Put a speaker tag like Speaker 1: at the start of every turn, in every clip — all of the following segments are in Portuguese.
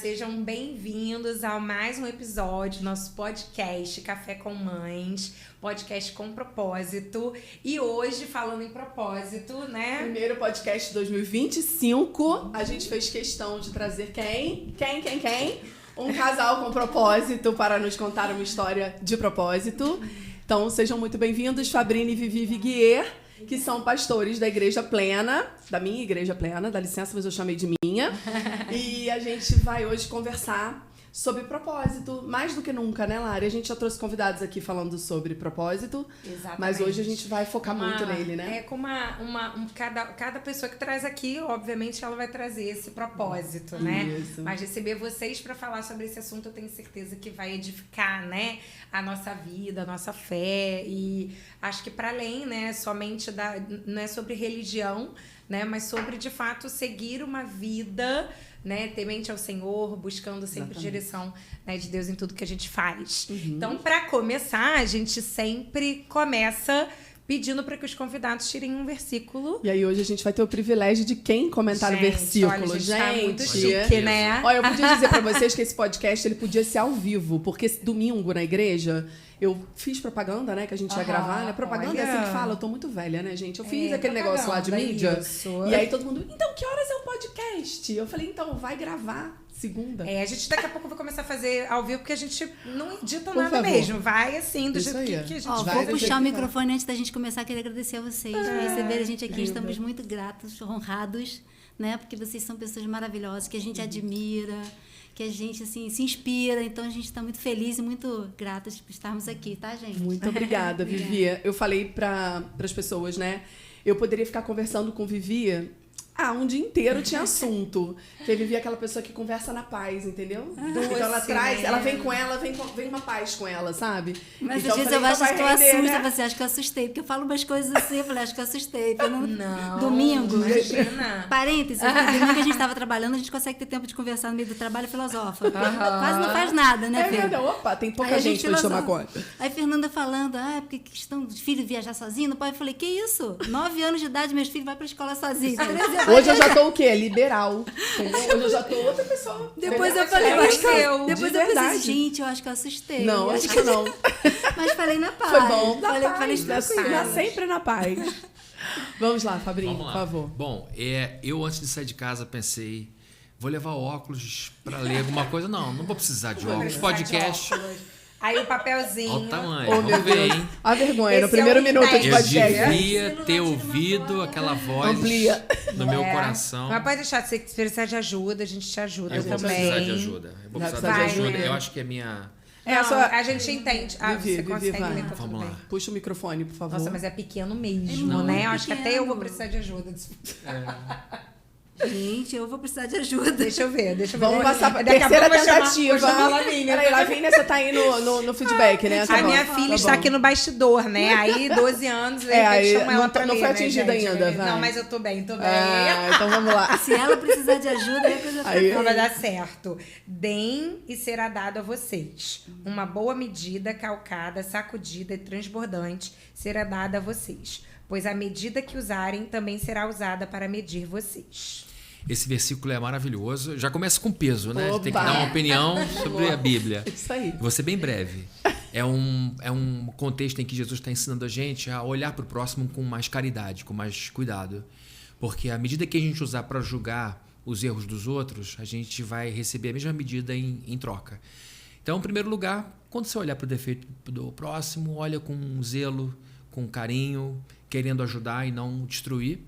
Speaker 1: sejam bem-vindos a mais um episódio do nosso podcast Café com Mães, podcast com propósito. E hoje, falando em propósito, né?
Speaker 2: Primeiro podcast de 2025, a gente fez questão de trazer quem? Um casal com propósito para nos contar uma história de propósito. Então, sejam muito bem-vindos, Fabrício e Vivi Viguier, que são pastores da Igreja Plena, da minha Igreja Plena, dá licença, mas eu chamei de minha. E a gente vai hoje conversar sobre propósito, mais do que nunca, né, Lari? A gente já trouxe convidados aqui falando sobre propósito,
Speaker 1: Exatamente.
Speaker 2: mas hoje a gente vai focar muito nele, né?
Speaker 1: É com cada pessoa que traz aqui, obviamente, ela vai trazer esse propósito, né?
Speaker 2: Isso.
Speaker 1: Mas receber vocês para falar sobre esse assunto, eu tenho certeza que vai edificar, né, a nossa vida, a nossa fé. E acho que para além, né, somente não é sobre religião, né, mas sobre, de fato, seguir uma vida, né, temente ao Senhor, buscando sempre
Speaker 2: Exatamente.
Speaker 1: direção, né, de Deus em tudo que a gente faz. Então, para começar, a gente sempre começa pedindo para que os convidados tirem um versículo.
Speaker 2: E aí hoje a gente vai ter o privilégio de quem comentar o versículo.
Speaker 1: Olha, a gente tá muito
Speaker 2: Gente,
Speaker 1: chique, né?
Speaker 2: Olha, eu podia dizer pra vocês que esse podcast ele podia ser ao vivo, porque esse domingo na igreja eu fiz propaganda, né, que a gente ia gravar, né? Propaganda é assim que fala, eu tô muito velha, né, gente? Eu fiz aquele negócio lá de mídia.
Speaker 1: Isso.
Speaker 2: E aí todo mundo, então que horas é o podcast? Eu falei, então vai gravar segunda.
Speaker 1: A gente daqui a pouco vai começar a fazer ao vivo, porque a gente não edita
Speaker 2: Por
Speaker 1: nada
Speaker 2: favor.
Speaker 1: mesmo. Vai assim, do
Speaker 2: Isso
Speaker 1: jeito
Speaker 2: aí.
Speaker 1: que a gente
Speaker 2: Vai
Speaker 1: vai.
Speaker 2: do
Speaker 3: Vou
Speaker 2: jeito
Speaker 3: puxar o
Speaker 2: que
Speaker 3: microfone antes da gente começar. Queria agradecer a vocês por receber a gente aqui. Estamos muito gratos, honrados, né? Porque vocês são pessoas maravilhosas, que a gente admira, que a gente assim, se inspira. Então a gente está muito feliz e muito gratas por estarmos aqui, tá, gente?
Speaker 2: Muito obrigada, Vivi. Eu falei para as pessoas, né? Eu poderia ficar conversando com Vivi. Um dia inteiro tinha assunto. Que a Vivi é aquela pessoa que conversa na paz, entendeu? Então ela traz, ela vem com ela, vem uma paz com ela, sabe?
Speaker 3: Mas
Speaker 2: então,
Speaker 3: às vezes eu acho que tu
Speaker 2: render,
Speaker 3: assusta,
Speaker 2: né?
Speaker 3: você acha que eu assustei, porque eu falo umas coisas assim, eu falei, acho que eu assustei.
Speaker 1: Não,
Speaker 3: Domingo,
Speaker 1: imagina.
Speaker 3: parênteses, domingo que a gente estava trabalhando, a gente consegue ter tempo de conversar no meio do trabalho e filosofa. Quase não faz nada, né, Fê?
Speaker 2: Opa, tem pouca
Speaker 3: Aí a
Speaker 2: gente pra tomar
Speaker 3: filosofa.
Speaker 2: conta.
Speaker 3: Aí Fernanda falando, porque questão de filho viajar sozinho, não pode. Eu falei, que isso? 9 anos de idade, meus filhos vão pra escola sozinhos.
Speaker 2: Hoje eu já tô o quê? Liberal. Entendeu? Hoje eu já tô outra pessoa.
Speaker 3: Depois
Speaker 2: Entendeu?
Speaker 3: eu falei,
Speaker 1: É
Speaker 3: mas
Speaker 1: seu,
Speaker 3: depois
Speaker 2: de
Speaker 3: eu pensei,
Speaker 2: verdade.
Speaker 3: gente, eu acho que eu assustei.
Speaker 2: Não, acho que não.
Speaker 3: Mas falei na paz.
Speaker 2: Foi bom. Na
Speaker 3: Falei
Speaker 2: paz,
Speaker 3: tranquilo.
Speaker 2: sempre na paz. Vamos lá, Fabrinho,
Speaker 4: Vamos lá.
Speaker 2: por favor.
Speaker 4: Bom, eu antes de sair de casa pensei, vou levar óculos para ler alguma coisa. Não vou precisar de óculos. Podcast,
Speaker 1: Aí o papelzinho.
Speaker 4: olha o tamanho,
Speaker 2: Oh, meu
Speaker 4: vamos ver,
Speaker 2: Deus.
Speaker 4: hein?
Speaker 2: A vergonha, no
Speaker 1: Esse
Speaker 2: primeiro
Speaker 1: é o
Speaker 2: minuto de
Speaker 1: teste.
Speaker 4: Eu
Speaker 2: podcast.
Speaker 4: devia ter ouvido aquela voz
Speaker 2: Amplia.
Speaker 4: no meu coração.
Speaker 1: Mas pode deixar, se você precisar de ajuda, a gente te ajuda
Speaker 4: Eu vou
Speaker 1: também.
Speaker 4: precisar de ajuda. Eu vou precisar
Speaker 1: Vai,
Speaker 4: de ajuda.
Speaker 1: né?
Speaker 4: Eu acho que é minha...
Speaker 1: Não, a gente entende.
Speaker 2: Vivi,
Speaker 1: Você
Speaker 2: Vivi,
Speaker 1: consegue
Speaker 2: vai.
Speaker 1: ler, tá tudo
Speaker 4: Vamos
Speaker 1: bem.
Speaker 4: lá.
Speaker 2: Puxa o microfone, por favor.
Speaker 1: Nossa, mas é pequeno mesmo,
Speaker 3: É muito
Speaker 1: né? Eu acho que até eu
Speaker 3: pequeno.
Speaker 1: vou precisar de ajuda.
Speaker 3: Gente, eu vou precisar de ajuda.
Speaker 1: Deixa eu ver.
Speaker 2: Vamos passar pra
Speaker 1: Daqui a
Speaker 2: terceira
Speaker 1: pouco eu vou chamar-
Speaker 2: tentativa.
Speaker 1: vou chamar a Lavínia.
Speaker 2: Peraí, Lavínia, você tá aí no feedback, né? Tá
Speaker 1: A
Speaker 2: bom,
Speaker 1: minha
Speaker 2: tá
Speaker 1: filha
Speaker 2: bom.
Speaker 1: está aqui no bastidor, né? Aí, 12 anos,
Speaker 2: aí
Speaker 1: chama ela
Speaker 2: não
Speaker 1: pra
Speaker 2: não
Speaker 1: ler,
Speaker 2: foi
Speaker 1: né,
Speaker 2: atingida
Speaker 1: gente?
Speaker 2: ainda, vai.
Speaker 1: Não, mas eu tô bem.
Speaker 2: Então vamos lá.
Speaker 3: Se ela precisar de ajuda, aí a coisa
Speaker 2: Aí-
Speaker 1: Então vai dar certo. Deem e será dado a vocês. Uma boa medida, calcada, sacudida e transbordante será dada a vocês. Pois a medida que usarem também será usada para medir vocês.
Speaker 4: Esse versículo é maravilhoso. Já começa com peso, né? A gente tem que
Speaker 2: Opa!
Speaker 4: dar uma opinião sobre a Bíblia.
Speaker 2: Isso aí.
Speaker 4: Vou ser bem breve. É um contexto em que Jesus está ensinando a gente a olhar para o próximo com mais caridade, com mais cuidado. Porque à medida que a gente usar para julgar os erros dos outros, a gente vai receber a mesma medida em troca. Então, em primeiro lugar, quando você olhar para o defeito do próximo, olha com zelo, com carinho, querendo ajudar e não destruir.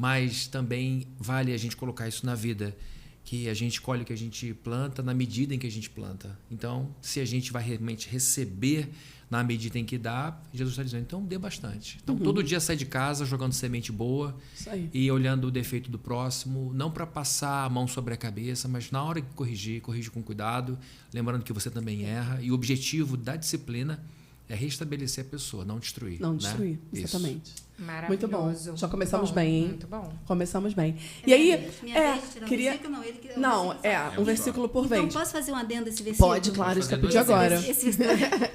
Speaker 4: Mas também vale a gente colocar isso na vida, que a gente colhe o que a gente planta na medida em que a gente planta. Então, se a gente vai realmente receber na medida em que dá, Jesus está dizendo, então dê bastante. Então, todo dia sai de casa jogando semente boa
Speaker 2: Isso aí.
Speaker 4: e olhando o defeito do próximo, não para passar a mão sobre a cabeça, mas na hora que corrige com cuidado, lembrando que você também erra. E o objetivo da disciplina é restabelecer a pessoa, não destruir.
Speaker 2: Não
Speaker 4: né?
Speaker 2: destruir,
Speaker 4: Isso.
Speaker 2: exatamente.
Speaker 1: Maravilhoso.
Speaker 2: Muito bom. Já começamos
Speaker 1: Bom,
Speaker 2: bem, hein?
Speaker 1: Muito bom.
Speaker 2: Começamos bem. E aí,
Speaker 3: Minha vez de tirar um
Speaker 2: queria...
Speaker 3: versículo, não, ele que-
Speaker 2: Não,
Speaker 3: você que sabe.
Speaker 2: um versículo por
Speaker 3: Então,
Speaker 2: vez.
Speaker 3: posso fazer um adendo a esse versículo?
Speaker 2: Pode, claro, isso que eu
Speaker 4: Fazer
Speaker 2: pedi
Speaker 4: dois
Speaker 2: agora.
Speaker 3: Esse versículo.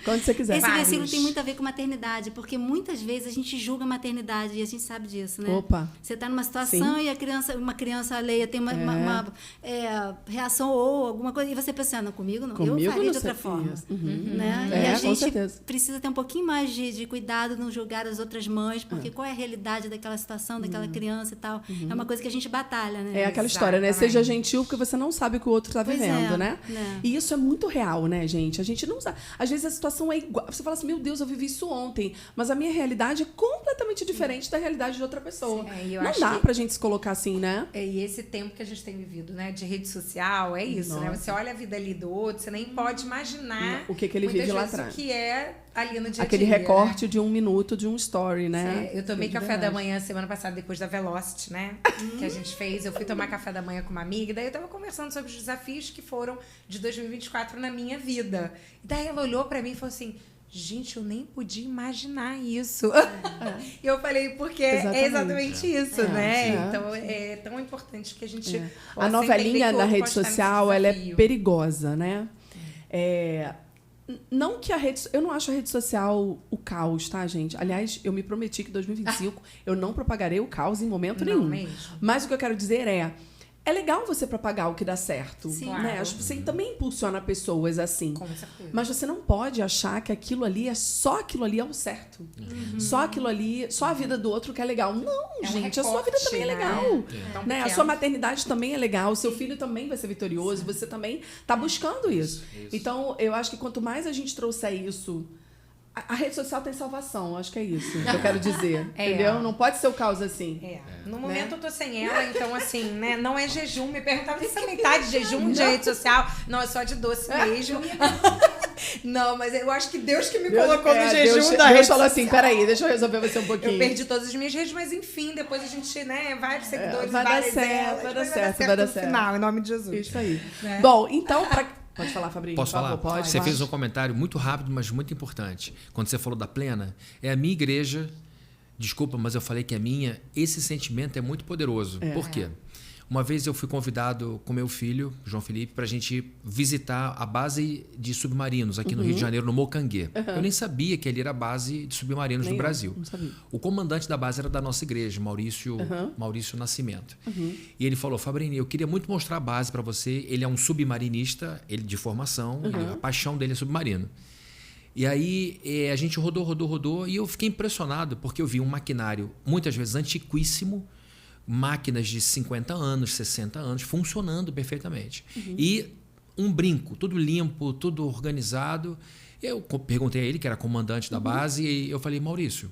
Speaker 2: Quando você quiser.
Speaker 3: Esse
Speaker 1: Vários.
Speaker 3: versículo tem muito a ver com maternidade, porque muitas vezes a gente julga a maternidade e a gente sabe disso, né?
Speaker 2: Opa.
Speaker 3: Você está numa situação e uma criança alheia tem uma reação ou alguma coisa, e você pensa, não, comigo não,
Speaker 2: Comigo
Speaker 3: eu faria
Speaker 2: não
Speaker 3: de outra
Speaker 2: sei.
Speaker 3: forma. Né?
Speaker 2: É,
Speaker 3: E a
Speaker 2: com
Speaker 3: gente
Speaker 2: certeza.
Speaker 3: precisa ter um pouquinho mais de cuidado, não julgar as outras mães, porque qual é a realidade daquela situação, daquela criança e tal. É uma coisa que a gente batalha, né?
Speaker 2: É aquela história, né?
Speaker 1: Exatamente.
Speaker 2: Seja gentil porque você não sabe o que o outro está
Speaker 3: Pois
Speaker 2: vivendo,
Speaker 3: é,
Speaker 2: né?
Speaker 3: né?
Speaker 2: E isso é muito real, né, gente? A gente não sabe. Às vezes a situação é igual. Você fala assim, meu Deus, eu vivi isso ontem. Mas a minha realidade é completamente diferente da realidade de outra pessoa.
Speaker 1: Sim, eu
Speaker 2: não
Speaker 1: acho
Speaker 2: dá
Speaker 1: que-
Speaker 2: pra gente se colocar assim, né?
Speaker 1: E esse tempo que a gente tem vivido, né, de rede social, é isso, né? Você olha a vida ali do outro, você nem pode imaginar
Speaker 2: O que ele
Speaker 1: muitas
Speaker 2: vive lá
Speaker 1: vezes
Speaker 2: atrás.
Speaker 1: o que é ali no dia a
Speaker 2: Aquele
Speaker 1: dia,
Speaker 2: recorte
Speaker 1: né?
Speaker 2: de 1 minuto de um story, né?
Speaker 1: Eu tomei
Speaker 2: É
Speaker 1: café
Speaker 2: verdade.
Speaker 1: da manhã semana passada, depois da Velocity, né? Que a gente fez. Eu fui tomar café da manhã com uma amiga, e daí eu tava conversando sobre os desafios que foram de 2024 na minha vida. E daí ela olhou pra mim e falou assim: gente, eu nem podia imaginar isso. E eu falei, porque é exatamente isso, né?
Speaker 2: é.
Speaker 1: Então é tão importante que a gente.
Speaker 2: A
Speaker 1: possa
Speaker 2: novelinha
Speaker 1: entender que
Speaker 2: da
Speaker 1: o
Speaker 2: rede
Speaker 1: outro pode estar
Speaker 2: social,
Speaker 1: nesse
Speaker 2: ela é
Speaker 1: desafio.
Speaker 2: perigosa, né? Não que a rede... Eu não acho a rede social o caos, tá, gente? Aliás, eu me prometi que em 2025 eu não propagarei o caos em momento
Speaker 1: Não
Speaker 2: nenhum.
Speaker 1: mesmo.
Speaker 2: Mas o que eu quero dizer é legal você propagar o que dá certo,
Speaker 3: Sim.
Speaker 2: né?
Speaker 1: Claro.
Speaker 2: Acho que você também impulsiona pessoas assim.
Speaker 1: Com certeza.
Speaker 2: Mas você não pode achar que aquilo ali só aquilo ali é o certo. Só aquilo ali, só a vida do outro que é legal. Não,
Speaker 1: É um
Speaker 2: gente, a sua vida
Speaker 1: recorte,
Speaker 2: também é
Speaker 1: né?
Speaker 2: legal.
Speaker 1: Tão
Speaker 2: Né? A
Speaker 1: pequeno.
Speaker 2: sua maternidade também é legal, o seu filho também vai ser vitorioso, você também tá buscando isso. Então, eu acho que quanto mais a gente trouxer isso, a rede social tem salvação, acho que é isso que eu quero dizer.
Speaker 1: É.
Speaker 2: Entendeu? Não pode ser o caos assim.
Speaker 1: No momento eu tô sem ela, então assim, né? Não é jejum. Me perguntava se também tá de jejum de rede social. Não, é só de doce mesmo. Não, mas eu acho que Deus que me colocou no jejum
Speaker 2: Deus,
Speaker 1: da
Speaker 2: Deus
Speaker 1: rede
Speaker 2: falou
Speaker 1: social.
Speaker 2: assim, peraí, deixa eu resolver você um pouquinho.
Speaker 1: Eu perdi todas as minhas redes, mas enfim, depois a gente, né, vários seguidores,
Speaker 2: vai dar
Speaker 1: várias
Speaker 2: certo,
Speaker 1: elas,
Speaker 2: vai dar
Speaker 1: mas
Speaker 2: certo, vai dar
Speaker 1: no
Speaker 2: certo.
Speaker 1: final, em nome de Jesus.
Speaker 2: Isso aí.
Speaker 1: Né?
Speaker 2: Bom, então, pode falar, Fabrício?
Speaker 4: Posso
Speaker 2: por favor,
Speaker 4: falar?
Speaker 2: Pode.
Speaker 4: Você fez um comentário muito rápido, mas muito importante. Quando você falou da plena, é a minha igreja. Desculpa, mas eu falei que é minha. Esse sentimento é muito poderoso. Por quê? Uma vez eu fui convidado com meu filho, João Felipe, para a gente visitar a base de submarinos aqui no Rio de Janeiro, no Mocanguê. Eu nem sabia que ele era a base de submarinos
Speaker 2: Nem
Speaker 4: do
Speaker 2: eu,
Speaker 4: Brasil.
Speaker 2: não sabia.
Speaker 4: O comandante da base era da nossa igreja, Maurício Nascimento. E ele falou, Fabrini, eu queria muito mostrar a base para você. Ele é um submarinista, ele de formação, a paixão dele é submarino. E aí a gente rodou, e eu fiquei impressionado, porque eu vi um maquinário, muitas vezes antiquíssimo, máquinas de 50 anos, 60 anos, funcionando perfeitamente. E um brinco, tudo limpo, tudo organizado. Eu perguntei a ele, que era comandante da base, e eu falei, Maurício,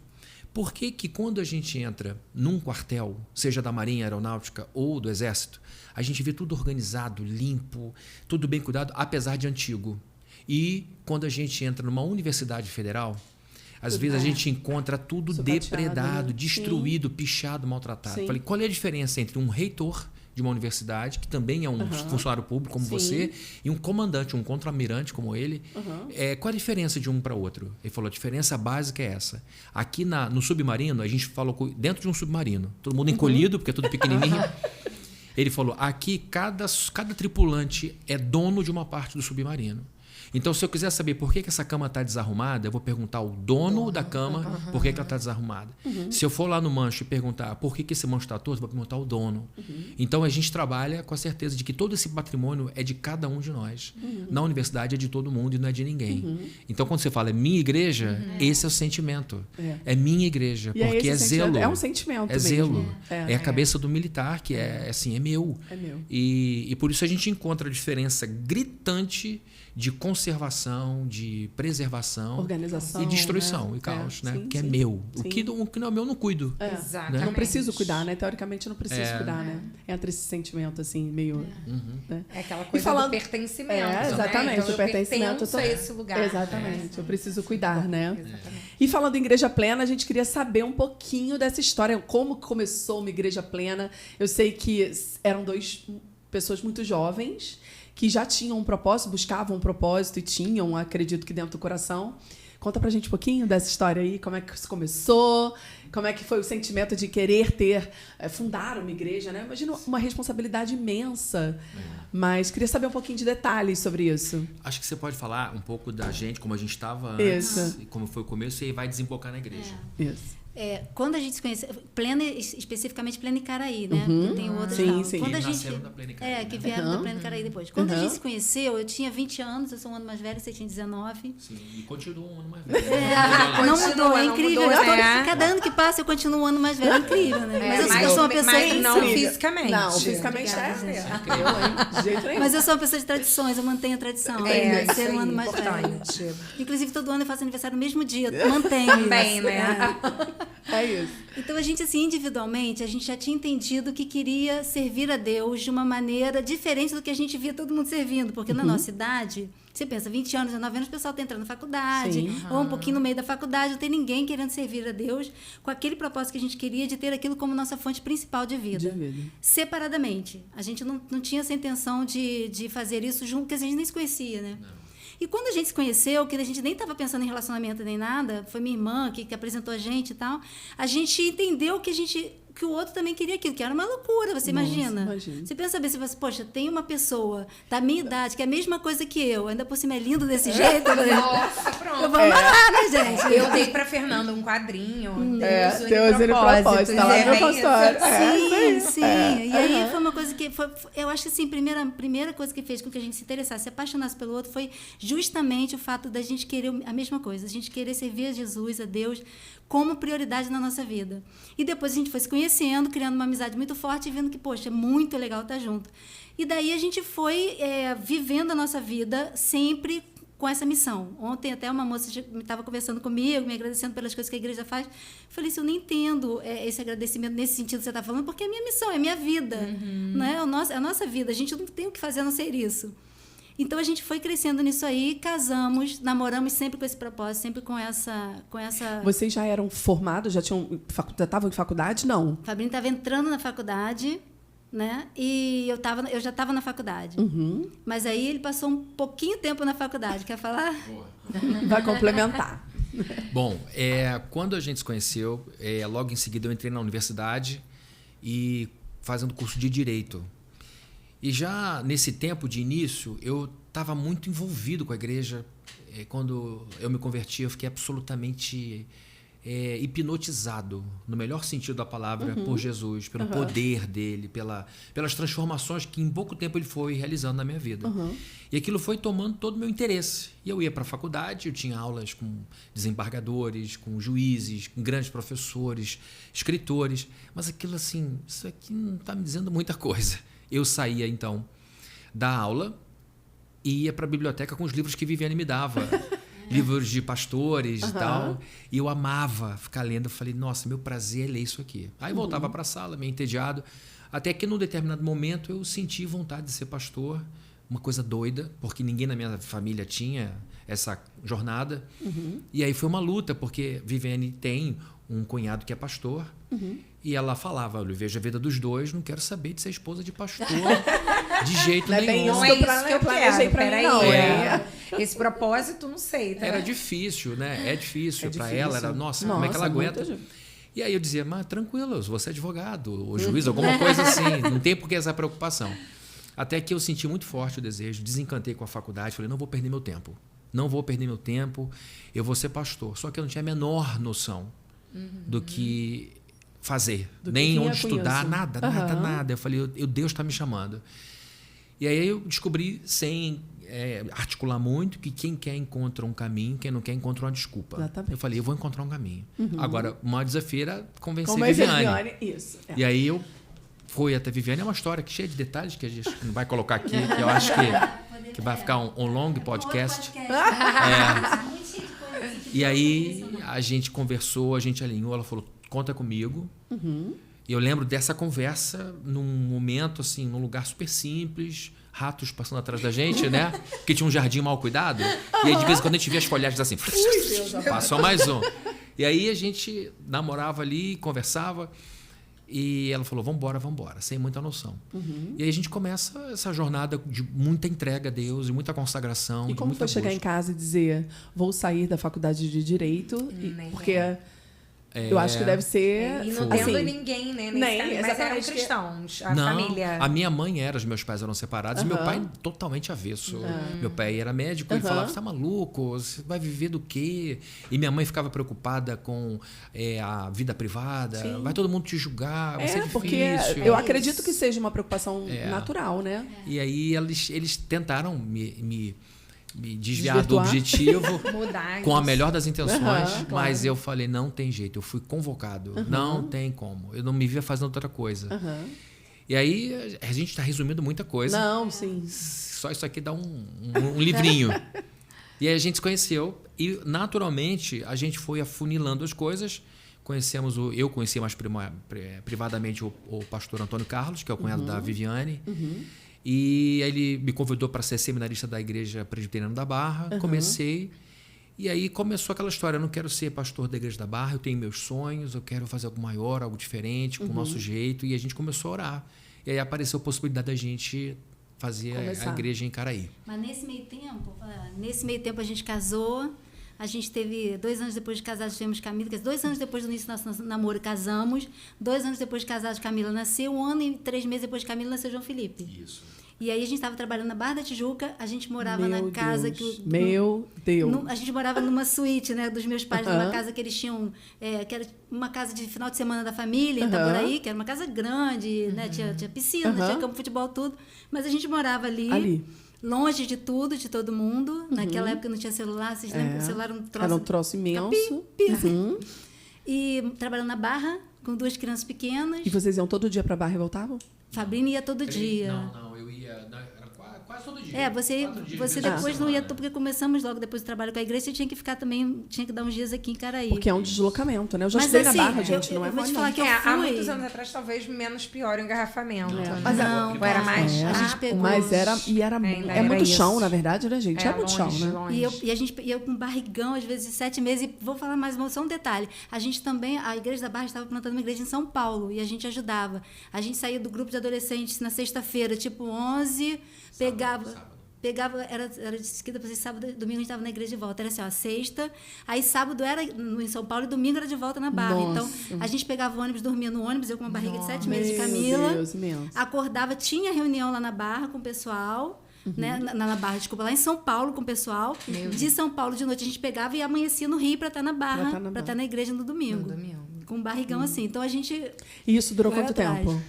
Speaker 4: por que quando a gente entra num quartel, seja da Marinha Aeronáutica ou do Exército, a gente vê tudo organizado, limpo, tudo bem cuidado, apesar de antigo? E quando a gente entra numa universidade federal, às vezes a gente encontra tudo
Speaker 2: Sucateado,
Speaker 4: depredado,
Speaker 2: né?
Speaker 4: destruído, pichado, maltratado.
Speaker 2: Sim.
Speaker 4: Falei, qual é a diferença entre um reitor de uma universidade, que também é um funcionário público como você, e um comandante, um contra-almirante como ele? Qual a diferença de um para outro? Ele falou, a diferença básica é essa. Aqui no submarino, a gente falou dentro de um submarino, todo mundo encolhido, porque é tudo pequenininho. Ele falou, aqui cada tripulante é dono de uma parte do submarino. Então, se eu quiser saber por que essa cama está desarrumada, eu vou perguntar ao dono da cama por que ela está desarrumada. Se eu for lá no mancho e perguntar por que esse mancho está torto, eu vou perguntar ao dono. Então, a gente trabalha com a certeza de que todo esse patrimônio é de cada um de nós. Na universidade é de todo mundo e não é de ninguém. Então, quando você fala é minha igreja, esse é o sentimento. É minha igreja,
Speaker 2: E
Speaker 4: porque é zelo.
Speaker 2: É um sentimento
Speaker 4: É
Speaker 2: mesmo.
Speaker 4: zelo. É a cabeça do militar, que é assim, é meu.
Speaker 2: É meu.
Speaker 4: E por isso a gente encontra a diferença gritante de conservação, de preservação,
Speaker 2: Organização,
Speaker 4: e destruição,
Speaker 2: né?
Speaker 4: e caos,
Speaker 2: É,
Speaker 4: né?
Speaker 2: sim,
Speaker 4: que é
Speaker 2: sim.
Speaker 4: meu.
Speaker 2: Sim.
Speaker 4: O que não é meu, eu não cuido.
Speaker 1: Exatamente.
Speaker 2: Não preciso cuidar, né? Teoricamente, eu não preciso cuidar, né? Entra esse sentimento, assim, meio... Né?
Speaker 1: É aquela coisa
Speaker 2: falando-
Speaker 1: do pertencimento.
Speaker 2: exatamente,
Speaker 1: né? Então,
Speaker 2: o pertencimento.
Speaker 1: Eu pertenço a esse lugar.
Speaker 2: Exatamente, eu preciso cuidar, né?
Speaker 1: Exatamente.
Speaker 2: E falando em Igreja Plena, a gente queria saber um pouquinho dessa história, como começou uma Igreja Plena. Eu sei que eram pessoas muito jovens, que já tinham um propósito, buscavam um propósito e tinham, acredito que dentro do coração. Conta pra gente um pouquinho dessa história aí, como é que isso começou, como é que foi o sentimento de querer fundar uma igreja, né? Imagina uma responsabilidade imensa, mas queria saber um pouquinho de detalhes sobre isso.
Speaker 4: Acho que você pode falar um pouco da gente, como a gente estava antes, e como foi o começo, e aí vai desembocar na igreja.
Speaker 2: Isso.
Speaker 3: Quando a gente se conheceu, especificamente Plena Icaraí, né? Porque tem outras
Speaker 2: Sim,
Speaker 3: não.
Speaker 2: sim.
Speaker 3: Quando
Speaker 4: Que
Speaker 3: a gente,
Speaker 4: nasceram da Plena Icaraí,
Speaker 3: que
Speaker 4: né?
Speaker 3: vieram da Plena Icaraí depois. Quando a gente se conheceu, eu tinha 20 anos, eu sou um ano mais velha, você tinha 19.
Speaker 4: Sim, e continua um ano mais velho.
Speaker 3: Não mudou, é incrível.
Speaker 1: Mudou,
Speaker 3: Cada ano que passa eu continuo um ano mais velho, é incrível, né? Mas eu sou uma pessoa
Speaker 1: mas não
Speaker 2: incrível.
Speaker 1: fisicamente.
Speaker 2: Não, fisicamente
Speaker 3: Obrigada, gente.
Speaker 2: Eu, hein? De jeito nenhum.
Speaker 3: Mas eu sou uma pessoa de tradições, eu mantenho a tradição.
Speaker 1: É,
Speaker 3: de
Speaker 1: isso
Speaker 3: ser um
Speaker 1: aí,
Speaker 3: ano mais velho.
Speaker 1: importante.
Speaker 3: Inclusive, todo ano eu faço aniversário no mesmo dia. Mantenho
Speaker 1: Também,
Speaker 3: isso.
Speaker 1: né?
Speaker 2: É isso.
Speaker 3: Então, a gente, assim, individualmente, a gente já tinha entendido que queria servir a Deus de uma maneira diferente do que a gente via todo mundo servindo. Porque na nossa idade, você pensa, 20 anos, 19 anos, o pessoal está entrando na faculdade,
Speaker 2: Sim.
Speaker 3: ou um pouquinho no meio da faculdade, não tem ninguém querendo servir a Deus com aquele propósito que a gente queria de ter aquilo como nossa fonte principal de vida. Separadamente. A gente não tinha essa intenção de fazer isso junto, porque a gente nem se conhecia, né? Não. E quando a gente se conheceu, que a gente nem estava pensando em relacionamento nem nada, foi minha irmã que apresentou a gente e tal, a gente entendeu que o outro também queria aquilo, que era uma loucura, você imagina? Você pensa bem, você fala assim, poxa, tem uma pessoa da minha idade, que é a mesma coisa que eu, ainda por cima é lindo desse jeito.
Speaker 1: Nossa, pronto.
Speaker 3: Eu vou amarrar, né, gente?
Speaker 1: Eu dei pra Fernanda um quadrinho.
Speaker 2: Deus ele propósito. Tá lá no meu consultório.
Speaker 3: Sim. E aí foi uma coisa que... eu acho que assim, a primeira coisa que fez com que a gente se interessasse, se apaixonasse pelo outro, foi justamente o fato da gente querer a mesma coisa. A gente querer servir a Jesus, a Deus, como prioridade na nossa vida. E depois a gente foi se conhecendo, criando uma amizade muito forte e vendo que, poxa, é muito legal estar junto. E daí a gente foi vivendo a nossa vida sempre com essa missão. Ontem até uma moça estava conversando comigo, me agradecendo pelas coisas que a igreja faz. Eu falei assim, eu não entendo esse agradecimento nesse sentido que você está falando, porque é a minha missão, é a minha vida. Não é? É a nossa vida. A gente não tem o que fazer a não ser isso. Então, a gente foi crescendo nisso aí, casamos, namoramos sempre com esse propósito, sempre com essa...
Speaker 2: Vocês já eram formados? Já estavam em faculdade? Não.
Speaker 3: Fabrício estava entrando na faculdade, né? E eu já estava na faculdade. Mas aí ele passou um pouquinho tempo na faculdade. Quer falar?
Speaker 2: Vai complementar.
Speaker 4: Bom, quando a gente se conheceu, logo em seguida eu entrei na universidade e fazendo curso de Direito. E já nesse tempo de início, eu estava muito envolvido com a igreja. Quando eu me converti, eu fiquei absolutamente hipnotizado, no melhor sentido da palavra, por Jesus, pelo poder dele, pelas transformações que em pouco tempo ele foi realizando na minha vida. E aquilo foi tomando todo o meu interesse. E eu ia para a faculdade, eu tinha aulas com desembargadores, com juízes, com grandes professores, escritores. Mas aquilo assim, isso aqui não está me dizendo muita coisa. Eu saía, então, da aula e ia para a biblioteca com os livros que Viviane me dava. Livros de pastores e tal. E eu amava ficar lendo. Eu falei, nossa, meu prazer é ler isso aqui. Aí voltava para a sala, meio entediado. Até que, num determinado momento, eu senti vontade de ser pastor. Uma coisa doida, porque ninguém na minha família tinha essa jornada. E aí foi uma luta, porque Viviane tem um cunhado que é pastor. E ela falava, eu vejo a vida dos dois, não quero saber de ser esposa de pastor de jeito nenhum.
Speaker 1: Não é isso que eu quero, peraí.
Speaker 2: Não,
Speaker 1: Esse propósito, não sei. Tá?
Speaker 4: Era difícil, né? É difícil. Para ela, era, nossa, como é que ela aguenta? E aí eu dizia, mas tranquilo, você é advogado, ou juiz, alguma coisa assim. Não tem por que essa preocupação. Até que eu senti muito forte o desejo, desencantei com a faculdade, falei, não vou perder meu tempo. Não vou perder meu tempo, eu vou ser pastor. Só que eu não tinha a menor noção do que fazer, nem onde estudar, nada. Eu falei, Deus está me chamando. E aí eu descobri, sem articular muito, que quem quer encontra um caminho, quem não quer encontra uma desculpa.
Speaker 2: Exatamente.
Speaker 4: Eu falei, eu vou encontrar um caminho. Agora, o maior desafio era convencer a Viviane.
Speaker 2: Isso.
Speaker 4: E aí eu fui até Viviane, é uma história que cheia de detalhes que a gente não vai colocar aqui, que eu acho que vai ficar um long podcast. E aí a gente conversou, a gente alinhou, ela falou, conta comigo. E eu lembro dessa conversa num momento, assim, num lugar super simples, ratos passando atrás da gente, né? Porque tinha um jardim mal cuidado. E aí, de vez em quando, a gente via as folhagens assim. Passou mais um. E aí a gente namorava ali, conversava. E ela falou, vambora, sem muita noção. E aí a gente começa essa jornada de muita entrega a Deus, de muita consagração.
Speaker 2: E como foi chegar em casa e dizer, vou sair da faculdade de Direito? Porque eu acho que deve ser...
Speaker 1: E não tendo ninguém, né? Mas eram cristãos, a família.
Speaker 4: A minha mãe os meus pais eram separados, e meu pai totalmente avesso. Meu pai era médico, ele falava, você tá maluco? Você vai viver do quê? E minha mãe ficava preocupada com a vida privada. Vai todo mundo te julgar, vai ser difícil.
Speaker 2: Porque eu acredito que seja uma preocupação natural, né?
Speaker 4: E aí eles tentaram me desviar do objetivo com a melhor das intenções, mas eu falei, não tem jeito, eu fui convocado, não tem como, eu não me via fazendo outra coisa. E aí a gente está resumindo muita coisa.
Speaker 2: Não, sim.
Speaker 4: Só isso aqui dá um livrinho. E aí a gente se conheceu e naturalmente a gente foi afunilando as coisas. Eu conheci mais privadamente o pastor Antônio Carlos, que é o cunhado da Viviane. E ele me convidou para ser seminarista da Igreja Presbiteriana da Barra. Comecei. E aí começou aquela história. Eu não quero ser pastor da Igreja da Barra. Eu tenho meus sonhos. Eu quero fazer algo maior, algo diferente, com o nosso jeito. E a gente começou a orar. E aí apareceu a possibilidade da gente fazer a igreja em Caraí.
Speaker 3: Mas nesse meio tempo a gente casou. A gente teve 2 anos depois de casados, tivemos Camila. 2 anos depois do início do nosso namoro, casamos. 2 anos depois de casados, Camila nasceu. 1 ano e 3 meses depois de Camila, nasceu João Felipe. Isso. E aí a gente estava trabalhando na Barra da Tijuca. A gente morava na casa que...
Speaker 2: Meu Deus!
Speaker 3: A gente morava numa suíte, né, dos meus pais, numa casa que eles tinham... que era uma casa de final de semana da família, em Itaboraí, que era uma casa grande, né, tinha piscina, tinha campo de futebol, tudo. Mas a gente morava ali. Longe de tudo, de todo mundo. Naquela época não tinha celular. Vocês lembram? O celular era
Speaker 2: um troço imenso.
Speaker 3: E trabalhando na Barra, com 2 crianças pequenas.
Speaker 2: E vocês iam todo dia pra Barra e voltavam?
Speaker 3: Fabrício ia todo dia.
Speaker 4: Não, eu ia... Era quase todo dia.
Speaker 3: Você depois não ia... Porque começamos logo depois do trabalho com a igreja, você tinha que ficar também... Tinha que dar uns dias aqui em Caraí.
Speaker 2: Porque é um deslocamento, né? Eu já estudei na Barra, gente. Não é
Speaker 3: vou te falar que
Speaker 1: há muitos anos atrás, talvez menos pior o engarrafamento.
Speaker 2: Mas
Speaker 1: não, era mais...
Speaker 3: A gente pegou...
Speaker 2: Mas é muito chão, na verdade, né, gente? É muito chão, né?
Speaker 3: E a gente ia com barrigão, às vezes, de 7 meses. E vou falar mais só um detalhe. A gente também... A Igreja da Barra estava plantando uma igreja em São Paulo. E a gente ajudava. A gente saía do grupo de adolescentes na sexta-feira, tipo 11, pegava, era de esquerda para sábado, domingo a gente estava na igreja de volta. Era assim, sexta, aí sábado era em São Paulo e domingo era de volta na Barra. Nossa. Então, a gente pegava o ônibus, dormia no ônibus, eu com uma barriga de 7 meses de Camila. Deus, acordava, tinha reunião lá na Barra com o pessoal, né? Na Barra, desculpa, lá em São Paulo com o pessoal. De São Paulo de noite a gente pegava e amanhecia no Rio para estar na Barra, para estar na igreja no domingo. Com um barrigão assim. Então a gente...
Speaker 2: E isso durou quanto tempo?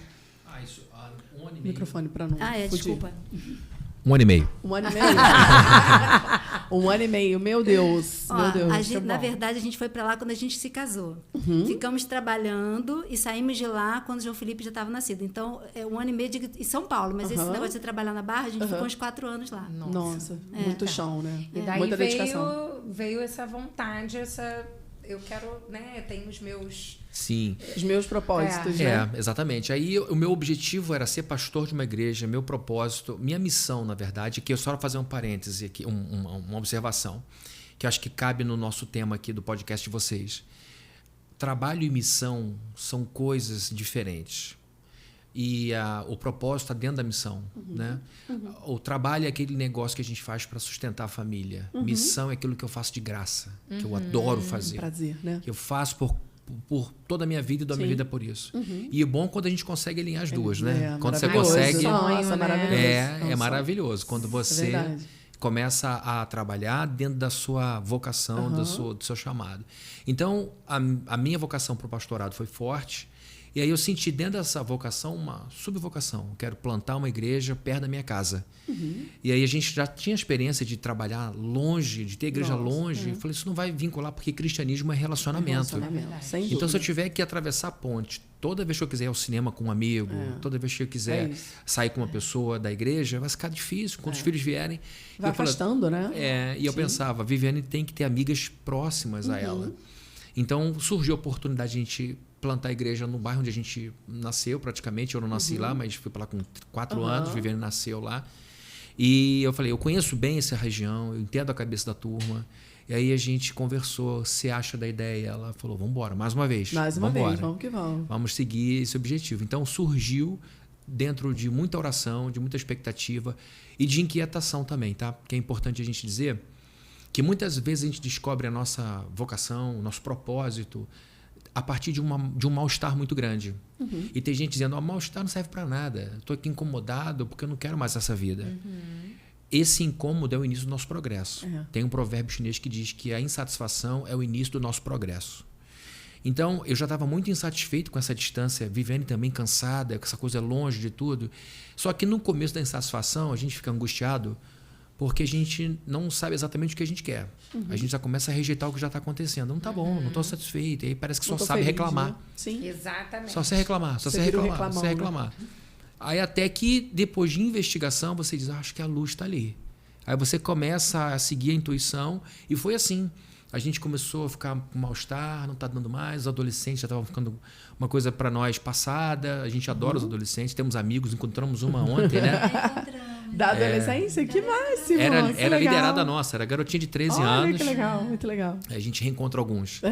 Speaker 4: Um ano e meio.
Speaker 2: Microfone para não fugir.
Speaker 3: Desculpa.
Speaker 4: 1 ano e meio.
Speaker 2: 1 ano e meio? 1 ano e meio, meu Deus. Meu Deus.
Speaker 3: Na verdade, a gente foi para lá quando a gente se casou. Ficamos trabalhando e saímos de lá quando o João Felipe já estava nascido. Então, 1 ano e meio em São Paulo. Mas esse negócio de trabalhar na Barra, a gente ficou uns 4 anos lá.
Speaker 2: Nossa, muito chão, né?
Speaker 1: E daí
Speaker 2: muita dedicação.
Speaker 1: Veio essa vontade, eu quero, né, tenho os meus...
Speaker 4: Sim.
Speaker 2: Os meus propósitos, né?
Speaker 4: Exatamente. Aí o meu objetivo era ser pastor de uma igreja, meu propósito, minha missão, na verdade, que eu só fazer um parêntese aqui, uma observação, que eu acho que cabe no nosso tema aqui do podcast de vocês. Trabalho e missão são coisas diferentes. E o propósito está dentro da missão, né? O trabalho é aquele negócio que a gente faz para sustentar a família. Missão é aquilo que eu faço de graça, que eu adoro fazer.
Speaker 2: Prazer, né?
Speaker 4: Que eu faço por toda a minha vida e dou a minha vida por isso. E é bom quando a gente consegue alinhar as duas, né? Quando você consegue...
Speaker 2: Nossa, maravilhoso.
Speaker 4: É maravilhoso. Quando você começa a trabalhar dentro da sua vocação, do seu chamado. Então, a minha vocação para o pastorado foi forte. E aí eu senti dentro dessa vocação uma subvocação. Eu quero plantar uma igreja perto da minha casa. E aí a gente já tinha experiência de trabalhar longe, de ter igreja longe. Eu falei, isso não vai vincular, porque cristianismo é relacionamento. Então, se eu tiver que atravessar a ponte, toda vez que eu quiser ir ao cinema com um amigo, toda vez que eu quiser sair com uma pessoa da igreja, vai ficar difícil. Quando os filhos vierem...
Speaker 2: Vai afastando, né?
Speaker 4: E eu pensava, Viviane tem que ter amigas próximas a ela. Então, surgiu a oportunidade de a gente plantar a igreja no bairro onde a gente nasceu, praticamente. Eu não nasci lá, mas fui para lá com 4 anos, Viviane nasceu lá. E eu falei, eu conheço bem essa região, eu entendo a cabeça da turma. E aí a gente conversou, você acha da ideia? Ela falou, vamos embora, mais uma vez.
Speaker 2: Mais uma
Speaker 4: vambora.
Speaker 2: vez, vamos que vamos.
Speaker 4: Vamos seguir esse objetivo. Então surgiu dentro de muita oração, de muita expectativa e de inquietação também, tá? Que é importante a gente dizer que muitas vezes a gente descobre a nossa vocação, o nosso propósito a partir de um mal-estar muito grande. E tem gente dizendo, o mal-estar não serve para nada, estou aqui incomodado porque eu não quero mais essa vida. Esse incômodo é o início do nosso progresso. Tem um provérbio chinês que diz que a insatisfação é o início do nosso progresso. Então, eu já estava muito insatisfeito com essa distância, vivendo também cansada, com essa coisa longe de tudo. Só que no começo da insatisfação, a gente fica angustiado porque a gente não sabe exatamente o que a gente quer. A gente já começa a rejeitar o que já está acontecendo. Não está bom, não estou satisfeito. E aí parece que só sabe
Speaker 2: feliz,
Speaker 4: reclamar.
Speaker 2: Né? Sim.
Speaker 1: Exatamente.
Speaker 4: Só sei reclamar, só sei reclamar, só sei reclamar. Aí até que depois de investigação você diz, acho que a luz está ali. Aí você começa a seguir a intuição e foi assim. A gente começou a ficar com mal-estar, não está dando mais, os adolescentes já estavam ficando uma coisa para nós passada, a gente adora os adolescentes, temos amigos, encontramos uma ontem, né?
Speaker 2: Da adolescência? Que máximo!
Speaker 4: Era liderada nossa, era garotinha de 13 anos.
Speaker 2: Olha que legal, muito legal.
Speaker 4: A gente reencontra alguns.
Speaker 3: Foi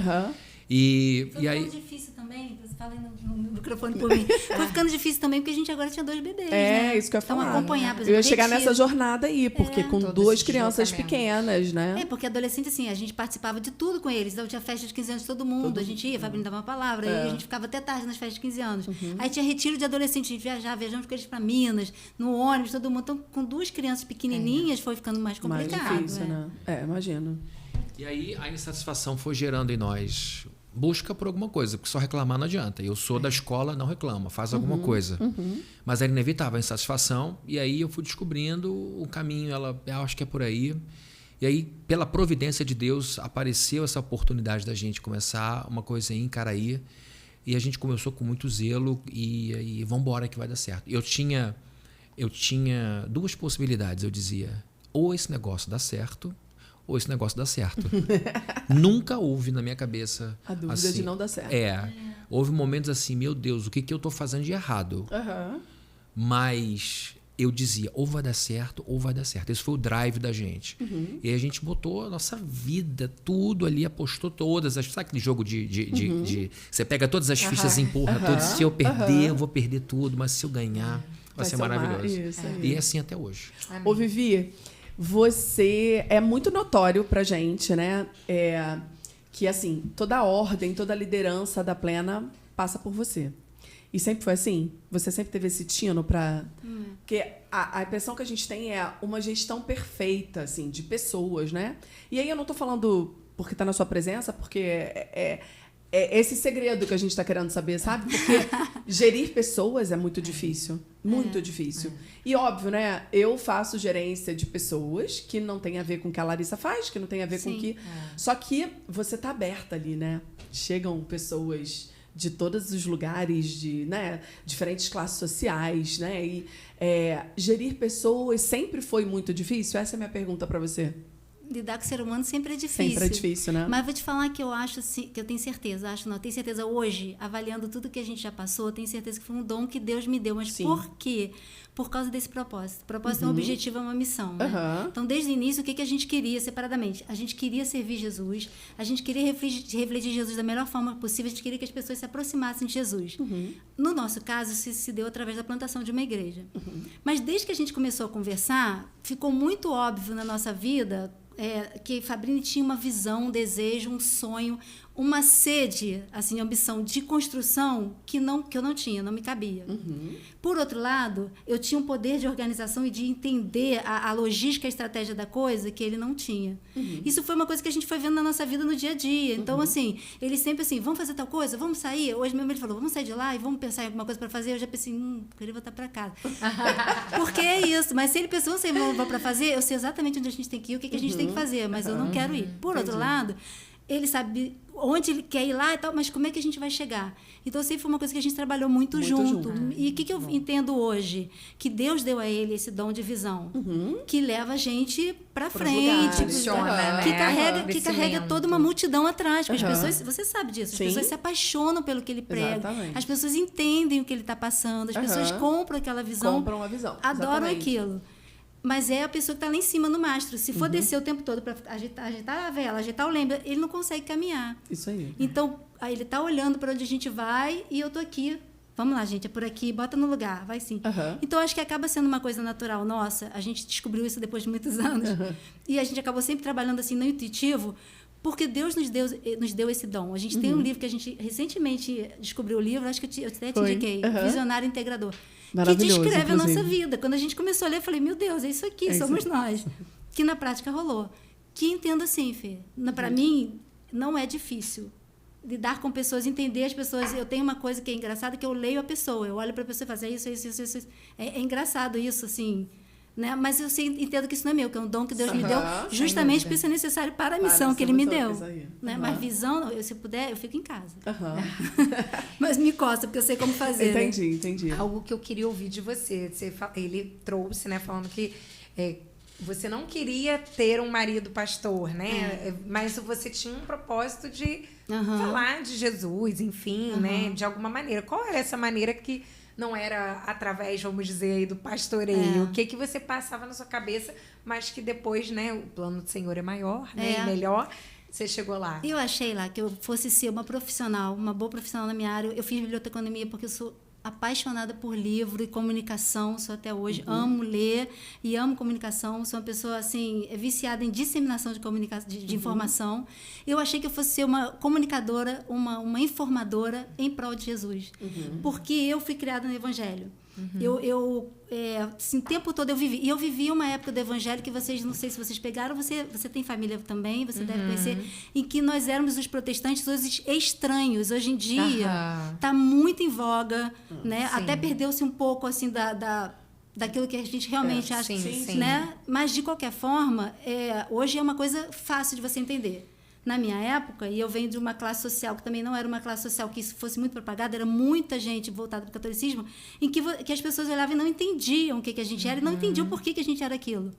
Speaker 4: E aí...
Speaker 3: ficando difícil também, você fala aí no microfone por mim. Foi ficando difícil também, porque a gente agora tinha 2 bebês, né?
Speaker 2: Isso que eu ia falar.
Speaker 3: Então, acompanhar, por exemplo,
Speaker 2: eu ia chegar nessa jornada aí, porque com
Speaker 1: todo
Speaker 2: 2
Speaker 1: esse
Speaker 2: crianças
Speaker 1: deslocamento.
Speaker 2: pequenas, né?
Speaker 3: porque adolescente, assim, a gente participava de tudo com eles. Então, tinha festa de 15 anos de todo mundo. A gente ia, a Fabrício dava uma palavra, aí a gente ficava até tarde nas festas de 15 anos. Aí tinha retiro de adolescente, a gente viajamos com eles para Minas, no ônibus, todo mundo. Então, com 2 crianças pequenininhas, foi ficando mais
Speaker 2: Mais
Speaker 3: complicado.
Speaker 2: difícil, né? Imagino.
Speaker 4: E aí a insatisfação foi gerando em nós busca por alguma coisa, porque só reclamar não adianta. Eu sou da escola, não reclama, faz alguma coisa. Mas era inevitável a insatisfação, e aí eu fui descobrindo o caminho, eu acho que é por aí. E aí, pela providência de Deus, apareceu essa oportunidade da gente começar uma coisa em Icaraí, e a gente começou com muito zelo, e vamos embora que vai dar certo. Eu tinha 2 possibilidades, eu dizia, ou esse negócio dá certo, ou esse negócio dá certo. Nunca houve na minha cabeça...
Speaker 2: A dúvida
Speaker 4: assim,
Speaker 2: de não dar certo.
Speaker 4: Houve momentos assim, meu Deus, o que eu estou fazendo de errado? Mas eu dizia, ou vai dar certo, ou vai dar certo. Esse foi o drive da gente. E aí a gente botou a nossa vida, tudo ali, apostou todas. Sabe aquele jogo de você pega todas as fichas e empurra todas. Se eu perder, eu vou perder tudo. Mas se eu ganhar, vai ser maravilhoso.
Speaker 2: Isso aí.
Speaker 4: E é assim até hoje.
Speaker 2: Ô, Vivi, você é muito notório pra gente, né? Que, assim, toda a ordem, toda a liderança da Plena passa por você. E sempre foi assim? Você sempre teve esse tino pra... Porque a impressão que a gente tem é uma gestão perfeita, assim, de pessoas, né? E aí eu não tô falando porque tá na sua presença, porque é esse segredo que a gente está querendo saber, sabe? Porque gerir pessoas é muito difícil. Muito difícil. E óbvio, né? Eu faço gerência de pessoas que não tem a ver com o que a Larissa faz, que não tem a ver com o que... Só que você tá aberta ali, né? Chegam pessoas de todos os lugares, né? Diferentes classes sociais, né? E gerir pessoas sempre foi muito difícil? Essa é a minha pergunta para você.
Speaker 3: Lidar com o ser humano sempre é difícil.
Speaker 2: Sempre é difícil, né?
Speaker 3: Mas vou te falar que eu acho, assim, que eu tenho certeza, tenho certeza hoje, avaliando tudo que a gente já passou, eu tenho certeza que foi um dom que Deus me deu. Mas por quê? Por causa desse propósito. O propósito é um objetivo, é uma missão. Né? Então, desde o início, o que a gente queria, separadamente? A gente queria servir Jesus, a gente queria refletir Jesus da melhor forma possível, a gente queria que as pessoas se aproximassem de Jesus. No nosso caso, isso se deu através da plantação de uma igreja. Mas desde que a gente começou a conversar, ficou muito óbvio na nossa vida que Fabrini tinha uma visão, um desejo, um sonho, uma sede, assim, ambição de construção que eu não tinha, não me cabia. Por outro lado, eu tinha um poder de organização e de entender a logística, a estratégia da coisa que ele não tinha. Isso foi uma coisa que a gente foi vendo na nossa vida no dia a dia. Então, assim, ele sempre assim, vamos fazer tal coisa? Vamos sair? Hoje mesmo ele falou, vamos sair de lá e vamos pensar em alguma coisa para fazer. Eu já pensei, queria voltar para casa. Porque é isso. Mas se ele pensou, vamos sair, vamos para fazer, eu sei exatamente onde a gente tem que ir, o que a gente tem que fazer, mas eu não quero ir. Por outro lado, ele sabe onde ele quer ir lá e tal, mas como é que a gente vai chegar? Então, sempre foi uma coisa que a gente trabalhou muito junto. E o que eu entendo hoje? Que Deus deu a ele esse dom de visão, que leva a gente para frente, que carrega toda uma multidão atrás. Porque as pessoas, você sabe disso, as pessoas se apaixonam pelo que ele prega, as pessoas entendem o que ele está passando, as pessoas compram aquela visão,
Speaker 2: compram a visão,
Speaker 3: adoram aquilo. Mas é a pessoa que está lá em cima no mastro. Se for descer o tempo todo para agitar a vela, agitar o lembra, ele não consegue caminhar.
Speaker 2: Isso aí.
Speaker 3: Então, aí ele está olhando para onde a gente vai e eu tô aqui. Vamos lá, gente, é por aqui, bota no lugar, vai sim. Então, acho que acaba sendo uma coisa natural nossa. A gente descobriu isso depois de muitos anos. E a gente acabou sempre trabalhando assim no intuitivo, porque Deus nos deu esse dom. A gente tem um livro que a gente recentemente descobriu o livro, acho que eu até te indiquei, Visionário Integrador, que descreve a nossa vida. Quando a gente começou a ler, eu falei, meu Deus, é isso aqui, somos nós. Que na prática rolou. Que entendo assim, Fê, para mim não é difícil lidar com pessoas, entender as pessoas. Eu tenho uma coisa que é engraçada, que eu leio a pessoa, eu olho para a pessoa e faço isso. É engraçado isso, assim, né? Mas eu entendo que isso não é meu, que é um dom que Deus me deu, justamente porque isso é necessário para a missão que Ele me deu. Né? Mas visão, se eu puder, eu fico em casa. Mas me costa, porque eu sei como fazer.
Speaker 2: Entendi.
Speaker 1: Algo que eu queria ouvir de você. Ele trouxe, né, falando que você não queria ter um marido pastor, né? Mas você tinha um propósito de falar de Jesus, enfim, né? De alguma maneira. Qual era essa maneira que não era através, vamos dizer, aí, do pastoreio? O que você passava na sua cabeça, mas que depois, né? O plano do Senhor é maior, né? E melhor. Você chegou lá.
Speaker 3: Eu achei lá que eu fosse ser uma profissional, uma boa profissional na minha área. Eu fiz biblioteconomia porque eu sou apaixonada por livro e comunicação, sou até hoje, amo ler e amo comunicação, sou uma pessoa assim, viciada em disseminação de informação. Eu achei que eu fosse ser uma comunicadora, uma informadora em prol de Jesus, porque eu fui criada no Evangelho. Assim, o tempo todo eu vivi. E eu vivi uma época do Evangelho que vocês, não sei se vocês pegaram, você tem família também, você deve conhecer, em que nós éramos os protestantes, os estranhos. Hoje em dia está muito em voga, né? Até perdeu-se um pouco assim daquilo que a gente realmente acha, né? Mas de qualquer forma, hoje é uma coisa fácil de você entender. Na minha época, e eu venho de uma classe social que também não era uma classe social que isso fosse muito propagada, era muita gente voltada para o catolicismo, em que as pessoas olhavam e não entendiam o que a gente era e não entendiam por que a gente era aquilo.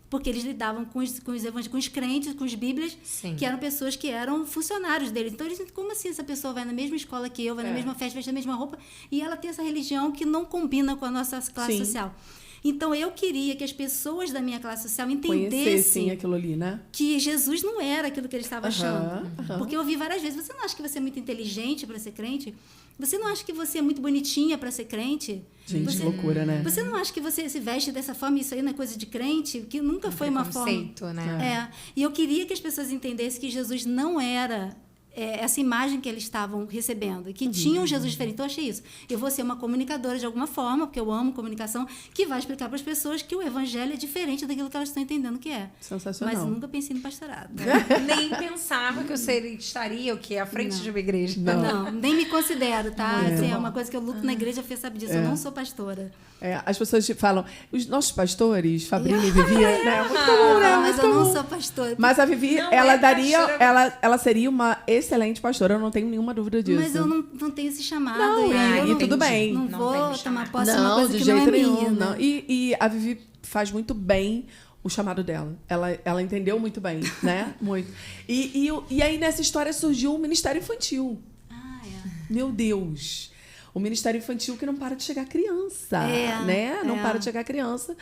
Speaker 3: Porque eles lidavam com os crentes, com as bíblias, que eram pessoas que eram funcionários deles. Então, eles como assim essa pessoa vai na mesma escola que eu, vai na mesma festa, veste a mesma roupa, e ela tem essa religião que não combina com a nossa classe social? Então, eu queria que as pessoas da minha classe social entendessem
Speaker 2: aquilo ali, né?
Speaker 3: Que Jesus não era aquilo que eles estavam achando. Porque eu ouvi várias vezes, você não acha que você é muito inteligente para ser crente? Você não acha que você é muito bonitinha para ser crente?
Speaker 2: Gente, loucura, né?
Speaker 3: Você não acha que você se veste dessa forma? Isso aí não é coisa de crente? Que nunca foi uma forma...
Speaker 1: né?
Speaker 3: E eu queria que as pessoas entendessem que Jesus não era... essa imagem que eles estavam recebendo, que tinha um Jesus diferente. Então, eu achei isso. Eu vou ser uma comunicadora de alguma forma, porque eu amo comunicação, que vai explicar para as pessoas que o evangelho é diferente daquilo que elas estão entendendo que é.
Speaker 2: Sensacional.
Speaker 3: Mas eu nunca pensei no pastorado.
Speaker 1: Nem pensava que eu estaria o quê? À frente de uma igreja.
Speaker 3: Não, nem me considero, tá? Assim, é uma coisa que eu luto na igreja, a Fê sabe disso. Eu não sou pastora.
Speaker 2: As pessoas falam, os nossos pastores, Fabrício e Vivi, né? Muito comum, né?
Speaker 3: Mas eu não sou pastora.
Speaker 2: Mas a Vivi, ela seria uma excelente pastora, eu não tenho nenhuma dúvida disso.
Speaker 3: Mas eu não tenho esse chamado.
Speaker 2: E tudo bem.
Speaker 3: Não vou tomar posse de uma coisa que não é minha.
Speaker 2: Não. E a Vivi faz muito bem o chamado dela. Ela entendeu muito bem, né? Muito. E aí, nessa história, surgiu o Ministério Infantil. Meu Deus! O Ministério Infantil que não para de chegar criança, né? Não para de chegar criança.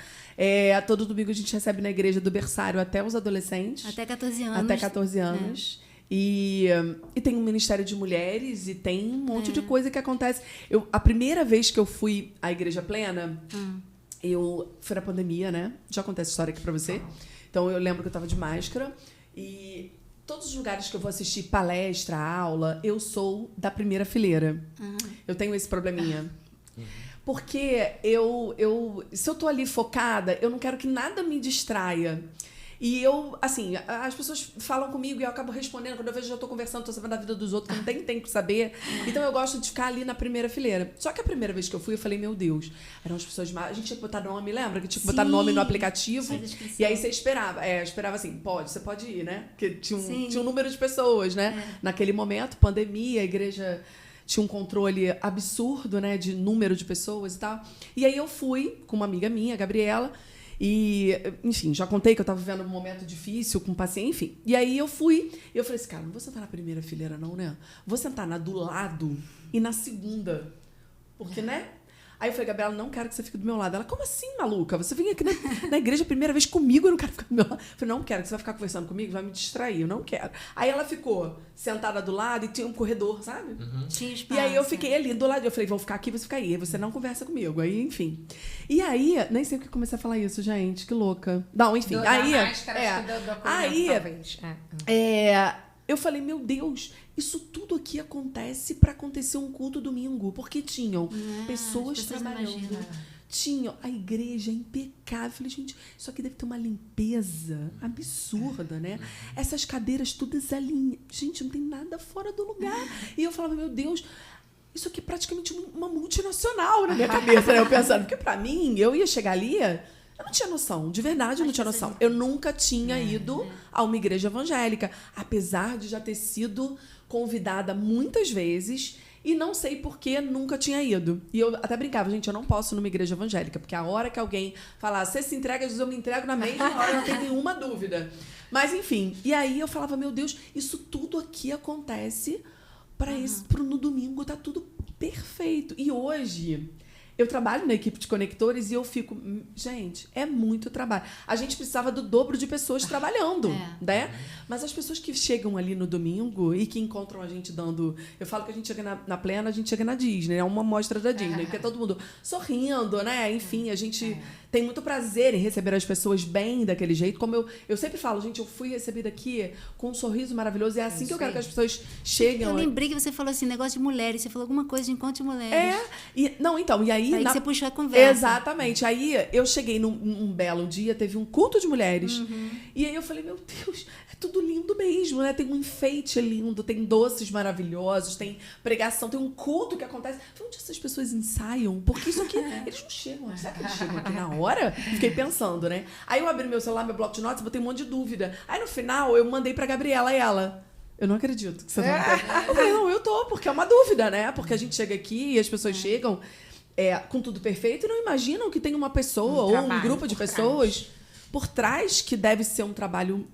Speaker 2: Todo domingo a gente recebe na igreja do berçário até os adolescentes.
Speaker 3: Até 14 anos.
Speaker 2: Até 14 anos. E tem um Ministério de Mulheres e tem um monte de coisa que acontece. A primeira vez que eu fui à Igreja Plena, eu fui na pandemia, né? Já contei essa história aqui pra você. Então, eu lembro que eu tava de máscara e... Todos os lugares que eu vou assistir palestra, aula, eu sou da primeira fileira. Eu tenho esse probleminha. Porque se eu tô ali focada, eu não quero que nada me distraia. E assim, as pessoas falam comigo e eu acabo respondendo. Quando eu vejo, já tô conversando, tô sabendo da vida dos outros, que eu não tenho que saber. Então, eu gosto de ficar ali na primeira fileira. Só que a primeira vez que eu fui, eu falei, meu Deus, eram as pessoas... A gente tinha que botar nome, lembra? Que tinha que botar nome no aplicativo. E aí, você esperava. Esperava assim, você pode ir, né? Porque tinha um número de pessoas, né? Naquele momento, pandemia, a igreja... Tinha um controle absurdo, né? De número de pessoas e tal. E aí, eu fui com uma amiga minha, a Gabriela... E, enfim, já contei que eu estava vivendo um momento difícil com o paciente, enfim. E aí eu fui, e eu falei assim, cara, não vou sentar na primeira fileira não, né? Vou sentar na do lado e na segunda. Porque, né? Aí eu falei, Gabriela, não quero que você fique do meu lado. Ela, como assim, maluca? Você vem aqui na igreja a primeira vez comigo, eu não quero ficar do meu lado. Eu falei, não quero, que você vai ficar conversando comigo, vai me distrair, eu não quero. Aí ela ficou sentada do lado e tinha um corredor, sabe?
Speaker 3: Tinha espaço.
Speaker 2: E aí eu fiquei ali do lado, eu falei, vou ficar aqui, você fica aí. Aí você não conversa comigo. Aí, enfim. E aí, nem sei porque comecei a falar isso, gente, que louca. Não, enfim. Aí,
Speaker 1: talvez.
Speaker 2: eu falei, meu Deus, isso tudo aqui acontece pra acontecer um culto domingo. Porque tinham pessoas trabalhando. Tinham a igreja impecável. Eu falei, gente, isso aqui deve ter uma limpeza absurda, né? Essas cadeiras todas alinhadas. Gente, não tem nada fora do lugar. E eu falava, meu Deus, isso aqui é praticamente uma multinacional na minha cabeça, né? Eu pensando, porque pra mim, eu ia chegar ali... Eu não tinha noção, de verdade eu não tinha noção. Eu nunca tinha ido a uma igreja evangélica, apesar de já ter sido convidada muitas vezes e não sei por que nunca tinha ido. E eu até brincava, gente, eu não posso ir numa igreja evangélica, porque a hora que alguém falar, você se entrega a Jesus, eu me entrego na mesma hora, eu não tenho nenhuma dúvida. Mas enfim, e aí eu falava, meu Deus, isso tudo aqui acontece no domingo, tá tudo perfeito. E hoje... Eu trabalho na equipe de conectores e eu fico... Gente, é muito trabalho. A gente precisava do dobro de pessoas trabalhando, né? Mas as pessoas que chegam ali no domingo e que encontram a gente dando... Eu falo que a gente chega na Plena, a gente chega na Disney. É uma amostra da Disney. Porque é todo mundo sorrindo, né? Enfim, a gente tem muito prazer em receber as pessoas bem daquele jeito. Como eu sempre falo, gente, eu fui recebida aqui com um sorriso maravilhoso. É assim que eu quero que as pessoas cheguem.
Speaker 3: Eu lembrei que você falou assim, negócio de mulheres. Você falou alguma coisa de encontro de mulheres.
Speaker 2: E aí...
Speaker 3: Aí você puxou a conversa.
Speaker 2: Exatamente. Aí eu cheguei num belo dia, teve um culto de mulheres. E aí eu falei, meu Deus, é tudo lindo mesmo, né? Tem um enfeite lindo, tem doces maravilhosos, tem pregação, tem um culto que acontece. Eu falei, onde essas pessoas ensaiam? Porque isso aqui, eles não chegam. Será que eles chegam aqui na hora? Fiquei pensando, né? Aí eu abri meu celular, meu bloco de notas, botei um monte de dúvida. Aí no final eu mandei pra Gabriela e ela... Eu não acredito que você não tem. Eu falei, não, eu tô, porque é uma dúvida, né? Porque a gente chega aqui e as pessoas chegam com tudo perfeito e não imaginam que tem uma pessoa ou um grupo de pessoas por trás que deve ser um trabalho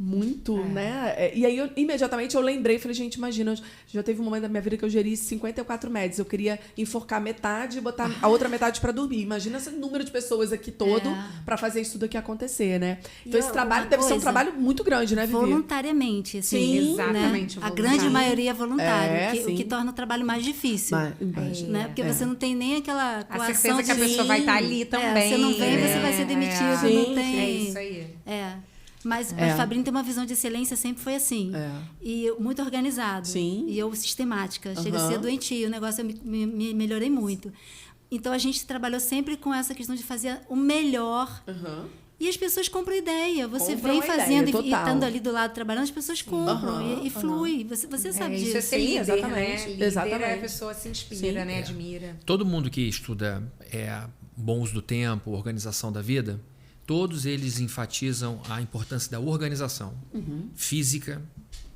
Speaker 2: muito, né? E aí, imediatamente, eu lembrei, falei, gente, imagina, já teve um momento da minha vida que eu geri 54 médicos. Eu queria enforcar metade e botar a outra metade para dormir. Imagina esse número de pessoas aqui todo para fazer isso tudo aqui acontecer, né? Então, esse trabalho deve ser um trabalho muito grande, né, Vivi?
Speaker 3: Voluntariamente, assim.
Speaker 2: Sim,
Speaker 1: exatamente.
Speaker 3: Né? A grande maioria é voluntário, o
Speaker 2: sim.
Speaker 3: que torna o trabalho mais difícil. Né? Porque você não tem nem aquela coação
Speaker 1: a certeza que a pessoa vai estar ali também.
Speaker 3: Você não vem, você vai ser demitido. Não tem...
Speaker 1: É isso aí.
Speaker 3: Mas o Fabrício tem uma visão de excelência, sempre foi assim. E muito organizado.
Speaker 2: Sim.
Speaker 3: E eu sistemática. Chega a ser doentio, o negócio eu me melhorei muito. Então a gente trabalhou sempre com essa questão de fazer o melhor. E as pessoas compram ideia. Você vem fazendo e estando ali do lado trabalhando, as pessoas compram e flui. Você sabe disso.
Speaker 1: Isso é ser líder,
Speaker 2: exatamente.
Speaker 1: Né? Líder
Speaker 2: exatamente.
Speaker 1: A pessoa se inspira, né? Admira.
Speaker 4: Todo mundo que estuda bom uso do tempo, organização da vida, todos eles enfatizam a importância da organização física,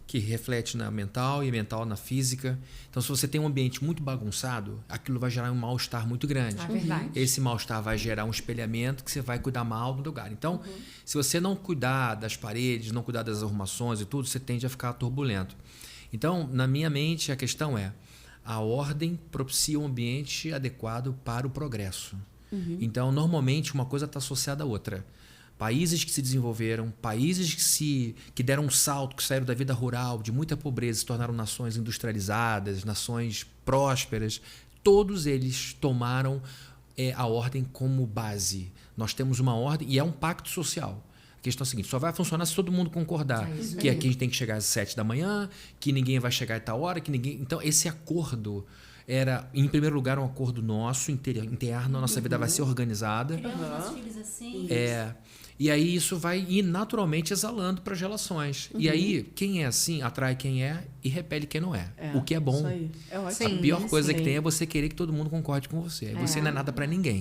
Speaker 4: que reflete na mental e mental na física. Então, se você tem um ambiente muito bagunçado, aquilo vai gerar um mal-estar muito grande.
Speaker 1: Verdade.
Speaker 4: Esse mal-estar vai gerar um espelhamento que você vai cuidar mal do lugar. Então, se você não cuidar das paredes, não cuidar das arrumações e tudo, você tende a ficar turbulento. Então, na minha mente, a questão é: a ordem propicia um ambiente adequado para o progresso. Então, normalmente, uma coisa está associada à outra. Países que se desenvolveram, países que deram um salto, que saíram da vida rural, de muita pobreza, se tornaram nações industrializadas, nações prósperas, todos eles tomaram a ordem como base. Nós temos uma ordem e é um pacto social. A questão é a seguinte: só vai funcionar se todo mundo concordar que aqui a gente tem que chegar às 7 da manhã, que ninguém vai chegar a tal hora, que ninguém... Então, esse acordo era, em primeiro lugar, um acordo nosso, interno, a nossa vida vai ser organizada.
Speaker 3: Nossos filhos assim.
Speaker 4: E aí isso vai ir naturalmente exalando para as relações. E aí, quem é assim, atrai quem é e repele quem não é. O que é bom.
Speaker 2: Isso aí. É ótimo.
Speaker 4: A pior coisa que tem é você querer que todo mundo concorde com você. Você não é nada para ninguém.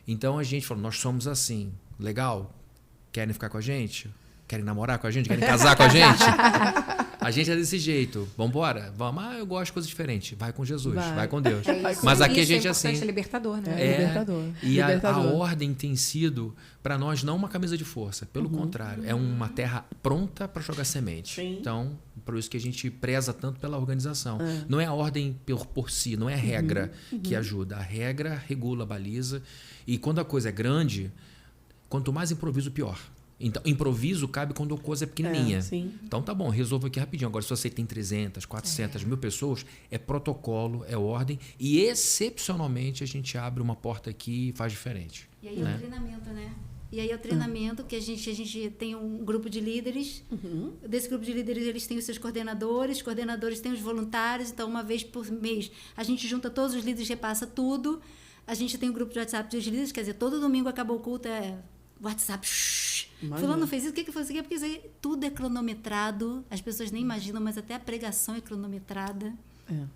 Speaker 4: Então a gente falou, nós somos assim. Legal? Querem ficar com a gente? Querem namorar com a gente? Querem casar com a gente? A gente é desse jeito. Vambora? Vamos. Eu gosto de coisas diferentes. Vai com Jesus, vai com Deus.
Speaker 2: Vai com
Speaker 4: Mas aqui a
Speaker 1: Isso
Speaker 4: gente é
Speaker 1: importante,
Speaker 4: assim.
Speaker 1: é libertador, né?
Speaker 2: Libertador.
Speaker 4: E a
Speaker 2: Libertador.
Speaker 4: ordem tem sido, para nós, não uma camisa de força. Pelo contrário, é uma terra pronta para jogar semente.
Speaker 2: Sim.
Speaker 4: Então, por isso que a gente preza tanto pela organização. Não é a ordem por si, não é a regra que ajuda. A regra regula, baliza. E quando a coisa é grande, quanto mais improviso, pior. Então, improviso cabe quando a coisa é pequenininha.
Speaker 2: Sim.
Speaker 4: Então tá bom, resolva aqui rapidinho. Agora, se você tem 300, 400 mil pessoas, é protocolo, é ordem. E, excepcionalmente, a gente abre uma porta aqui e faz diferente.
Speaker 3: E aí é o treinamento, né? E aí é o treinamento que a gente tem um grupo de líderes. Desse grupo de líderes, eles têm os seus coordenadores têm os voluntários. Então, uma vez por mês, a gente junta todos os líderes, repassa tudo. A gente tem um grupo de WhatsApp dos líderes, quer dizer, todo domingo acabou o culto, WhatsApp, fulano fez isso, o que foi isso aqui? Porque isso aí, tudo é cronometrado, as pessoas nem imaginam, mas até a pregação é cronometrada.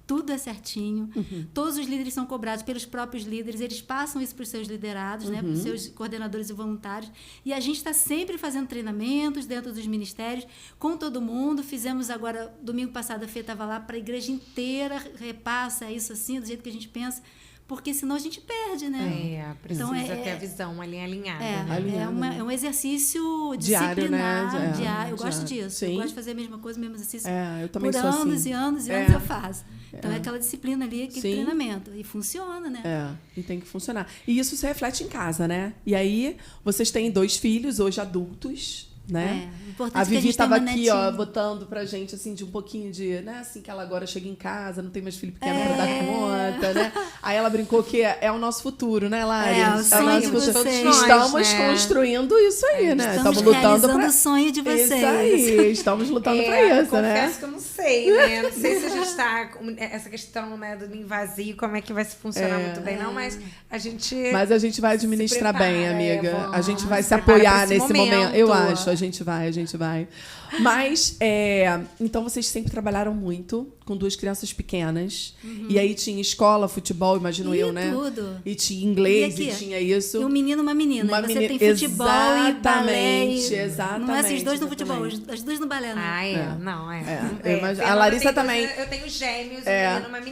Speaker 3: Tudo é certinho. Todos os líderes são cobrados pelos próprios líderes, eles passam isso para os seus liderados, né, para os seus coordenadores e voluntários. E a gente está sempre fazendo treinamentos dentro dos ministérios, com todo mundo. Fizemos agora, domingo passado, a Fê estava lá, para a igreja inteira, repassa isso assim, do jeito que a gente pensa. Porque senão a gente perde, né?
Speaker 1: Precisa
Speaker 3: então,
Speaker 1: ter a visão ali alinhada.
Speaker 3: É um exercício
Speaker 2: Diário,
Speaker 3: disciplinar,
Speaker 2: né?
Speaker 3: diário. Eu gosto disso.
Speaker 2: Sim.
Speaker 3: Eu gosto de fazer a mesma coisa, o mesmo exercício.
Speaker 2: Eu também
Speaker 3: por
Speaker 2: sou
Speaker 3: anos
Speaker 2: assim.
Speaker 3: e anos e anos eu faço. Então é aquela disciplina ali, aquele
Speaker 2: Sim.
Speaker 3: treinamento. E funciona, né?
Speaker 2: E tem que funcionar. E isso se reflete em casa, né? E aí, vocês têm 2 filhos, hoje adultos, né?
Speaker 3: Importante
Speaker 2: A
Speaker 3: que
Speaker 2: Vivi
Speaker 3: gente tenha
Speaker 2: estava
Speaker 3: uma
Speaker 2: aqui, ó,
Speaker 3: netinha.
Speaker 2: botando pra gente, assim, de um pouquinho de, né? Assim, que ela agora chega em casa, não tem mais filho pequeno pra dar conta, né? Aí ela brincou que é o nosso futuro, né, Lari?
Speaker 3: O sonho de
Speaker 2: futuro.
Speaker 3: vocês.
Speaker 2: Estamos
Speaker 1: né?
Speaker 2: construindo isso aí, né?
Speaker 3: Estamos
Speaker 2: lutando
Speaker 3: realizando
Speaker 2: pra...
Speaker 3: o sonho de vocês.
Speaker 2: Isso aí, estamos lutando pra isso,
Speaker 1: confesso
Speaker 2: né?
Speaker 1: que eu não sei, né? Não sei se a gente tá com essa questão, né, do ninho vazio, como é que vai se funcionar muito bem, não, mas a gente...
Speaker 2: Mas a gente vai administrar
Speaker 1: prepara,
Speaker 2: bem, amiga.
Speaker 1: vamos,
Speaker 2: a gente vai se
Speaker 1: prepara
Speaker 2: apoiar
Speaker 1: pra esse
Speaker 2: nesse momento.
Speaker 1: momento.
Speaker 2: Eu acho, a gente vai. Mas, então vocês sempre trabalharam muito com 2 crianças pequenas. E aí tinha escola, futebol, imagino eu, né?
Speaker 3: Tudo.
Speaker 2: E tinha inglês,
Speaker 3: E
Speaker 2: e
Speaker 3: aqui?
Speaker 2: tinha isso.
Speaker 3: E um menino e uma menina.
Speaker 2: Uma
Speaker 3: E você
Speaker 2: menina-
Speaker 3: tem futebol e balé.
Speaker 2: Exatamente,
Speaker 3: Não é esses 2 no
Speaker 2: exatamente.
Speaker 3: futebol, as 2 no balé, não.
Speaker 1: Não,
Speaker 2: eu imagino. A
Speaker 1: Fernanda
Speaker 2: Larissa
Speaker 1: tem
Speaker 2: também.
Speaker 1: Eu tenho gêmeos,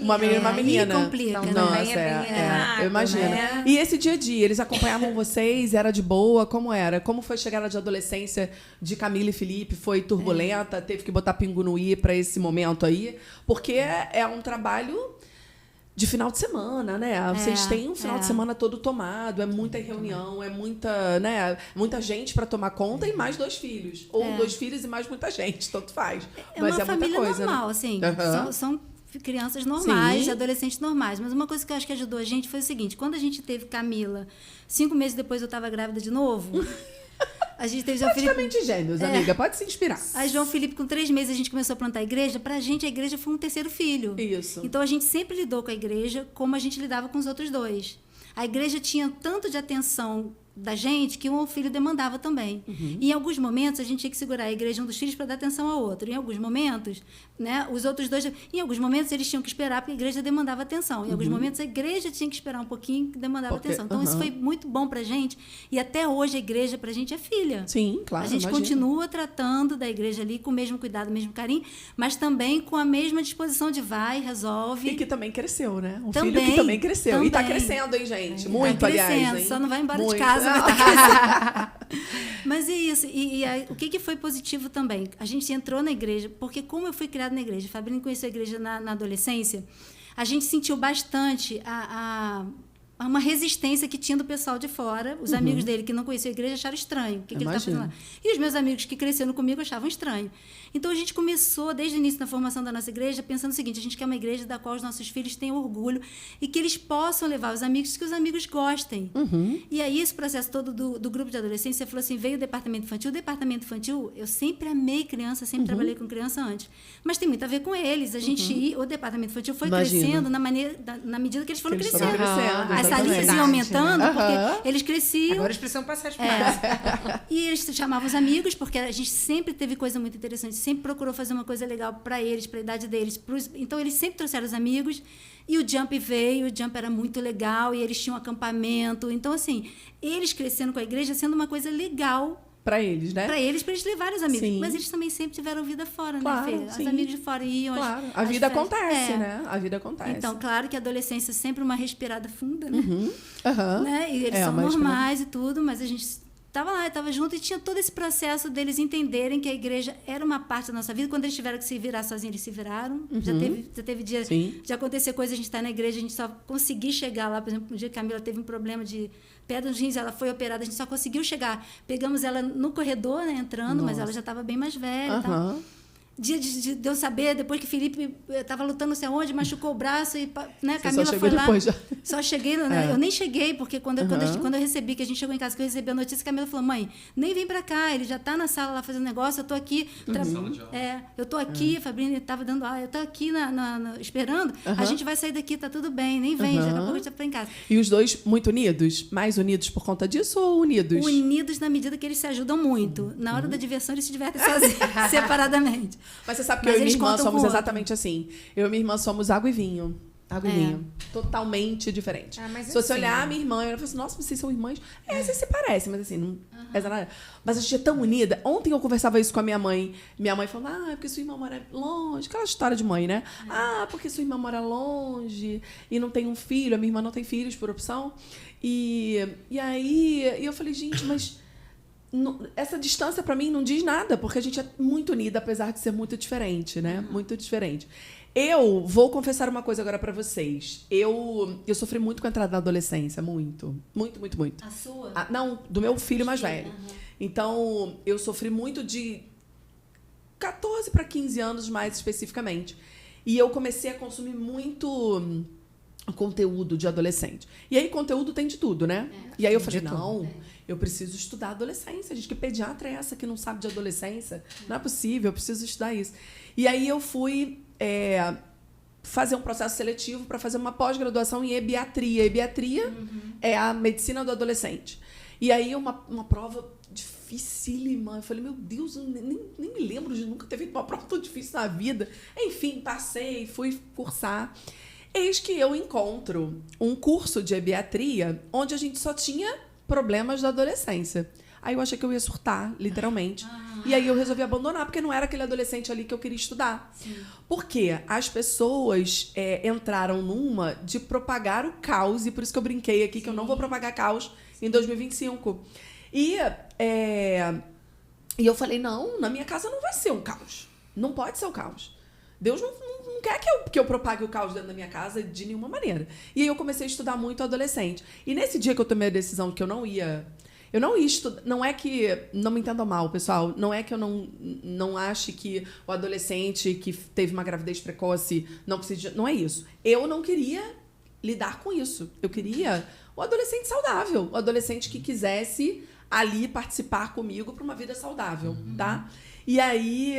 Speaker 2: Uma menina e uma
Speaker 3: Aí
Speaker 2: menina.
Speaker 3: complica,
Speaker 1: Então,
Speaker 3: né?
Speaker 1: também é bem errado,
Speaker 2: eu imagino.
Speaker 1: né?
Speaker 2: E esse dia a dia, eles acompanhavam vocês? Era de boa? Como era? Como foi a chegada de adolescência de Camila e Felipe? Foi turbulenta? Teve que botar pingo no i para esse momento aí? Porque é um trabalho de final de semana, né? Vocês têm um final de semana todo tomado, é muita reunião, é muita, né? Muita gente para tomar conta e mais 2 filhos. Ou 2 filhos e mais muita gente, tanto faz.
Speaker 3: É
Speaker 2: Mas
Speaker 3: uma
Speaker 2: é muita
Speaker 3: família
Speaker 2: coisa,
Speaker 3: normal,
Speaker 2: né?
Speaker 3: assim.
Speaker 2: Aham.
Speaker 3: São crianças normais,
Speaker 2: Sim.
Speaker 3: adolescentes normais. Mas uma coisa que eu acho que ajudou a gente foi o seguinte: quando a gente teve Camila, 5 meses depois eu estava grávida de novo. A gente teve João Felipe.
Speaker 2: Praticamente gêmeos, amiga. Pode se inspirar.
Speaker 3: Aí João Felipe, com 3 meses, a gente começou a plantar a igreja. Pra gente, a igreja foi um 3º filho.
Speaker 2: Isso.
Speaker 3: Então, a gente sempre lidou com a igreja como a gente lidava com os outros 2. A igreja tinha tanto de atenção da gente que um filho demandava também. E em alguns momentos, a gente tinha que segurar a igreja um dos filhos para dar atenção ao outro. Em alguns momentos, né, os outros 2... Em alguns momentos, eles tinham que esperar porque a igreja demandava atenção. Em alguns momentos, a igreja tinha que esperar um pouquinho que demandava atenção. Então, isso foi muito bom pra gente. E até hoje, a igreja pra gente é filha.
Speaker 2: Sim, claro.
Speaker 3: A gente
Speaker 2: imagino.
Speaker 3: continua tratando da igreja ali com o mesmo cuidado, o mesmo carinho, mas também com a mesma disposição de vai, resolve.
Speaker 2: E que também cresceu, né? Um
Speaker 3: Também,
Speaker 2: filho que também cresceu. E tá
Speaker 3: também.
Speaker 2: crescendo, hein, gente? Muito,
Speaker 3: Tá
Speaker 2: aliás.
Speaker 3: crescendo,
Speaker 2: Hein?
Speaker 3: só não vai embora
Speaker 2: Muito.
Speaker 3: de casa, mas tá crescendo. Mas é isso. E aí, o que foi positivo também? A gente entrou na igreja, porque como eu fui criada na igreja, Fabrício conheceu a igreja na adolescência, a gente sentiu bastante uma resistência que tinha do pessoal de fora. Os amigos dele que não conheciam a igreja acharam estranho. O que ele está fazendo lá? E os meus amigos que cresceram comigo achavam estranho. Então, a gente começou, desde o início da formação da nossa igreja, pensando o seguinte: a gente quer uma igreja da qual os nossos filhos tenham orgulho e que eles possam levar os amigos que os amigos gostem. E aí, esse processo todo do grupo de adolescência, falou assim, veio o departamento infantil. O departamento infantil, eu sempre amei criança, sempre trabalhei com criança antes. Mas tem muito a ver com eles. A gente, o departamento infantil foi crescendo na medida que eles foram crescendo. As salinhas iam aumentando, porque eles cresciam.
Speaker 1: Agora eles precisam passar de fase.
Speaker 3: E eles chamavam os amigos, porque a gente sempre teve coisa muito interessante, sempre procurou fazer uma coisa legal para eles, para a idade deles. Então, eles sempre trouxeram os amigos. E o Jump veio, o Jump era muito legal, e eles tinham um acampamento. Então, assim, eles crescendo com a igreja sendo uma coisa legal
Speaker 2: pra eles, né?
Speaker 3: Pra eles levarem os amigos.
Speaker 2: Sim.
Speaker 3: Mas eles também sempre tiveram vida fora,
Speaker 2: Claro,
Speaker 3: né, Fê?
Speaker 2: sim.
Speaker 3: Os amigos de fora iam.
Speaker 2: Claro, a
Speaker 3: as
Speaker 2: vida
Speaker 3: festas.
Speaker 2: acontece,
Speaker 3: É.
Speaker 2: né? A vida acontece.
Speaker 3: Então, claro que a adolescência é sempre uma respirada funda, né?
Speaker 2: Aham.
Speaker 3: Né? E eles
Speaker 2: É,
Speaker 3: são
Speaker 2: uma
Speaker 3: normais e tudo, mas a gente estava lá, estava junto e tinha todo esse processo deles entenderem que a igreja era uma parte da nossa vida. Quando eles tiveram que se virar sozinhos, eles se viraram. Já teve dia
Speaker 2: Sim.
Speaker 3: de acontecer coisa, a gente está na igreja, a gente só conseguiu chegar lá. Por exemplo, um dia que a Camila teve um problema de pedra nos rins, ela foi operada, a gente só conseguiu chegar. Pegamos ela no corredor, né, entrando, mas ela já estava bem mais velha e tal.
Speaker 2: Aham.
Speaker 3: Dia de eu saber, depois que Felipe estava lutando não sei onde, machucou o braço e né,
Speaker 2: Você
Speaker 3: Camila
Speaker 2: só chegou
Speaker 3: foi lá.
Speaker 2: depois já.
Speaker 3: Só cheguei, né? Eu nem cheguei, porque quando eu recebi, que a gente chegou em casa, que eu recebi a notícia, a Camila falou, mãe, nem vem pra cá, ele já tá na sala lá fazendo negócio, eu tô aqui. Eu tô aqui, Fabrício estava dando aula, eu tô aqui esperando, a gente vai sair daqui, tá tudo bem, nem vem, daqui a pouco a gente tá em casa.
Speaker 2: E os dois muito unidos? Mais unidos por conta disso ou unidos?
Speaker 3: Unidos na medida que eles se ajudam muito. Na hora da diversão, eles se divertem sozinhos, separadamente.
Speaker 2: Mas você sabe que
Speaker 3: Mas
Speaker 2: eu e minha
Speaker 3: eles
Speaker 2: irmã
Speaker 3: contam
Speaker 2: somos
Speaker 3: com o
Speaker 2: exatamente assim. Eu e minha irmã somos água e vinho. Água e vinho. Totalmente diferente.
Speaker 1: Mas
Speaker 2: Se você
Speaker 1: assim,
Speaker 2: olhar a minha irmã, ela fala assim, nossa, vocês são irmãs? Vocês se parecem, mas assim, não pesa nada. Mas a gente é tão unida. Ontem eu conversava isso com a minha mãe. Minha mãe falou, é porque sua irmã mora longe. Aquela história de mãe, né? Porque sua irmã mora longe e não tem um filho. A minha irmã não tem filhos por opção. E aí eu falei, gente, mas... essa distância pra mim não diz nada, porque a gente é muito unida, apesar de ser muito diferente, né? Muito diferente. Eu vou confessar uma coisa agora pra vocês. Eu sofri muito com a entrada na adolescência, muito. Muito, muito, muito.
Speaker 3: A sua?
Speaker 2: Não, do meu filho mais velho. Então, eu sofri muito de 14 para 15 anos, mais especificamente. E eu comecei a consumir muito conteúdo de adolescente. E aí, conteúdo tem de tudo, né? E aí eu falei, eu preciso estudar adolescência. Gente, que pediatra é essa que não sabe de adolescência? Não é possível, eu preciso estudar isso. E aí eu fui fazer um processo seletivo para fazer uma pós-graduação em ebiatria. Ebiatria é a medicina do adolescente. E aí uma prova dificílima. Eu falei, meu Deus, eu nem me lembro de nunca ter feito uma prova tão difícil na vida. Enfim, passei, fui cursar. Eis que eu encontro um curso de ebiatria onde a gente só tinha problemas da adolescência. Aí eu achei que eu ia surtar, literalmente. E aí eu resolvi abandonar, porque não era aquele adolescente ali que eu queria estudar. Sim. Porque as pessoas entraram numa de propagar o caos, e por isso que eu brinquei aqui, que eu não vou propagar caos em 2025. E eu falei, não, na minha casa não vai ser um caos. Não pode ser um caos. Deus não quer que eu propague o caos dentro da minha casa de nenhuma maneira. E aí eu comecei a estudar muito adolescente. E nesse dia que eu tomei a decisão que eu não ia estudar. Não é que... Não me entendam mal, pessoal. Não é que eu não ache que o adolescente que teve uma gravidez precoce não precisa... Não é isso. Eu não queria lidar com isso. Eu queria o adolescente saudável. O adolescente que quisesse ali participar comigo para uma vida saudável, tá? E aí...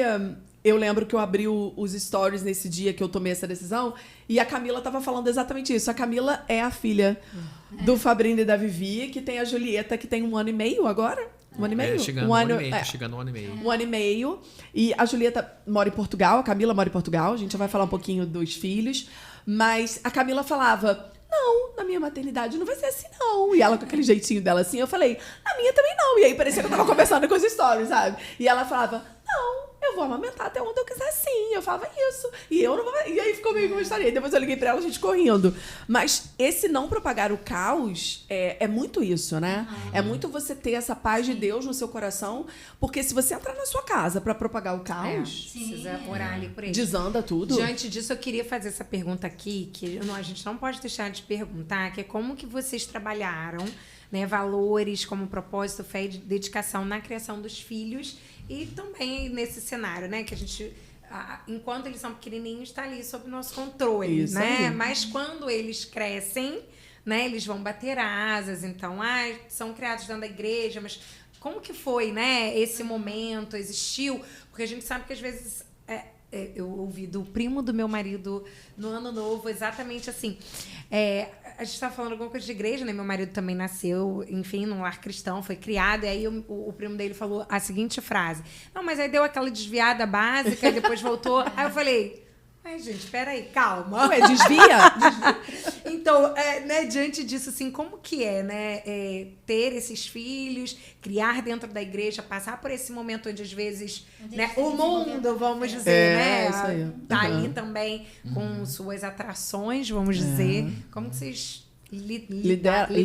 Speaker 2: Eu lembro que eu abri os stories nesse dia que eu tomei essa decisão e a Camila tava falando exatamente isso. A Camila é a filha do Fabrício e da Vivi, que tem a Julieta, que tem 1 ano e meio agora. 1 ano e meio?
Speaker 4: Chegando 1 ano e meio. Chegando 1 ano e meio.
Speaker 2: 1 ano e meio. E a Julieta mora em Portugal, a Camila mora em Portugal. A gente já vai falar um pouquinho dos filhos. Mas a Camila falava... Não, na minha maternidade não vai ser assim, não. E ela com aquele jeitinho dela assim, eu falei, na minha também não. E aí parecia que eu tava conversando com os stories, sabe? E ela falava, não, eu vou amamentar até onde eu quiser sim. Eu falava isso. E eu não vou... E aí ficou meio uma história. E depois eu liguei pra ela, a gente correndo. Mas esse não propagar o caos é muito isso, né? É muito você ter essa paz de Deus no seu coração. Porque se você entrar na sua casa pra propagar o caos...
Speaker 1: precisa orar ali por ele.
Speaker 2: Desanda tudo.
Speaker 1: Diante disso, eu queria fazer essa pergunta aqui, que a gente não pode deixar de perguntar, que é como que vocês trabalharam, né, valores como propósito, fé e dedicação na criação dos filhos e também nesse cenário, né, que a gente, enquanto eles são pequenininhos, está ali sob nosso controle,
Speaker 2: isso
Speaker 1: né?
Speaker 2: aí.
Speaker 1: Mas quando eles crescem, né, eles vão bater asas, então, são criados dentro da igreja, mas como que foi, né, esse momento, existiu? Porque a gente sabe que às vezes... eu ouvi do primo do meu marido no Ano Novo, exatamente assim. A gente estava falando alguma coisa de igreja, né? Meu marido também nasceu, enfim, num lar cristão, foi criado. E aí o primo dele falou a seguinte frase. Não, mas aí deu aquela desviada básica e depois voltou. Aí eu falei... Ai, gente, peraí, calma.
Speaker 2: Ué, desvia?
Speaker 1: Então, né, diante disso, assim, como que né, ter esses filhos, criar dentro da igreja, passar por esse momento onde, às vezes, né, o mundo, vamos dizer, né,
Speaker 2: isso aí.
Speaker 1: tá ali também com suas atrações, vamos dizer. Como que vocês lideram com isso?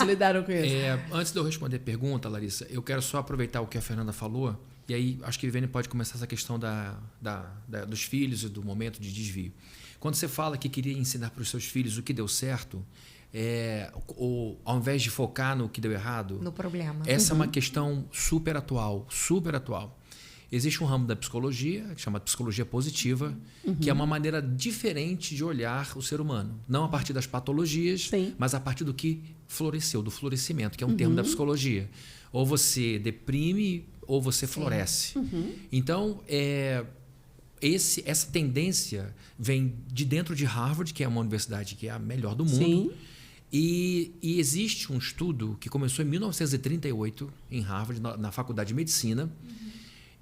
Speaker 2: Lidaram com isso.
Speaker 4: Antes de eu responder a pergunta, Larissa, eu quero só aproveitar o que a Fernanda falou, e aí acho que a Viviane pode começar essa questão dos filhos e do momento de desvio. Quando você fala que queria ensinar para os seus filhos o que deu certo, ao invés de focar no que deu errado...
Speaker 1: No problema.
Speaker 4: Essa é uma questão super atual, super atual. Existe um ramo da psicologia, que chama psicologia positiva, que é uma maneira diferente de olhar o ser humano. Não a partir das patologias, mas a partir do que floresceu, do florescimento, que é um termo da psicologia. Ou você deprime ou você floresce. Então, essa tendência vem de dentro de Harvard, que é uma universidade que é a melhor do mundo. E existe um estudo que começou em 1938, em Harvard, na Faculdade de Medicina.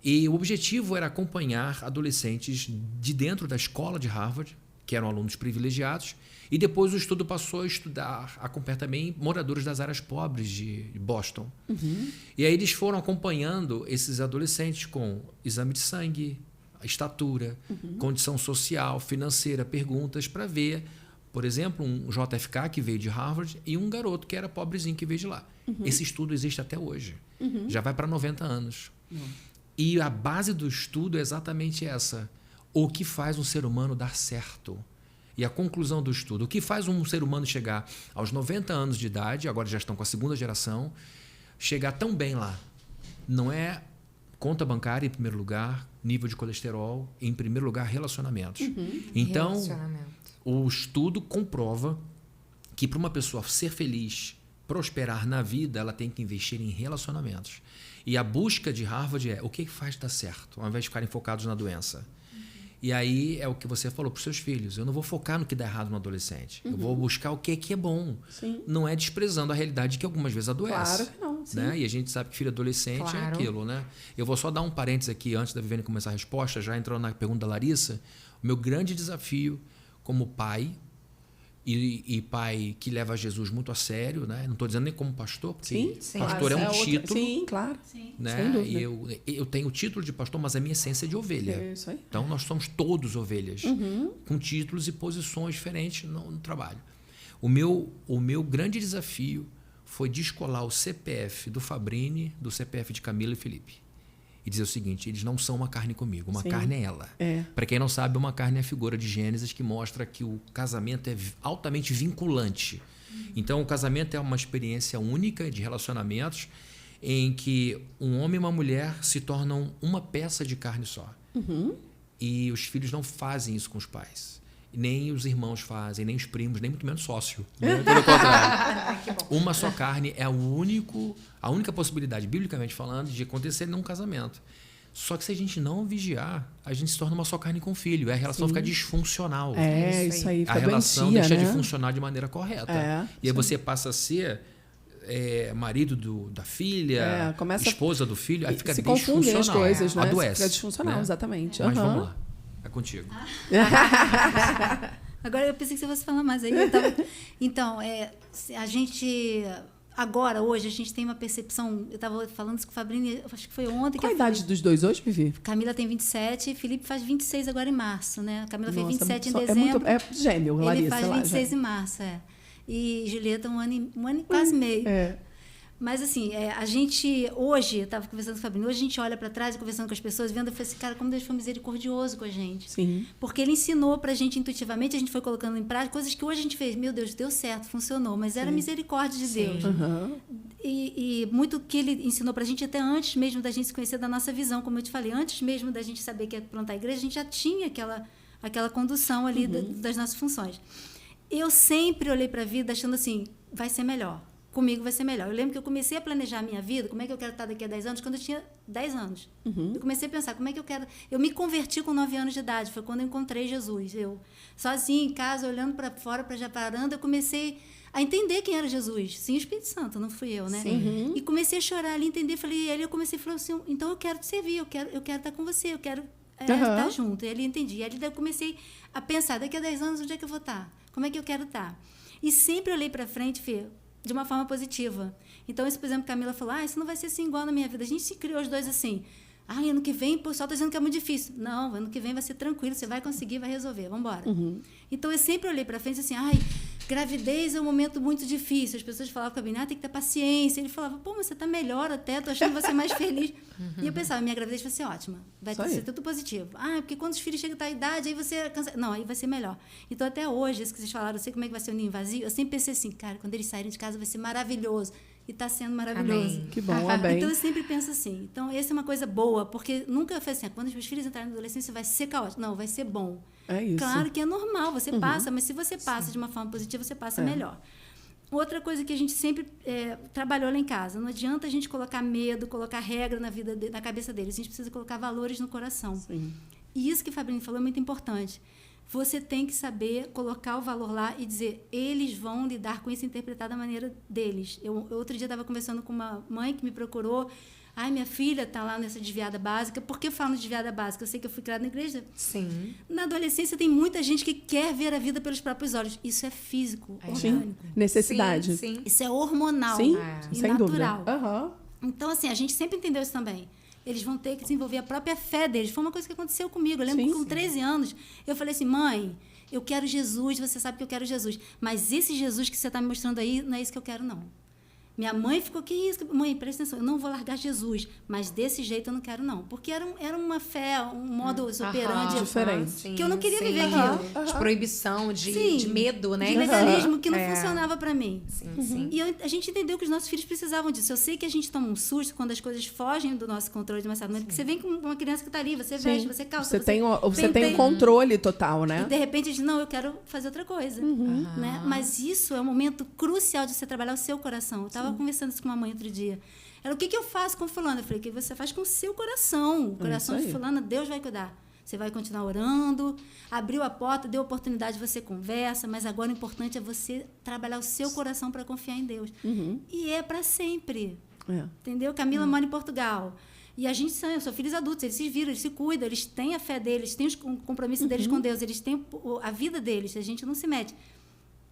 Speaker 4: E o objetivo era acompanhar adolescentes de dentro da escola de Harvard, que eram alunos privilegiados, e depois o estudo passou a acompanhar também moradores das áreas pobres de Boston. E aí eles foram acompanhando esses adolescentes com exame de sangue, estatura, condição social, financeira, perguntas, para ver, por exemplo, um JFK que veio de Harvard e um garoto que era pobrezinho que veio de lá. Esse estudo existe até hoje. Já vai para 90 anos. E a base do estudo é exatamente essa. O que faz um ser humano dar certo? E a conclusão do estudo. O que faz um ser humano chegar aos 90 anos de idade, agora já estão com a segunda geração, chegar tão bem lá? Não é conta bancária em primeiro lugar, nível de colesterol, em primeiro lugar, relacionamentos. Então, o estudo comprova que para uma pessoa ser feliz, prosperar na vida, ela tem que investir em relacionamentos. E a busca de Harvard é o que faz dar certo, ao invés de ficarem focados na doença. E aí é o que você falou para os seus filhos. Eu não vou focar no que dá errado no adolescente. Eu vou buscar o que é bom. Não é desprezando a realidade que algumas vezes adoece.
Speaker 2: Claro que não.
Speaker 4: Né? E a gente sabe que filho adolescente é aquilo. Né? Eu vou só dar um parênteses aqui antes da Viviane começar a resposta, já entrando na pergunta da Larissa. O meu grande desafio como pai, e pai que leva Jesus muito a sério, né? Não estou dizendo nem como pastor, porque pastor é um título.
Speaker 2: Sim, claro.
Speaker 4: Né? E eu tenho o título de pastor, mas a minha essência é de ovelha.
Speaker 2: É isso aí.
Speaker 4: Então, nós somos todos ovelhas, com títulos e posições diferentes no trabalho. O meu grande desafio foi descolar o CPF do Fabrini do CPF de Camila e Felipe. E dizer o seguinte, eles não são uma carne comigo, uma carne é ela. Para quem não sabe, uma carne é a figura de Gênesis que mostra que o casamento é altamente vinculante. Então, o casamento é uma experiência única de relacionamentos em que um homem e uma mulher se tornam uma peça de carne só. E os filhos não fazem isso com os pais. Nem os irmãos fazem, nem os primos, nem muito menos sócio. Né? Pelo contrário. Uma só carne é a única possibilidade, biblicamente falando, de acontecer num casamento. Só que se a gente não vigiar, a gente se torna uma só carne com o filho. A relação fica disfuncional.
Speaker 2: Isso aí.
Speaker 4: A relação deixa de funcionar de maneira correta. E aí você passa a ser marido da filha, esposa do filho, aí fica disfuncional. Se confundem as coisas, né?
Speaker 2: Adoece. Fica disfuncional, né? Exatamente.
Speaker 4: Mas vamos lá. É contigo.
Speaker 3: Agora eu pensei que você fosse falar mais aí. Então, a gente... Agora, hoje, a gente tem uma percepção... Eu estava falando isso com o Fabrini, acho que foi ontem.
Speaker 2: Qual a idade dos dois hoje, Vivi?
Speaker 3: Camila tem 27, Felipe faz 26 agora em março, né? Camila fez 27 em dezembro.
Speaker 2: É gêmeo, Larissa.
Speaker 3: Ele faz 26 em março, E Julieta um ano e quase meio. Mas, assim, a gente, hoje, eu estava conversando com o Fabrini, hoje a gente olha para trás, conversando com as pessoas, vendo, eu falei assim, cara, como Deus foi misericordioso com a gente.
Speaker 2: Sim.
Speaker 3: Porque Ele ensinou para a gente intuitivamente, a gente foi colocando em prática, coisas que hoje a gente fez, meu Deus, deu certo, funcionou, mas era misericórdia de Deus. E muito que Ele ensinou para a gente, até antes mesmo da gente se conhecer da nossa visão, como eu te falei, antes mesmo da gente saber que ia plantar a igreja, a gente já tinha aquela condução ali das nossas funções. Eu sempre olhei para a vida achando assim, vai ser melhor. Comigo vai ser melhor. Eu lembro que eu comecei a planejar a minha vida, como é que eu quero estar daqui a 10 anos, quando eu tinha 10 anos. Eu comecei a pensar, como é que eu quero... Eu me converti com 9 anos de idade, foi quando eu encontrei Jesus. Eu, sozinha, em casa, olhando para fora, para a varanda, eu comecei a entender quem era Jesus. Sim, o Espírito Santo, não fui eu, né? E comecei a chorar ali, entender, falei, e aí eu comecei a falar assim, então eu quero te servir, eu quero estar com você, eu quero estar junto. E ali eu entendi. E ali daí eu comecei a pensar, daqui a 10 anos, onde é que eu vou estar? Como é que eu quero estar? E sempre olhei para frente, Fê, de uma forma positiva. Então, isso, por exemplo, Camila falou, isso não vai ser assim igual na minha vida. A gente se criou os dois assim. Ano que vem, o pessoal está dizendo que é muito difícil. Não, ano que vem vai ser tranquilo, você vai conseguir, vai resolver, vamos embora. Então, eu sempre olhei para frente assim, gravidez é um momento muito difícil. As pessoas falavam com a menina, tem que ter paciência. Ele falava, mas você está melhor até, tô achando que você mais feliz. E eu pensava, minha gravidez vai ser ótima, vai ser tudo positivo. Porque quando os filhos chegam a tal idade, aí você cansa. Não, aí vai ser melhor. Então, até hoje, isso que vocês falaram, eu sei como é que vai ser o ninho vazio, eu sempre pensei assim, cara, quando eles saírem de casa vai ser maravilhoso. E está sendo maravilhoso.
Speaker 1: Amém.
Speaker 2: Que bom, amém.
Speaker 3: Então, eu sempre penso assim. Então, essa é uma coisa boa, porque nunca foi assim, quando os meus filhos entrarem na adolescência, vai ser caótico. Não, vai ser bom.
Speaker 2: É isso.
Speaker 3: Claro que é normal, você passa, mas se você passa de uma forma positiva, você passa melhor. Outra coisa que a gente sempre trabalhou lá em casa, não adianta a gente colocar medo, colocar regra na cabeça deles, a gente precisa colocar valores no coração.
Speaker 2: Sim.
Speaker 3: E isso que a Fabrício falou é muito importante. Você tem que saber colocar o valor lá e dizer, eles vão lidar com isso e interpretar da maneira deles. Eu outro dia estava conversando com uma mãe que me procurou, minha filha está lá nessa desviada básica. Por que eu falo desviada básica? Eu sei que eu fui criada na igreja.
Speaker 1: Sim.
Speaker 3: Na adolescência tem muita gente que quer ver a vida pelos próprios olhos. Isso é físico, orgânico.
Speaker 2: Necessidade.
Speaker 1: Sim.
Speaker 3: Isso é hormonal
Speaker 2: Sim,
Speaker 3: e
Speaker 2: sem
Speaker 3: natural.
Speaker 2: dúvida.
Speaker 3: Então, assim, a gente sempre entendeu isso também. Eles vão ter que desenvolver a própria fé deles. Foi uma coisa que aconteceu comigo. Eu lembro que com 13 anos, eu falei assim, mãe, eu quero Jesus, você sabe que eu quero Jesus. Mas esse Jesus que você está me mostrando aí, não é isso que eu quero, não. Minha mãe ficou, que isso? Mãe, presta atenção, eu não vou largar Jesus. Mas desse jeito eu não quero, não. Porque era uma fé, um modo operandi
Speaker 2: diferente.
Speaker 3: que eu não queria viver aquilo.
Speaker 1: De proibição, de medo, né?
Speaker 3: De legalismo que não funcionava para mim.
Speaker 1: Sim.
Speaker 3: E a gente entendeu que os nossos filhos precisavam disso. Eu sei que a gente toma um susto quando as coisas fogem do nosso controle de uma certa maneira. Porque você vem com uma criança que está ali, você veste, você calça.
Speaker 2: Você tem um controle total, né?
Speaker 3: E de repente diz, não, eu quero fazer outra coisa. Né? Mas isso é um momento crucial de você trabalhar o seu coração. Eu estava conversando isso com uma mãe outro dia. Ela, o que eu faço com fulano? Eu falei, o que você faz com o seu coração. O coração de fulano, Deus vai cuidar. Você vai continuar orando, abriu a porta, deu oportunidade, você conversa, mas agora o importante é você trabalhar o seu coração para confiar em Deus. E é para sempre. Entendeu? Camila mora em Portugal. E a gente são filhos adultos, eles se viram, eles se cuidam, eles têm a fé deles, têm o compromisso deles com Deus, eles têm a vida deles, a gente não se mete.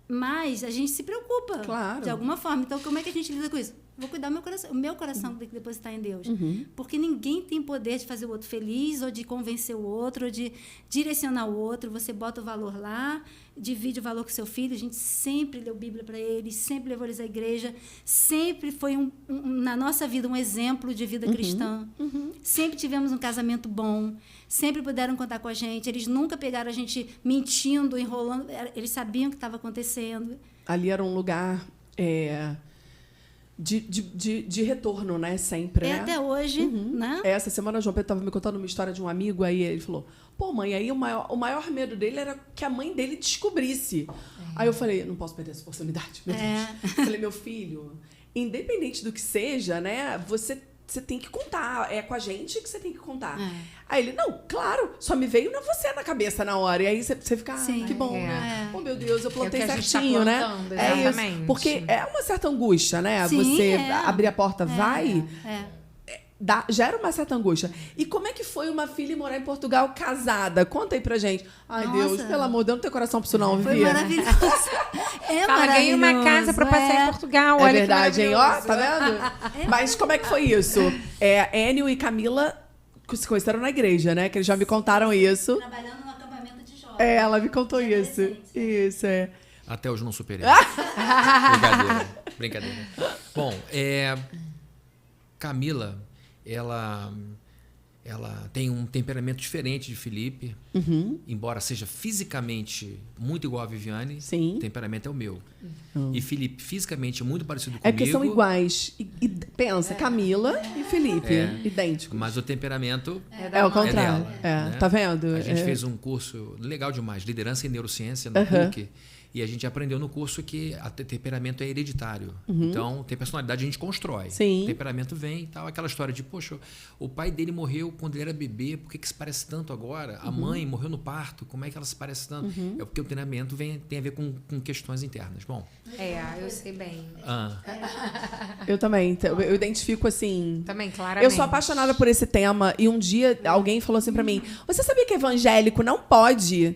Speaker 3: Mas a gente se preocupa, de alguma forma. Então, como é que a gente lida com isso? Vou cuidar do meu coração. O meu coração tem que depositar em Deus. Porque ninguém tem poder de fazer o outro feliz, ou de convencer o outro, ou de direcionar o outro. Você bota o valor lá, divide o valor com seu filho. A gente sempre leu Bíblia para eles, sempre levou eles à igreja. Sempre foi, na nossa vida, um exemplo de vida cristã. Sempre tivemos um casamento bom. Sempre puderam contar com a gente. Eles nunca pegaram a gente mentindo, enrolando. Eles sabiam o que estava acontecendo.
Speaker 2: Ali era um lugar de retorno, né? Sempre, né?
Speaker 3: Até hoje, né?
Speaker 2: Essa semana o João Pedro estava me contando uma história de um amigo, aí ele falou, mãe, aí o maior medo dele era que a mãe dele descobrisse. Aí eu falei, não posso perder essa oportunidade, meu Deus. Eu falei, meu filho, independente do que seja, né? Você tem que contar. É com a gente que você tem que contar. Aí ele, não, claro, só me veio você na cabeça na hora. E aí você fica, que bom, né? Oh, meu Deus, eu plantei certinho, né?
Speaker 1: Exatamente.
Speaker 2: Isso. Porque é uma certa angústia, né?
Speaker 3: Sim,
Speaker 2: você abrir a porta, gera uma certa angústia. E como é que foi uma filha morar em Portugal casada? Conta aí pra gente. Ai,
Speaker 3: Nossa.
Speaker 2: Deus, pelo amor de Deus, não tem coração pra isso não,
Speaker 3: Foi
Speaker 2: Vivi.
Speaker 3: maravilhoso.
Speaker 1: Ganhei uma casa para passar em Portugal. Olha,
Speaker 2: verdade, hein? Ó, tá vendo? Mas como é que foi isso? Enio e Camila se conheceram na igreja, né? Que eles já me contaram isso.
Speaker 3: Trabalhando no acampamento de jovens.
Speaker 2: Ela me contou isso. Isso,
Speaker 4: Até hoje não superei. Brincadeira. Bom, Camila, ela tem um temperamento diferente de Felipe, embora seja fisicamente muito igual a Viviane.
Speaker 2: Sim.
Speaker 4: O temperamento é o meu. E Felipe, fisicamente, muito parecido comigo.
Speaker 2: É porque são iguais. E pensa, Camila e Felipe, idênticos.
Speaker 4: Mas o temperamento
Speaker 2: é o contrário.
Speaker 4: dela. Né?
Speaker 2: Tá vendo?
Speaker 4: A gente fez um curso legal demais, Liderança em Neurociência, no PUC. E a gente aprendeu no curso que temperamento é hereditário. Então, tem personalidade, a gente constrói.
Speaker 2: Sim.
Speaker 4: Temperamento vem e tal. Aquela história de, poxa, o pai dele morreu quando ele era bebê, por que se parece tanto agora? A mãe morreu no parto, como é que ela se parece tanto? É porque o temperamento tem a ver com questões internas. Bom.
Speaker 1: Eu sei bem.
Speaker 2: Eu também. Eu identifico assim.
Speaker 1: Também, claramente.
Speaker 2: Eu sou apaixonada por esse tema. E um dia alguém falou assim pra mim: você sabia que evangélico não pode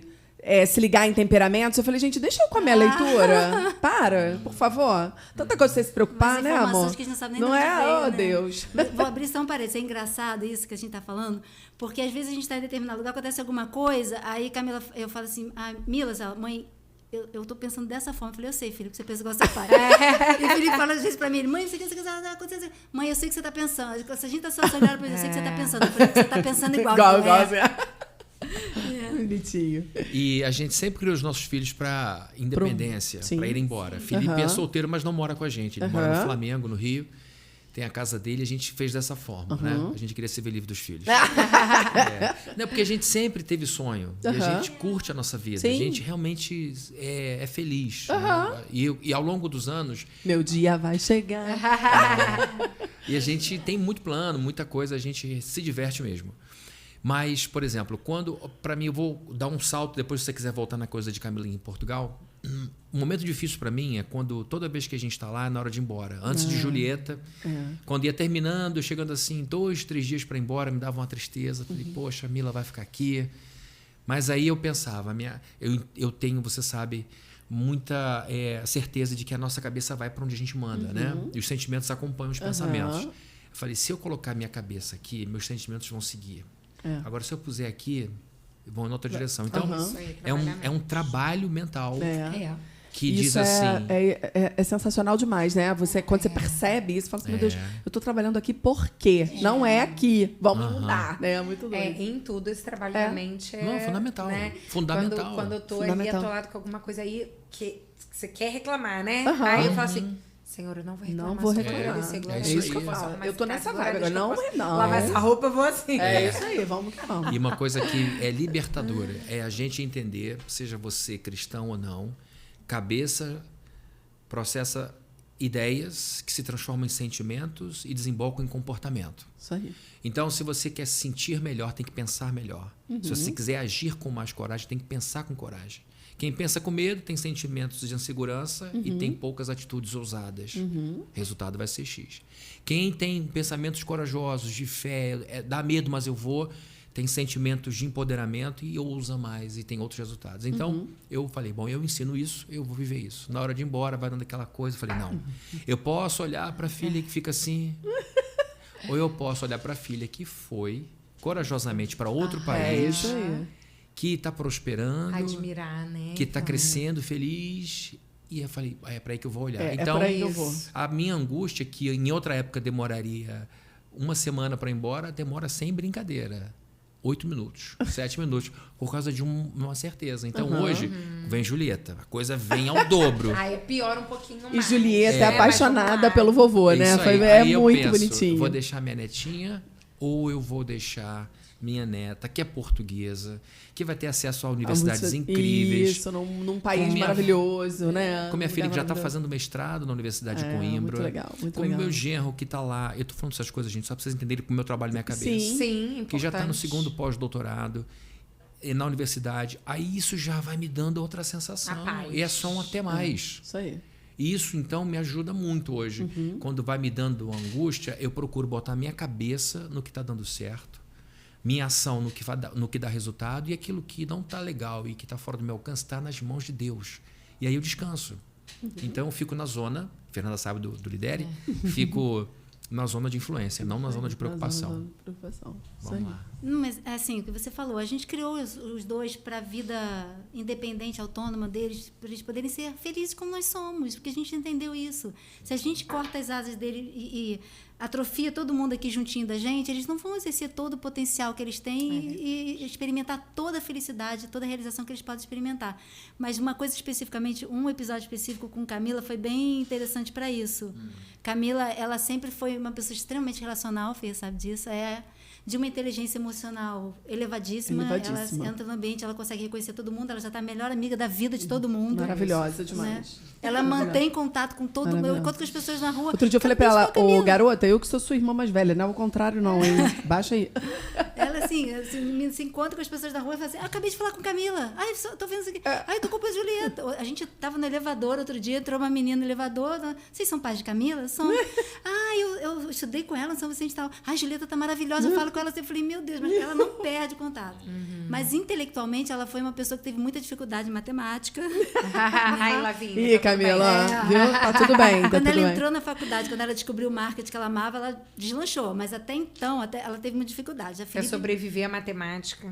Speaker 2: se ligar em temperamentos? Eu falei, gente, deixa eu comer a leitura. Para, por favor. Tanta coisa pra você se preocupar, né, amor?
Speaker 3: Que a gente não sabe nem
Speaker 2: não
Speaker 3: de onde
Speaker 2: é?
Speaker 3: veio,
Speaker 2: Oh,
Speaker 3: né?
Speaker 2: Deus.
Speaker 3: Mas vou abrir só um parênteses. É engraçado isso que a gente tá falando, porque às vezes a gente tá em determinado lugar, acontece alguma coisa, aí Camila, eu falo assim, Mila, mãe, eu tô pensando dessa forma. Eu falei, eu sei, filho, que você pensa igual seu pai. E o Felipe fala às vezes pra mim, mãe, mãe, eu sei que você tá pensando. Se a gente tá só olhando, eu sei que você tá pensando. Eu falei, você tá pensando igual.
Speaker 2: Igual. Bonitinho.
Speaker 4: E a gente sempre criou os nossos filhos para independência, para ir embora. Felipe é solteiro, mas não mora com a gente. Ele mora no Flamengo, no Rio. Tem a casa dele, a gente fez dessa forma, né? A gente queria se ver livre dos filhos. Não, porque a gente sempre teve sonho. E a gente curte a nossa vida.
Speaker 2: Sim.
Speaker 4: A gente realmente é feliz. Né? E ao longo dos anos...
Speaker 2: Meu dia vai chegar.
Speaker 4: E a gente tem muito plano, muita coisa, a gente se diverte mesmo. Mas, por exemplo, para mim, eu vou dar um salto, depois se você quiser voltar na coisa de Camila em Portugal, um momento difícil para mim é quando, toda vez que a gente está lá, é na hora de ir embora. Antes de Julieta, quando ia terminando, chegando assim, 2, 3 dias para ir embora, me dava uma tristeza. Falei, poxa, a Mila vai ficar aqui. Mas aí eu pensava, eu tenho, você sabe, muita certeza de que a nossa cabeça vai para onde a gente manda, né? E os sentimentos acompanham os pensamentos. Eu falei, se eu colocar minha cabeça aqui, meus sentimentos vão seguir. Agora, se eu puser aqui, vão em outra direção. Então, é um trabalho mental que
Speaker 2: isso
Speaker 4: diz assim...
Speaker 2: É sensacional demais, né? Quando você percebe isso, você fala assim, meu Deus, eu estou trabalhando aqui por quê? Não é aqui. Vamos mudar, né? É muito doido.
Speaker 1: Em tudo, esse trabalho da mente
Speaker 4: Não, fundamental.
Speaker 1: Né?
Speaker 4: Fundamental.
Speaker 1: Quando eu tô ali atolado com alguma coisa aí que você quer reclamar, né? Aí eu falo assim... Senhor, eu não vou reclamar.
Speaker 2: Não vou reclamar.
Speaker 4: É isso que eu
Speaker 2: falo. Eu tô nessa vibe agora. Não.
Speaker 1: Lavar essa roupa, eu vou assim.
Speaker 2: É isso aí, vamos que vamos.
Speaker 4: E uma coisa que é libertadora é a gente entender, seja você cristão ou não, cabeça processa ideias que se transformam em sentimentos e desembocam em comportamento.
Speaker 2: Isso aí.
Speaker 4: Então, se você quer se sentir melhor, tem que pensar melhor. Se você quiser agir com mais coragem, tem que pensar com coragem. Quem pensa com medo tem sentimentos de insegurança e tem poucas atitudes ousadas. Resultado vai ser X. Quem tem pensamentos corajosos, de fé, dá medo, mas eu vou, tem sentimentos de empoderamento e ousa mais e tem outros resultados. Então, eu falei, bom, eu ensino isso, eu vou viver isso. Na hora de ir embora, vai dando aquela coisa. Eu falei, não, eu posso olhar para a filha que fica assim, ou eu posso olhar para a filha que foi corajosamente para outro país... que está prosperando,
Speaker 1: admirar, né?
Speaker 4: Que está crescendo, feliz. E eu falei, é para aí que eu vou olhar. Então,
Speaker 2: para aí que eu vou.
Speaker 4: A minha angústia, que em outra época demoraria 1 semana para ir embora, demora sem brincadeira. 8 minutos, 7 minutos, por causa de uma certeza. Então, hoje, vem Julieta. A coisa vem ao dobro.
Speaker 1: Aí piora um pouquinho mais.
Speaker 2: E Julieta é apaixonada pelo vovô, né?
Speaker 4: Aí
Speaker 2: muito
Speaker 4: eu penso,
Speaker 2: bonitinho.
Speaker 4: Vou deixar minha netinha ou eu vou deixar minha neta, que é portuguesa, que vai ter acesso a universidades incríveis.
Speaker 2: Isso, num país maravilhoso, né?
Speaker 4: Com minha filha que já está fazendo mestrado na Universidade de Coimbra.
Speaker 2: Muito legal, muito
Speaker 4: com
Speaker 2: legal.
Speaker 4: o meu genro que está lá. Eu estou falando essas coisas, gente, só para vocês entenderem como o meu trabalho e minha cabeça.
Speaker 1: Sim, importante.
Speaker 4: Que já está no 2º pós-doutorado na universidade. Aí isso já vai me dando outra sensação. E é só um até mais.
Speaker 2: Isso aí.
Speaker 4: Isso, então, me ajuda muito hoje. Quando vai me dando angústia, eu procuro botar minha cabeça no que está dando certo, minha ação no que dá resultado, e aquilo que não está legal e que está fora do meu alcance está nas mãos de Deus. E aí eu descanso. Então, eu fico na zona, Fernanda sabe do Lidere, fico na zona de influência, não na zona de preocupação. Vamos lá.
Speaker 3: Mas, assim, o que você falou, a gente criou os dois para a vida independente, autônoma deles, para eles poderem ser felizes como nós somos, porque a gente entendeu isso. Se a gente corta as asas dele e atrofia todo mundo aqui juntinho da gente, eles não vão exercer todo o potencial que eles têm e experimentar toda a felicidade, toda a realização que eles podem experimentar. Mas uma coisa especificamente, um episódio específico com Camila foi bem interessante para isso. Camila, ela sempre foi uma pessoa extremamente relacional, Fê sabe disso, de uma inteligência emocional elevadíssima. Ela entra no ambiente, ela consegue reconhecer todo mundo, ela já está a melhor amiga da vida de todo mundo.
Speaker 2: Maravilhosa demais.
Speaker 3: Né? Ela mantém contato com todo mundo, enquanto que as pessoas na rua...
Speaker 2: Outro dia eu falei pra ela, ô garota, eu que sou sua irmã mais velha, não é o contrário não, hein? Baixa aí.
Speaker 3: Ela, assim, se encontra com as pessoas na rua e fala assim, acabei de falar com Camila. Ai, tô vendo isso aqui. Ai, tô com a Julieta. A gente tava no elevador outro dia, entrou uma menina no elevador. Vocês são pais de Camila? São. Eu estudei com ela, São Vicente e tal. Ai, Julieta tá maravilhosa. Eu falo com ela assim, eu falei, meu Deus, mas ela não perde contato. Mas intelectualmente ela foi uma pessoa que teve muita dificuldade em matemática.
Speaker 1: Ai, Lavínia.
Speaker 2: Ih, Camila, viu? Tá tudo bem.
Speaker 3: Quando ela entrou na faculdade, quando ela descobriu o marketing que ela amava, ela deslanchou. Mas até então, ela teve muita dificuldade.
Speaker 1: Quer sobreviver à matemática.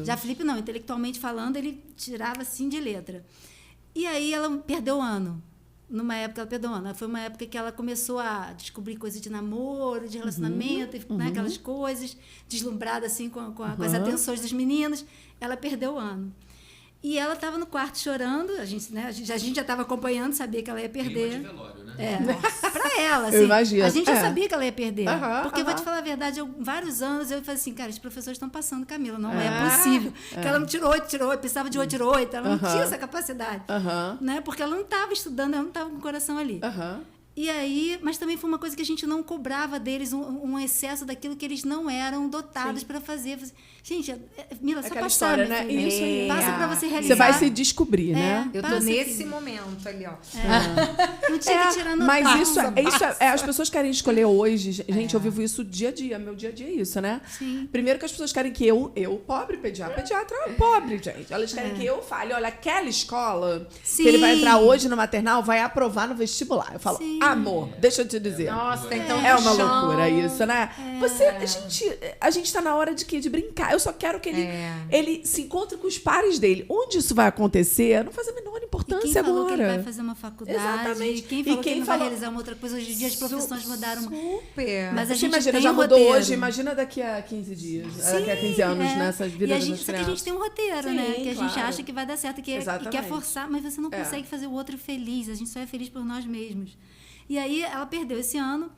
Speaker 3: Já Felipe não, intelectualmente falando, ele tirava assim de letra. E aí ela perdeu o ano. Numa época ela perdeu o ano. Foi uma época que ela começou a descobrir coisas de namoro, de relacionamento, né, aquelas coisas, deslumbrada assim com as atenções dos meninos. Ela perdeu o ano. E ela estava no quarto chorando, a gente já estava acompanhando, sabia que ela ia perder.
Speaker 4: Clima de velório, né?
Speaker 3: Pra ela, assim.
Speaker 2: Eu imagino.
Speaker 3: A gente já sabia que ela ia perder. Porque eu vou te falar a verdade, vários anos eu falei assim, cara, os professores estão passando, Camila, não é possível. Porque ela não tirou 8, precisava de 8, tirou 8, ela não tinha essa capacidade. Né? Porque ela não estava estudando, ela não estava com o coração ali. E aí, mas também foi uma coisa que a gente não cobrava deles, um excesso daquilo que eles não eram dotados para fazer. Gente, Mila, só
Speaker 2: aquela
Speaker 3: passar,
Speaker 2: história, né?
Speaker 3: Isso aí. Passa para você realizar.
Speaker 2: Você vai se descobrir, né?
Speaker 1: Eu tô nesse momento ali, ó.
Speaker 3: Não tinha que tirar no
Speaker 2: mas isso as pessoas querem escolher hoje. Gente, eu vivo isso dia a dia. Meu dia a dia é isso, né?
Speaker 3: Sim.
Speaker 2: Primeiro que as pessoas querem que eu pobre, pediatra é pobre, gente. Elas querem que eu fale, olha, aquela escola que ele vai entrar hoje no maternal vai aprovar no vestibular. Eu falo, amor, deixa eu te dizer.
Speaker 1: Nossa, então
Speaker 2: é uma loucura isso, né? A gente tá na hora de quê? De brincar. Eu só quero que ele se encontre com os pares dele. Onde isso vai acontecer? Não faz a menor importância
Speaker 3: e quem falou
Speaker 2: agora.
Speaker 3: Que ele vai fazer uma faculdade.
Speaker 2: Exatamente.
Speaker 3: Quem falou que ele não vai realizar uma outra coisa? Hoje em dia as profissões mudaram.
Speaker 1: Super.
Speaker 3: Mas a
Speaker 2: Você
Speaker 3: gente
Speaker 2: imagina, já mudou hoje. Imagina daqui a 15 dias. Daqui a 15 anos, nessas vidas das
Speaker 3: crianças. Só que a gente tem um roteiro, né? Que a gente acha que vai dar certo, que quer forçar, mas você não consegue fazer o outro feliz. A gente só é feliz por nós mesmos. E aí ela perdeu esse ano.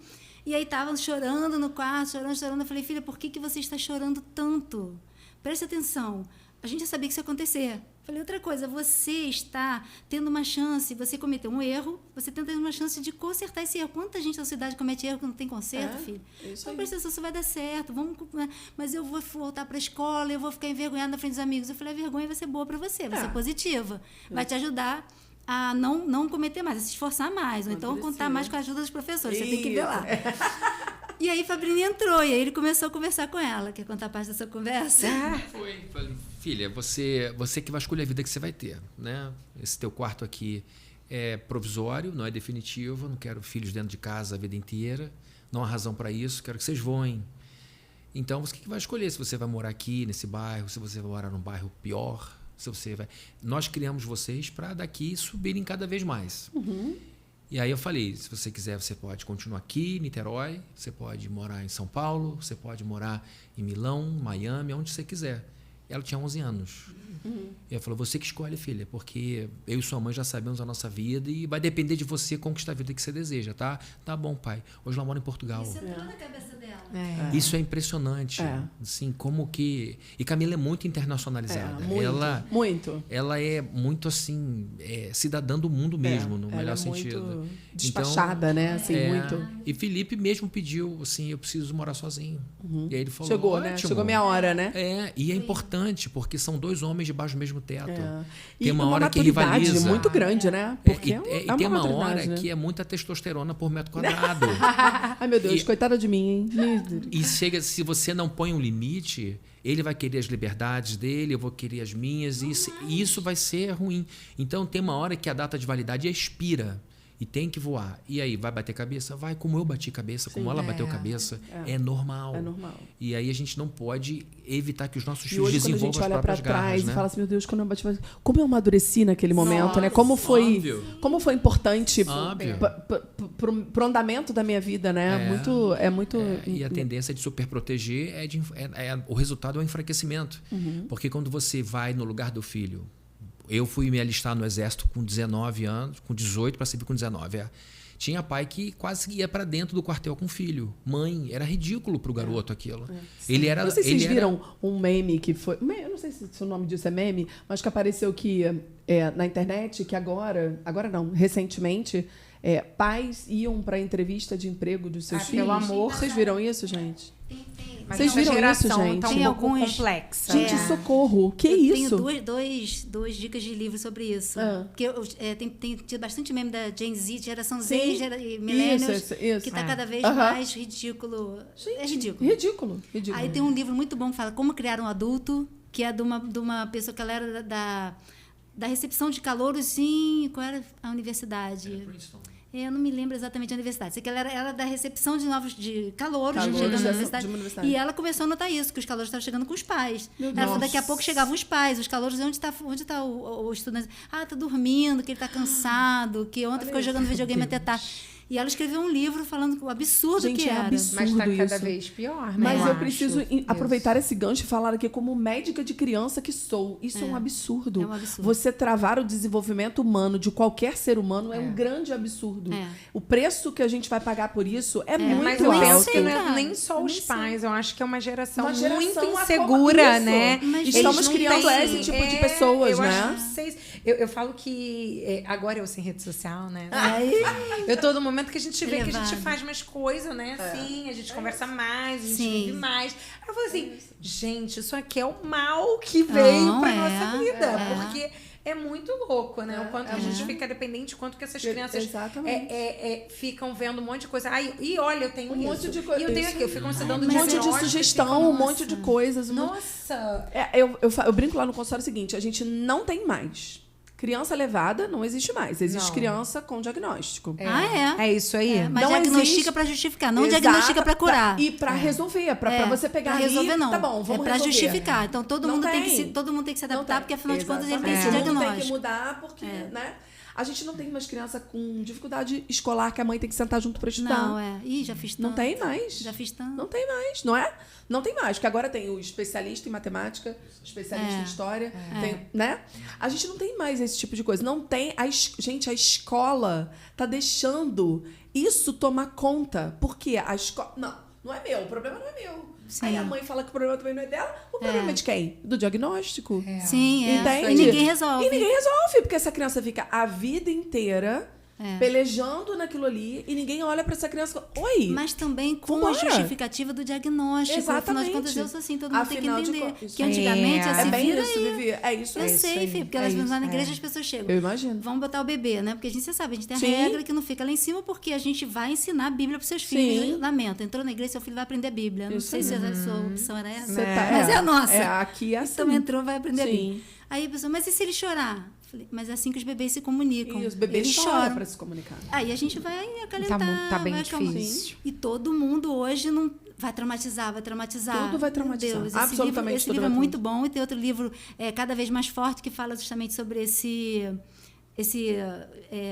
Speaker 3: E aí estava chorando no quarto, chorando. Eu falei, filha, por que você está chorando tanto? Preste atenção. A gente já sabia que isso ia acontecer. Falei, outra coisa, você está tendo uma chance, você cometeu um erro, você está tendo uma chance de consertar esse erro. Quanta gente na sua cidade comete erro que não tem conserto, filho? Então, presta atenção, isso vai dar certo. Mas eu vou voltar para a escola, eu vou ficar envergonhada na frente dos amigos. Eu falei, a vergonha vai ser boa para você, vai ser positiva. Vai te ajudar a não cometer mais, a se esforçar mais. Ou então contar mais com a ajuda dos professores. Você tem que ver lá. E aí Fabrini entrou, e aí ele começou a conversar com ela. Quer contar parte da sua conversa?
Speaker 4: Falei, filha, você que vai escolher a vida que você vai ter, né? Esse teu quarto aqui é provisório, não é definitivo, não quero filhos dentro de casa a vida inteira, não há razão para isso, quero que vocês voem. Então, você que vai escolher se você vai morar aqui, nesse bairro, se você vai morar num bairro pior, se você vai... Nós criamos vocês para daqui subirem cada vez mais. E aí eu falei, se você quiser, você pode continuar aqui em Niterói, você pode morar em São Paulo, você pode morar em Milão, Miami, onde você quiser. Ela tinha 11 anos. E ela falou, você que escolhe, filha, porque eu e sua mãe já sabemos a nossa vida e vai depender de você conquistar a vida que você deseja, tá? Tá bom, pai. Hoje ela mora em Portugal.
Speaker 3: Isso entrou na cabeça dela.
Speaker 4: Isso é impressionante. Assim, como que... E Camila é muito internacionalizada. Ela é muito, assim, cidadã do mundo mesmo, no melhor sentido.
Speaker 2: Muito despachada, então, né? Assim, muito...
Speaker 4: E Felipe mesmo pediu, assim, eu preciso morar sozinho. E aí ele falou,
Speaker 2: chegou,
Speaker 4: ótimo.
Speaker 2: Né? Chegou minha hora, né?
Speaker 4: E é importante, porque são dois homens debaixo do mesmo teto.
Speaker 2: E
Speaker 4: tem uma hora que rivaliza.
Speaker 2: Muito grande, né? Porque
Speaker 4: e tem uma hora que é muita testosterona por metro quadrado.
Speaker 2: Ai, meu Deus, coitada de mim, hein?
Speaker 4: E chega, se você não põe um limite, ele vai querer as liberdades dele, eu vou querer as minhas, e isso vai ser ruim. Então, tem uma hora que a data de validade expira. E tem que voar. E aí, vai bater cabeça? Vai, como eu bati cabeça, como ela bateu cabeça. É normal.
Speaker 2: É normal.
Speaker 4: E aí a gente não pode evitar que os nossos
Speaker 2: filhos
Speaker 4: desenvolvam as próprias garras.
Speaker 2: E hoje, quando a gente olha pra trás,
Speaker 4: né?
Speaker 2: E fala assim, meu Deus, quando eu bati... Como eu amadureci naquele momento, né? Como foi importante pro andamento da minha vida, né?
Speaker 4: E a tendência de superproteger o resultado é o enfraquecimento. Porque quando você vai no lugar do filho... Eu fui me alistar no exército com 19 anos, com 18 para servir com 19. Tinha pai que quase ia pra dentro do quartel com o filho. Mãe, era ridículo pro garoto aquilo. Ele era...
Speaker 2: Não sei se
Speaker 4: ele
Speaker 2: vocês
Speaker 4: era-
Speaker 2: viram um meme que foi... Eu não sei se o nome disso é meme, mas que apareceu que na internet, que agora não, recentemente, pais iam pra entrevista de emprego dos seus filhos.
Speaker 1: pelo amor.
Speaker 2: Vocês viram isso, gente?
Speaker 1: Mas
Speaker 2: Vocês
Speaker 1: essa
Speaker 2: viram isso,
Speaker 1: geração
Speaker 2: gente?
Speaker 1: tá um
Speaker 3: Tem
Speaker 1: pouco
Speaker 3: alguns-
Speaker 1: complexa.
Speaker 2: Gente, socorro. Que
Speaker 3: eu
Speaker 2: isso?
Speaker 3: tenho duas dicas de livro sobre isso.
Speaker 2: Ah.
Speaker 3: Porque tem tido bastante meme da Gen Z, geração Z
Speaker 2: Sim.
Speaker 3: e Millennials,
Speaker 2: Isso.
Speaker 3: que está cada vez
Speaker 2: Aham.
Speaker 3: mais ridículo. É ridículo.
Speaker 2: Ridículo.
Speaker 3: Aí tem um livro muito bom que fala Como Criar um Adulto, que é de uma pessoa que ela era da recepção de calouros em... Qual era a universidade? Eu não me lembro exatamente a universidade. Sei que ela era da recepção de calouros chegando na universidade.
Speaker 2: de uma universidade.
Speaker 3: E ela começou a notar isso, que os calouros estavam chegando com os pais.
Speaker 2: Meu
Speaker 3: Ela falou,
Speaker 2: Deus.
Speaker 3: daqui a pouco chegavam os pais, os calouros, onde está o estudante? Ah, tá dormindo, que ele tá cansado, que ontem ficou jogando videogame até tarde. E ela escreveu um livro falando o absurdo
Speaker 2: Gente,
Speaker 3: que
Speaker 2: é
Speaker 3: era.
Speaker 2: absurdo.
Speaker 1: Mas tá cada
Speaker 2: isso.
Speaker 1: vez pior, né?
Speaker 2: Mas eu
Speaker 1: acho.
Speaker 2: preciso
Speaker 1: Isso.
Speaker 2: aproveitar esse gancho e falar aqui como médica de criança que sou. Isso é um absurdo.
Speaker 3: É um absurdo.
Speaker 2: Você travar o desenvolvimento humano de qualquer ser humano é um grande absurdo.
Speaker 3: É.
Speaker 2: O preço que a gente vai pagar por isso é muito
Speaker 1: Mas eu
Speaker 3: nem
Speaker 1: penso
Speaker 2: alto.
Speaker 1: que não
Speaker 3: cara.
Speaker 1: é nem só
Speaker 3: Eu
Speaker 1: os
Speaker 3: nem sei.
Speaker 1: pais. Eu acho que é uma geração,
Speaker 2: Uma geração
Speaker 1: muito
Speaker 2: isso.
Speaker 1: insegura, né?
Speaker 3: Mas
Speaker 2: Estamos
Speaker 1: Eles não
Speaker 2: criando
Speaker 1: têm-
Speaker 2: esse tipo de pessoas,
Speaker 1: eu
Speaker 2: né?
Speaker 1: Acho, não sei, eu falo que agora eu sem rede social, né?
Speaker 3: Aí,
Speaker 1: Eu tô no momento que a gente vê que a
Speaker 3: Elevado.
Speaker 1: gente faz mais coisa, né? Assim, a gente conversa mais, a gente
Speaker 3: Sim.
Speaker 1: vive mais. Aí eu falo assim, gente, isso aqui é o mal que veio
Speaker 3: Não,
Speaker 1: pra
Speaker 3: é,
Speaker 1: nossa vida.
Speaker 3: é.
Speaker 1: Porque é muito louco, né? O quanto que a gente fica dependente, o quanto que essas crianças
Speaker 2: Exatamente.
Speaker 1: ficam vendo um monte de coisa. Ai, e olha, eu tenho
Speaker 2: Um
Speaker 1: isso.
Speaker 2: monte de coisa.
Speaker 1: E eu tenho
Speaker 2: Isso.
Speaker 1: aquilo. Ficam se dando
Speaker 2: Um monte de
Speaker 1: diagnóstico,
Speaker 2: sugestão,
Speaker 1: ficam,
Speaker 2: um monte de coisas.
Speaker 1: Nossa!
Speaker 2: Eu brinco lá no consultório o seguinte: a gente não tem mais. Criança levada não existe mais. Existe
Speaker 1: Não.
Speaker 2: criança com diagnóstico.
Speaker 1: É isso aí.
Speaker 3: mas
Speaker 2: Não
Speaker 3: diagnostica
Speaker 2: existe.
Speaker 3: para justificar, não
Speaker 2: Exato.
Speaker 3: diagnostica para curar.
Speaker 2: E pra resolver, pra você pegar
Speaker 3: pra resolver
Speaker 2: ali,
Speaker 3: não.
Speaker 2: tá bom, vamos
Speaker 3: é para
Speaker 2: resolver.
Speaker 3: justificar. Então todo
Speaker 2: Não
Speaker 3: mundo tem que
Speaker 2: tem.
Speaker 3: todo mundo tem que se
Speaker 2: Não
Speaker 3: adaptar,
Speaker 2: tem.
Speaker 3: porque afinal de contas ele tem
Speaker 2: Exatamente.
Speaker 3: esse
Speaker 2: O mundo tem que
Speaker 3: diagnóstico.
Speaker 2: mudar porque, né? A gente não tem mais criança com dificuldade escolar que a mãe tem que sentar junto pra estudar.
Speaker 3: Não, Ih, já fiz tanto.
Speaker 2: Não tem mais.
Speaker 3: Já fiz tanto.
Speaker 2: Não tem mais, não é? Não tem mais, porque agora tem o especialista em matemática, especialista em história, tem, né? A gente não tem mais esse tipo de coisa. Não tem. Gente, a escola tá deixando isso tomar conta. Porque a escola. Não é meu, o problema não é meu.
Speaker 3: Sim.
Speaker 2: Aí a mãe fala que o problema também não é dela. O problema é de quem? Do diagnóstico.
Speaker 3: Sim,
Speaker 2: Entende?
Speaker 3: E ninguém resolve.
Speaker 2: E ninguém resolve, porque essa criança fica a vida inteira pelejando naquilo ali e ninguém olha pra essa criança. Oi!
Speaker 3: Mas também com
Speaker 2: Vambora.
Speaker 3: a justificativa do diagnóstico. Afinal
Speaker 2: Exatamente.
Speaker 3: de contas, eu sou assim, todo mundo
Speaker 2: Afinal
Speaker 3: tem
Speaker 2: de
Speaker 3: que entender.
Speaker 2: contas,
Speaker 3: Que antigamente
Speaker 1: É
Speaker 3: assim,
Speaker 2: é bem
Speaker 3: vira
Speaker 2: isso,
Speaker 3: aí.
Speaker 2: Vivi. É isso
Speaker 3: Eu
Speaker 2: aí.
Speaker 3: sei, filho, porque
Speaker 2: É
Speaker 3: elas vão
Speaker 2: isso.
Speaker 3: lá na igreja e as pessoas chegam.
Speaker 2: Eu imagino.
Speaker 3: Vamos botar o bebê, né? Porque a gente, você sabe, a gente tem a
Speaker 2: Sim.
Speaker 3: regra que não fica lá em cima, porque a gente vai ensinar a Bíblia pros seus
Speaker 2: Sim.
Speaker 3: filhos. Lamento, entrou na igreja, seu filho vai aprender a Bíblia. Não
Speaker 2: Isso
Speaker 3: sei se a sua opção era essa.
Speaker 2: Você tá-
Speaker 3: Mas é a nossa.
Speaker 2: Aqui é assim.
Speaker 3: Então entrou, vai aprender a
Speaker 2: Sim.
Speaker 3: Bíblia. Aí a pessoa, mas e se ele chorar? Falei, mas é assim que os bebês se comunicam.
Speaker 2: E os bebês
Speaker 3: Eles
Speaker 2: choram pra se comunicar.
Speaker 3: Aí a gente vai acalentar.
Speaker 1: Tá bem
Speaker 3: vai acalmar.
Speaker 1: difícil.
Speaker 3: E todo mundo hoje não vai traumatizar, vai traumatizar.
Speaker 2: Tudo vai
Speaker 3: Meu
Speaker 2: traumatizar.
Speaker 3: Deus,
Speaker 2: Absolutamente
Speaker 3: esse
Speaker 2: tudo
Speaker 3: livro
Speaker 2: vai
Speaker 3: é muito bom. E tem outro livro, Cada Vez Mais Forte, que fala justamente sobre esse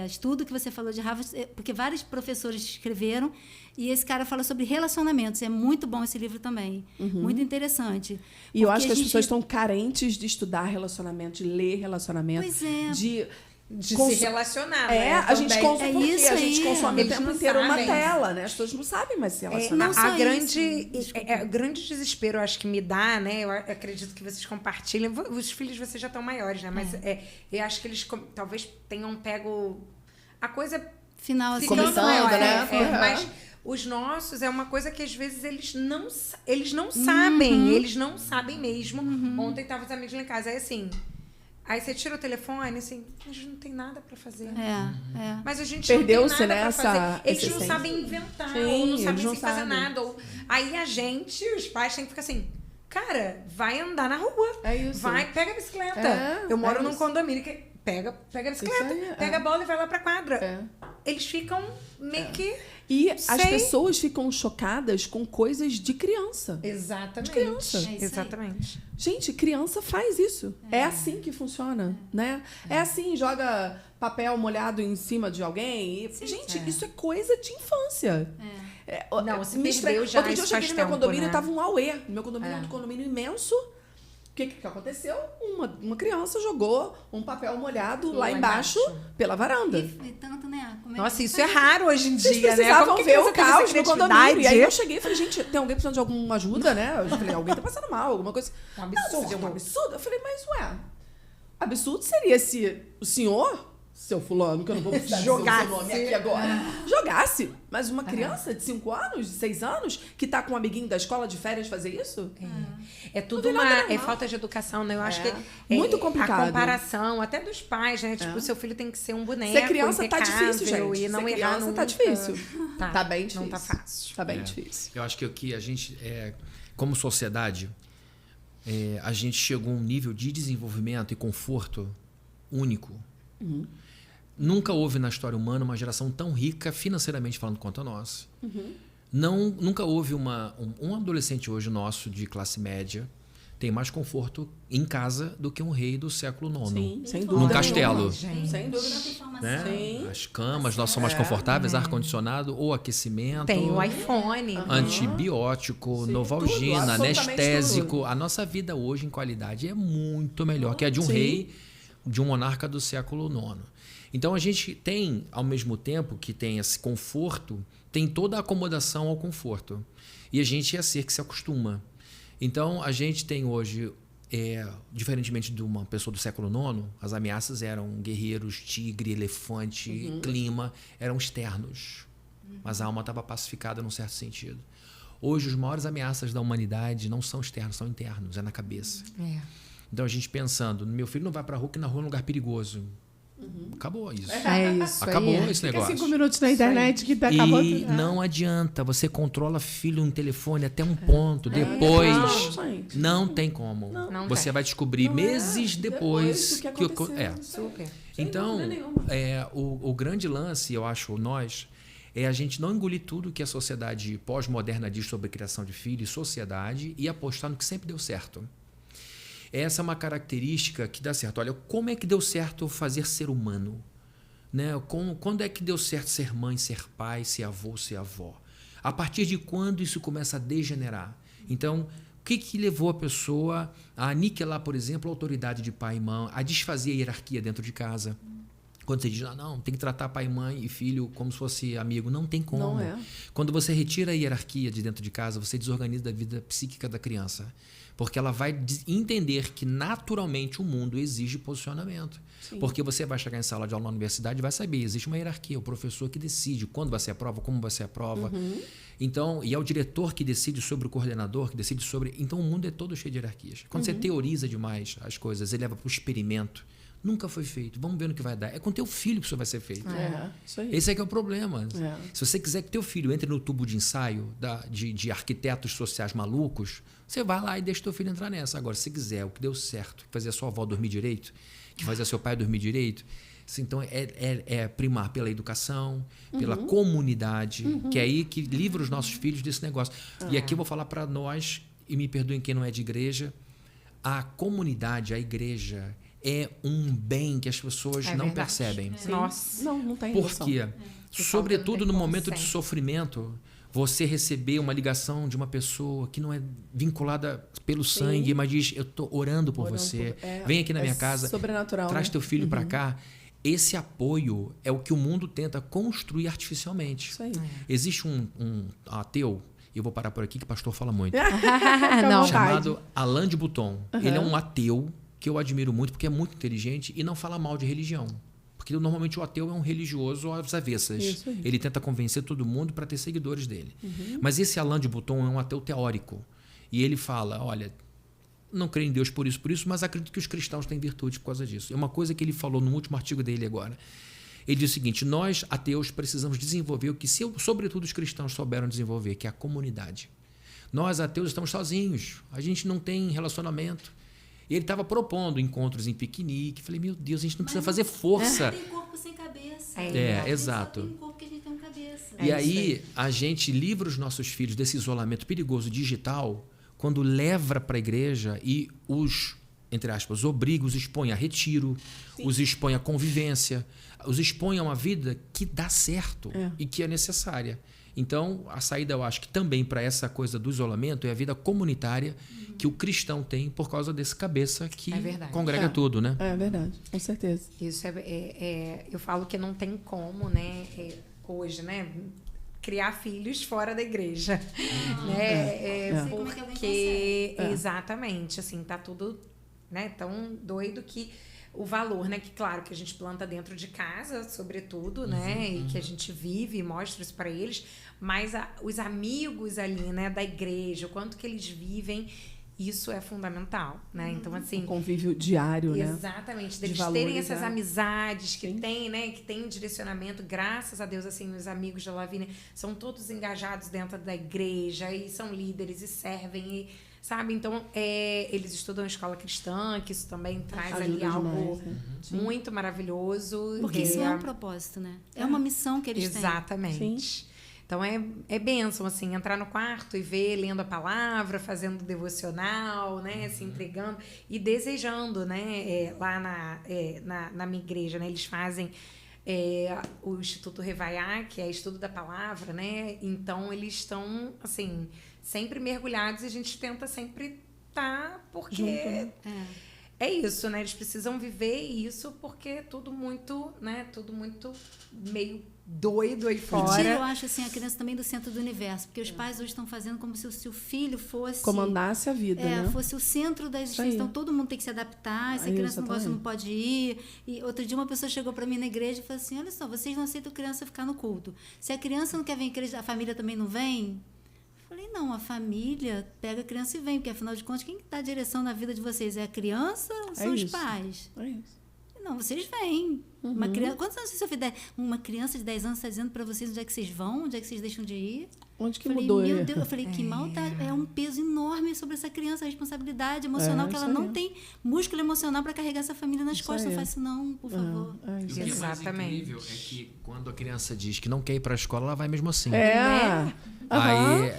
Speaker 3: estudo que você falou de Harvard, porque vários professores escreveram, e esse cara fala sobre relacionamentos. É muito bom esse livro também. Muito interessante.
Speaker 2: E eu
Speaker 3: Porque
Speaker 2: acho que
Speaker 3: a
Speaker 2: as
Speaker 3: gente-
Speaker 2: pessoas estão carentes de estudar relacionamento, de ler relacionamento.
Speaker 3: Pois é.
Speaker 1: De
Speaker 2: Cons-
Speaker 1: se relacionar,
Speaker 2: É,
Speaker 1: né?
Speaker 2: a gente
Speaker 1: Também.
Speaker 2: consome, porque
Speaker 3: isso
Speaker 2: a gente
Speaker 3: aí.
Speaker 2: consome o
Speaker 1: Eles
Speaker 2: tempo
Speaker 1: não
Speaker 2: inteiro uma
Speaker 1: sabem.
Speaker 2: tela, né? As pessoas não sabem mais se relacionar.
Speaker 3: não só
Speaker 1: A
Speaker 3: isso.
Speaker 1: grande, o grande desespero, eu acho que me dá, né? Eu acredito que vocês compartilham. Os filhos de vocês já estão maiores, né? Mas eu acho que eles talvez tenham pego a coisa
Speaker 3: Final assim.
Speaker 1: ficando
Speaker 2: Começando,
Speaker 1: maior,
Speaker 2: né?
Speaker 1: Mas os nossos é uma coisa que às vezes eles não sabem. Eles não sabem mesmo. Ontem estavam os amigos lá em casa. Aí assim. Aí você tira o telefone, assim, a gente não tem nada pra fazer. Mas a gente
Speaker 2: Perdeu-se,
Speaker 1: não tem nada
Speaker 2: né,
Speaker 1: pra fazer.
Speaker 2: essa
Speaker 1: Eles não
Speaker 2: essência.
Speaker 1: sabem inventar,
Speaker 2: Sim,
Speaker 1: ou não
Speaker 2: eles
Speaker 1: sabem
Speaker 2: não
Speaker 1: se fazer
Speaker 2: sabem.
Speaker 1: nada. Aí a gente, os pais, tem que ficar assim, cara, vai andar na rua.
Speaker 2: É isso.
Speaker 1: Vai, pega a bicicleta.
Speaker 2: É,
Speaker 1: Eu moro
Speaker 2: é
Speaker 1: num
Speaker 2: isso.
Speaker 1: condomínio que pega a bicicleta,
Speaker 2: Isso aí,
Speaker 1: pega a bola e vai lá pra quadra.
Speaker 2: É.
Speaker 1: Eles ficam meio que...
Speaker 2: E as
Speaker 1: Sei.
Speaker 2: pessoas ficam chocadas com coisas de criança.
Speaker 1: Exatamente.
Speaker 2: criança.
Speaker 3: É isso aí.
Speaker 1: Exatamente.
Speaker 2: Gente, criança faz isso. É assim que funciona, né? É assim, joga papel molhado em cima de alguém. Gente, isso é coisa de infância.
Speaker 1: Não, se
Speaker 2: me
Speaker 1: perdeu já,
Speaker 2: Outro dia eu
Speaker 1: isso
Speaker 2: cheguei
Speaker 1: faz
Speaker 2: no meu
Speaker 1: tempo,
Speaker 2: condomínio
Speaker 1: né?
Speaker 2: e tava um auê. Meu condomínio é um condomínio imenso. que aconteceu? Uma criança jogou um papel molhado lá
Speaker 1: Lá
Speaker 2: embaixo pela varanda.
Speaker 3: E tanto, né? Como é
Speaker 1: Nossa,
Speaker 3: que
Speaker 1: isso é raro hoje em
Speaker 2: Vocês
Speaker 1: dia, né?
Speaker 2: precisavam
Speaker 1: Como que
Speaker 2: ver
Speaker 1: criança
Speaker 2: o
Speaker 1: tem essa
Speaker 2: caos no condomínio. E aí
Speaker 1: criatividade?
Speaker 2: eu cheguei e falei, gente, tem alguém precisando de alguma ajuda, né? Eu falei, alguém tá passando mal, alguma coisa.
Speaker 1: Um absurdo.
Speaker 2: Não, um absurdo. Eu falei, mas ué, absurdo seria se o senhor, seu fulano, que eu não vou precisar dizer o
Speaker 1: Jogasse.
Speaker 2: seu nome aqui agora, jogasse. Mas uma criança de 5 anos, de 6 anos, que tá com um amiguinho da escola de férias fazer isso?
Speaker 1: É tudo
Speaker 2: Não tem nada normal.
Speaker 1: falta de educação, né? Eu acho que
Speaker 2: Muito complicado.
Speaker 1: A comparação, até dos pais, né? Tipo, o seu filho tem que ser um boneco
Speaker 2: Ser criança tá
Speaker 1: impecável
Speaker 2: difícil, gente.
Speaker 1: e não
Speaker 2: Ser
Speaker 1: errar
Speaker 2: criança
Speaker 1: nunca.
Speaker 2: tá difícil.
Speaker 1: Tá
Speaker 2: bem difícil.
Speaker 1: Não tá fácil.
Speaker 2: Tá bem difícil.
Speaker 4: Eu acho que o que a gente, como sociedade, a gente chegou a um nível de desenvolvimento e conforto único. Nunca houve na história humana uma geração tão rica financeiramente falando quanto a nós. Nunca houve um adolescente hoje nosso de classe média tem mais conforto em casa do que um rei do século IX.
Speaker 2: Sim, sem
Speaker 3: Num
Speaker 2: dúvida.
Speaker 4: castelo.
Speaker 2: nenhuma.
Speaker 1: Gente.
Speaker 2: Sem dúvida.
Speaker 3: tanta informação.
Speaker 4: Né?
Speaker 2: Sim.
Speaker 4: As camas nós somos mais confortáveis, ar-condicionado ou aquecimento.
Speaker 1: Tem o iPhone.
Speaker 4: Antibiótico,
Speaker 2: Sim,
Speaker 4: Novalgina,
Speaker 2: tudo, absolutamente
Speaker 4: anestésico.
Speaker 2: tudo.
Speaker 4: A nossa vida hoje, em qualidade, é muito melhor que a de um
Speaker 2: Sim.
Speaker 4: rei, de um monarca do século IX. Então, a gente tem, ao mesmo tempo que tem esse conforto, tem toda a acomodação ao conforto. E a gente é ser que se acostuma. Então, a gente tem hoje, diferentemente de uma pessoa do século IX, as ameaças eram guerreiros, tigre, elefante, clima, eram externos. Mas a alma estava pacificada num certo sentido. Hoje, as maiores ameaças da humanidade não são externos, são internos, é na cabeça. Então, a gente pensando, meu filho não vai pra rua, que na rua é um lugar perigoso. Acabou isso.
Speaker 1: É isso.
Speaker 4: Acabou
Speaker 1: aí.
Speaker 4: esse
Speaker 2: Fica
Speaker 4: negócio.
Speaker 2: 5 minutos na internet que acabou
Speaker 4: E
Speaker 2: tudo.
Speaker 4: não adianta, você controla filho no telefone até um ponto. Depois,
Speaker 2: Não, gente.
Speaker 4: não tem como.
Speaker 1: Não
Speaker 4: Você
Speaker 1: tem.
Speaker 4: vai descobrir
Speaker 2: Não
Speaker 4: meses depois
Speaker 2: do que
Speaker 4: que
Speaker 2: aconteceu.
Speaker 1: Super.
Speaker 4: Então,
Speaker 2: dúvida nenhuma.
Speaker 4: o grande lance, eu acho, nós, é a gente não engolir tudo que a sociedade pós-moderna diz sobre criação de filho e sociedade e apostar no que sempre deu certo. Essa é uma característica que dá certo. Olha, como é que deu certo fazer ser humano? Né? Quando é que deu certo ser mãe, ser pai, ser avô, ser avó? A partir de quando isso começa a degenerar? Então, o que levou a pessoa a aniquilar, por exemplo, a autoridade de pai e mãe, a desfazer a hierarquia dentro de casa? Quando você diz, não, tem que tratar pai, mãe e filho como se fosse amigo. Não tem como.
Speaker 2: Não é.
Speaker 4: Quando você retira a hierarquia de dentro de casa, você desorganiza a vida psíquica da criança. Porque ela vai entender que naturalmente o mundo exige posicionamento.
Speaker 2: Sim.
Speaker 4: Porque você vai chegar em sala de aula na universidade e vai saber, existe uma hierarquia, o professor que decide quando vai ser a prova, como vai ser a prova. Então, e é o diretor que decide sobre o coordenador, que decide sobre... Então, o mundo é todo cheio de hierarquias. Quando você teoriza demais as coisas e leva para o experimento, nunca foi feito. Vamos ver no que vai dar. É com teu filho que isso vai ser feito.
Speaker 2: Isso aí.
Speaker 4: Esse é que é o problema.
Speaker 2: É.
Speaker 4: Se você quiser que teu filho entre no tubo de ensaio de arquitetos sociais malucos, você vai lá e deixa teu filho entrar nessa. Agora, se você quiser o que deu certo, que fazia sua avó dormir direito, que fazia seu pai dormir direito, então é primar pela educação, pela comunidade, que é aí que livra os nossos filhos desse negócio. E aqui eu vou falar para nós, e me perdoem quem não é de igreja, a comunidade, a igreja, é um bem que as pessoas não
Speaker 1: verdade.
Speaker 4: percebem.
Speaker 1: Nossa.
Speaker 2: Não tem noção.
Speaker 4: Porque, sobretudo
Speaker 1: falta
Speaker 4: no momento de
Speaker 1: consenso.
Speaker 4: sofrimento, você receber uma ligação de uma pessoa que não é vinculada pelo sangue, mas diz, eu estou orando por
Speaker 2: Orando
Speaker 4: você,
Speaker 2: por-
Speaker 4: vem aqui na minha casa,
Speaker 2: sobrenatural,
Speaker 4: traz
Speaker 2: né?
Speaker 4: teu filho para cá. Esse apoio é o que o mundo tenta construir artificialmente.
Speaker 2: Isso aí.
Speaker 4: Existe um ateu, e eu vou parar por aqui que o pastor fala muito,
Speaker 2: Fica à
Speaker 1: Não.
Speaker 2: vontade.
Speaker 4: chamado Alain de Botton. Ele é um ateu que eu admiro muito porque é muito inteligente e não fala mal de religião. Porque normalmente o ateu é um religioso às avessas.
Speaker 2: Isso aí.
Speaker 4: Ele tenta convencer todo mundo para ter seguidores dele. Mas esse Alain de Botton é um ateu teórico. E ele fala, olha, não creio em Deus por isso, mas acredito que os cristãos têm virtude por causa disso. É uma coisa que ele falou no último artigo dele agora. Ele diz o seguinte, nós, ateus, precisamos desenvolver o que, sobretudo, os cristãos souberam desenvolver, que é a comunidade. Nós, ateus, estamos sozinhos. A gente não tem relacionamento. E ele estava propondo encontros em piquenique. Falei, meu Deus, a gente não precisa fazer força.
Speaker 3: Tem corpo sem cabeça.
Speaker 4: Exato.
Speaker 3: Tem corpo que a gente tem cabeça.
Speaker 4: E aí, a gente livra os nossos filhos desse isolamento perigoso digital quando leva para a igreja e os, entre aspas, obriga, os expõe a retiro, os expõe a convivência, os expõe a uma vida que dá certo e que é necessária. Então, a saída, eu acho que também para essa coisa do isolamento é a vida comunitária que o cristão tem por causa desse cabeça que congrega tudo, né?
Speaker 2: É verdade, com certeza.
Speaker 1: Isso eu falo que não tem como, né, hoje, né, criar filhos fora da igreja, né? Porque exatamente, assim, tá tudo, né, tão doido que o valor, né, que claro que a gente planta dentro de casa, sobretudo, né, e que a gente vive e mostra isso para eles, mas os amigos ali, né, da igreja, o quanto que eles vivem, isso é fundamental, né? Então, assim,
Speaker 2: o convívio diário, né?
Speaker 1: Exatamente, deles terem essas amizades que tem, né? Que tem direcionamento, graças a Deus, assim, os amigos da Lavínia são todos engajados dentro da igreja e são líderes e servem, e, sabe? Então, eles estudam em escola cristã, que isso também traz ali algo muito maravilhoso.
Speaker 3: Porque isso é um propósito, né? É uma missão que eles têm.
Speaker 1: Exatamente. Então, é bênção, assim, entrar no quarto e ver, lendo a palavra, fazendo devocional, né? Se entregando e desejando, né? Lá na minha igreja, né? Eles fazem o Instituto Revaiá, que é estudo da palavra, né? Então, eles estão, assim, sempre mergulhados e a gente tenta sempre estar, porque... Junto, né? É isso, né? Eles precisam viver isso porque é tudo muito, né? Tudo muito meio doido aí fora.
Speaker 3: Eu acho assim, a criança também do centro do universo, porque os pais hoje estão fazendo como se o filho fosse...
Speaker 2: Comandasse a vida, né?
Speaker 3: Fosse o centro da existência. Então, todo mundo tem que se adaptar. Se a criança não gosta, não pode ir. E outro dia, uma pessoa chegou para mim na igreja e falou assim, olha só, vocês não aceitam criança ficar no culto. Se a criança não quer vir em igreja, a família também não vem? Falei, não, a família pega a criança e vem, porque afinal de contas, quem dá a direção na vida de vocês? É a criança ou são os pais?
Speaker 2: É isso.
Speaker 3: Não, vocês vêm. Uma criança, quantos anos você fizer? Uma criança de 10 anos está dizendo para vocês onde é que vocês vão, onde é que vocês deixam de ir?
Speaker 2: Onde que mudou?
Speaker 3: Meu Deus, eu falei, que mal tá, é um peso enorme sobre essa criança, a responsabilidade emocional, que ela não tem músculo emocional para carregar essa família nas costas. Não faz isso não, por favor.
Speaker 4: E o que é mais incrível é que quando a criança diz que não quer ir para a escola, ela vai mesmo assim. Aí,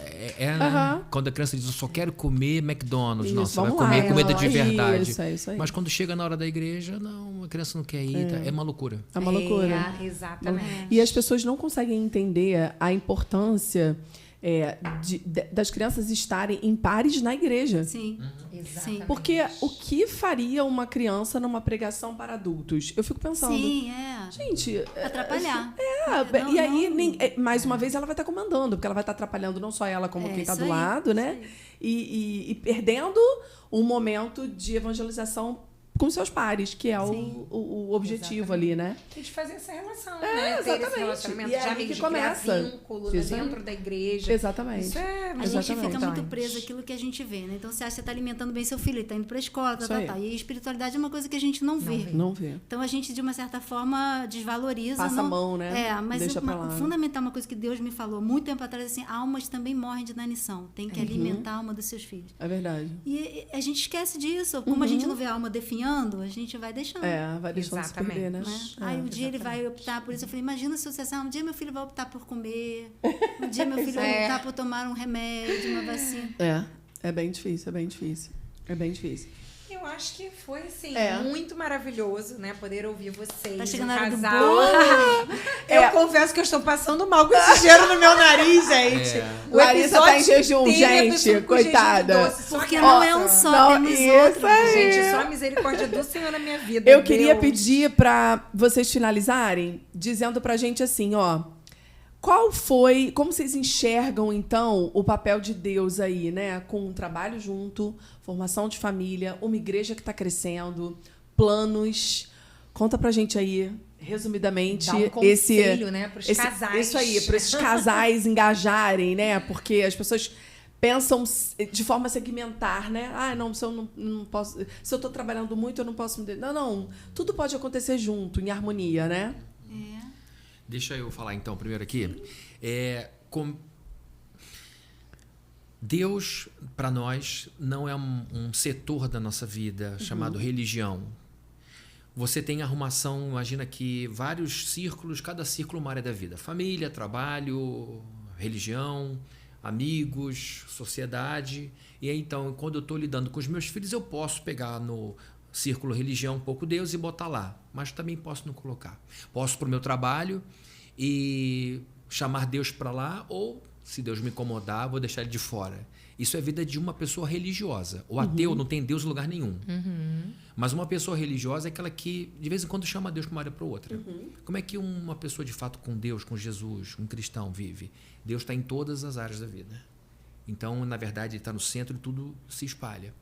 Speaker 4: quando a criança diz, eu só quero comer McDonald's.
Speaker 2: Isso,
Speaker 4: nossa, vai comer comida de verdade. Isso aí. Mas quando chega na hora da igreja, não, a criança não quer ir. É uma loucura.
Speaker 2: É uma loucura.
Speaker 1: Exatamente.
Speaker 2: E as pessoas não conseguem entender a importância das crianças estarem em pares na igreja.
Speaker 3: Sim.
Speaker 1: Exatamente.
Speaker 2: Porque o que faria uma criança numa pregação para adultos? Eu fico pensando.
Speaker 3: Sim,
Speaker 2: gente,
Speaker 3: atrapalhar.
Speaker 2: E aí, mais uma vez, ela vai estar comandando, porque ela vai estar atrapalhando não só ela, como quem está do lado, né? E perdendo um momento de evangelização com seus pares, que é o objetivo ali, né?
Speaker 1: E de fazer essa relação, né? Ter esse relacionamento de amigos, de
Speaker 2: começa.
Speaker 1: Vínculo dentro da igreja.
Speaker 2: Exatamente.
Speaker 1: Isso
Speaker 3: a gente fica muito preso àquilo que a gente vê, né? Então, você acha que você está alimentando bem seu filho, ele está indo para a escola, E a espiritualidade é uma coisa que a gente não vê.
Speaker 2: Não vê.
Speaker 3: Então, a gente, de uma certa forma, desvaloriza.
Speaker 2: Passa a mão, né?
Speaker 3: Mas
Speaker 2: deixa pra lá.
Speaker 3: Fundamental, uma coisa que Deus me falou muito tempo atrás, assim, almas também morrem de inanição. Tem que alimentar a alma dos seus filhos.
Speaker 2: É verdade.
Speaker 3: E a gente esquece disso. Como a gente não vê a alma definhando, a gente vai deixando.
Speaker 2: Vai deixando se perder, né?
Speaker 3: Aí um dia ele vai optar por isso. Eu falei, imagina se você um dia meu filho vai optar por comer, um dia meu filho vai optar por tomar um remédio, uma vacina.
Speaker 2: É bem difícil, é bem difícil. É bem difícil.
Speaker 1: Eu acho que foi, assim, muito maravilhoso, né? Poder ouvir vocês,
Speaker 3: tá chegando
Speaker 1: um
Speaker 3: a hora
Speaker 1: casal.
Speaker 3: do bolo.
Speaker 1: Eu confesso que eu estou passando mal com esse cheiro no meu nariz, gente. O
Speaker 2: Larissa tá em jejum, gente. Coitada.
Speaker 3: Porque não é um só, temos outro.
Speaker 1: Gente, só a misericórdia do Senhor na minha vida.
Speaker 2: Eu queria pedir para vocês finalizarem dizendo pra gente assim, como vocês enxergam, então, o papel de Deus aí, né? Com um trabalho junto, formação de família, uma igreja que está crescendo, planos. Conta pra gente aí, resumidamente,
Speaker 1: dá um conselho, né, pros casais.
Speaker 2: Isso aí, para esses casais engajarem, né? Porque as pessoas pensam de forma segmentar, né? Não, se eu não posso, se eu estou trabalhando muito, eu não posso me... Não, tudo pode acontecer junto, em harmonia, né?
Speaker 4: Deixa eu falar então primeiro aqui. Deus, para nós, não é um setor da nossa vida chamado religião. Você tem arrumação, imagina que vários círculos, cada círculo uma área da vida. Família, trabalho, religião, amigos, sociedade. E aí, então, quando eu estou lidando com os meus filhos, eu posso pegar no círculo religião um pouco Deus e botar lá. Mas também posso não colocar. Posso para o meu trabalho e chamar Deus para lá ou, se Deus me incomodar, vou deixar ele de fora. Isso é vida de uma pessoa religiosa. O ateu não tem Deus em lugar nenhum. Mas uma pessoa religiosa é aquela que, de vez em quando, chama Deus para uma área para outra. Como é que uma pessoa, de fato, com Deus, com Jesus, um cristão, vive? Deus está em todas as áreas da vida. Então, na verdade, ele está no centro e tudo se espalha.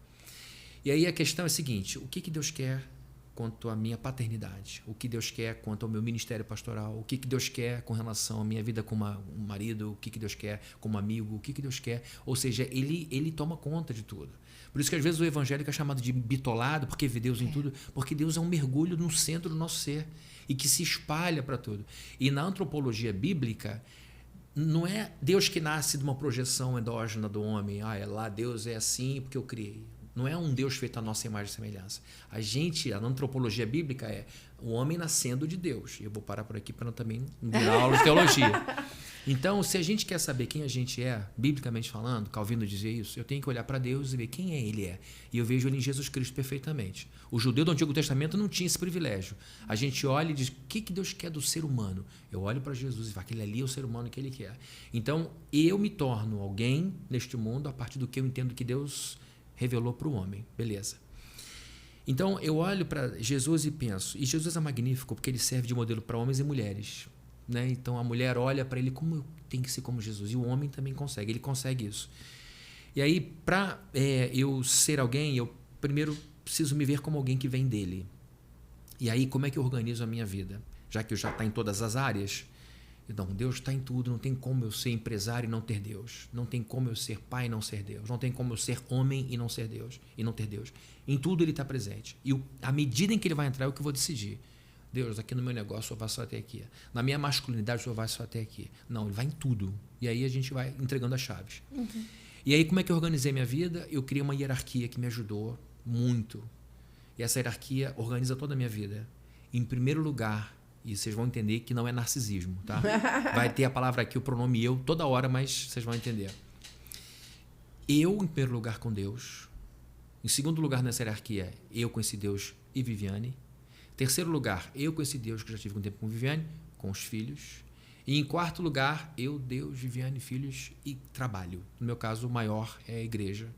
Speaker 4: E aí a questão é a seguinte: o que Deus quer quanto à minha paternidade? O que Deus quer quanto ao meu ministério pastoral? O que Deus quer com relação à minha vida como um marido? O que Deus quer como amigo? O que Deus quer? Ou seja, ele toma conta de tudo. Por isso que às vezes o evangélico é chamado de bitolado, porque vê Deus em tudo, porque Deus é um mergulho no centro do nosso ser e que se espalha para tudo. E na antropologia bíblica, não é Deus que nasce de uma projeção endógena do homem. Lá Deus é assim porque eu criei. Não é um Deus feito à nossa imagem e semelhança. A antropologia bíblica é o homem nascendo de Deus. E eu vou parar por aqui para não também virar aula de teologia. Então, se a gente quer saber quem a gente é, biblicamente falando, Calvino dizia isso, eu tenho que olhar para Deus e ver quem ele é. E eu vejo ele em Jesus Cristo perfeitamente. O judeu do Antigo Testamento não tinha esse privilégio. A gente olha e diz, o que Deus quer do ser humano? Eu olho para Jesus e falo, aquele ali é o ser humano que ele quer. Então, eu me torno alguém neste mundo a partir do que eu entendo que Deus revelou para o homem. Beleza. Então, eu olho para Jesus e penso, e Jesus é magnífico porque ele serve de modelo para homens e mulheres. Né? Então, a mulher olha para ele como eu tenho que ser como Jesus. E o homem também consegue, ele consegue isso. E aí, para eu ser alguém, eu primeiro preciso me ver como alguém que vem dele. E aí, como é que eu organizo a minha vida? Já que eu já está em todas as áreas, então, Deus está em tudo, não tem como eu ser empresário e não ter Deus. Não tem como eu ser pai e não ser Deus. Não tem como eu ser homem e não ser Deus. E não ter Deus. Em tudo ele está presente. E à medida em que ele vai entrar, é o que eu vou decidir. Deus, aqui no meu negócio, o senhor vai só até aqui. Na minha masculinidade, o senhor vai só até aqui. Não, ele vai em tudo. E aí a gente vai entregando as chaves. E aí, como é que eu organizei minha vida? Eu criei uma hierarquia que me ajudou muito. E essa hierarquia organiza toda a minha vida. Em primeiro lugar, e vocês vão entender que não é narcisismo, tá? Vai ter a palavra aqui, o pronome eu, toda hora, mas vocês vão entender. Eu, em primeiro lugar, com Deus. Em segundo lugar, nessa hierarquia, eu com esse Deus e Viviane. Terceiro lugar, eu com esse Deus que já tive um tempo com Viviane, com os filhos. E em quarto lugar, eu, Deus, Viviane, filhos e trabalho. No meu caso, o maior é a igreja.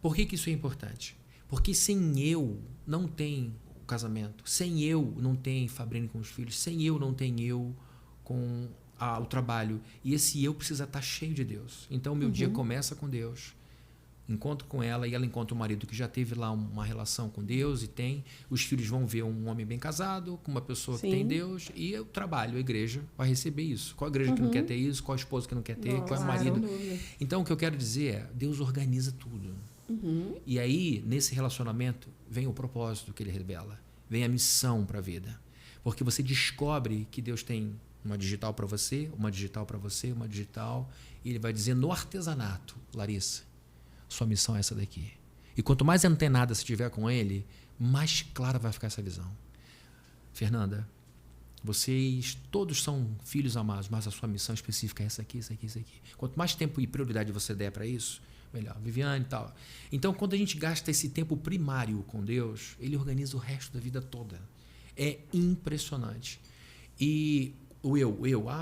Speaker 4: Por que isso é importante? Porque sem eu não tem o casamento. Sem eu não tem Fabrício com os filhos. Sem eu não tem eu com o trabalho. E esse eu precisa estar cheio de Deus. Então, meu dia começa com Deus. Encontro com ela e ela encontra o marido que já teve lá uma relação com Deus e tem. Os filhos vão ver um homem bem casado, com uma pessoa que tem Deus, e o trabalho, a igreja, vai receber isso. Qual a igreja que não quer ter isso? Qual a esposa que não quer ter? Qual é o marido? Então, o que eu quero dizer é, Deus organiza tudo. E aí, nesse relacionamento, vem o propósito que ele revela. Vem a missão para a vida. Porque você descobre que Deus tem uma digital para você, uma digital para você, uma digital, e ele vai dizer no artesanato, Larissa, sua missão é essa daqui. E quanto mais antenada você tiver com ele, mais clara vai ficar essa visão. Fernanda, vocês todos são filhos amados, mas a sua missão específica é essa aqui, isso aqui, isso aqui. Quanto mais tempo e prioridade você der para isso, melhor. Viviane e tal. Então, quando a gente gasta esse tempo primário com Deus, ele organiza o resto da vida toda. É impressionante. E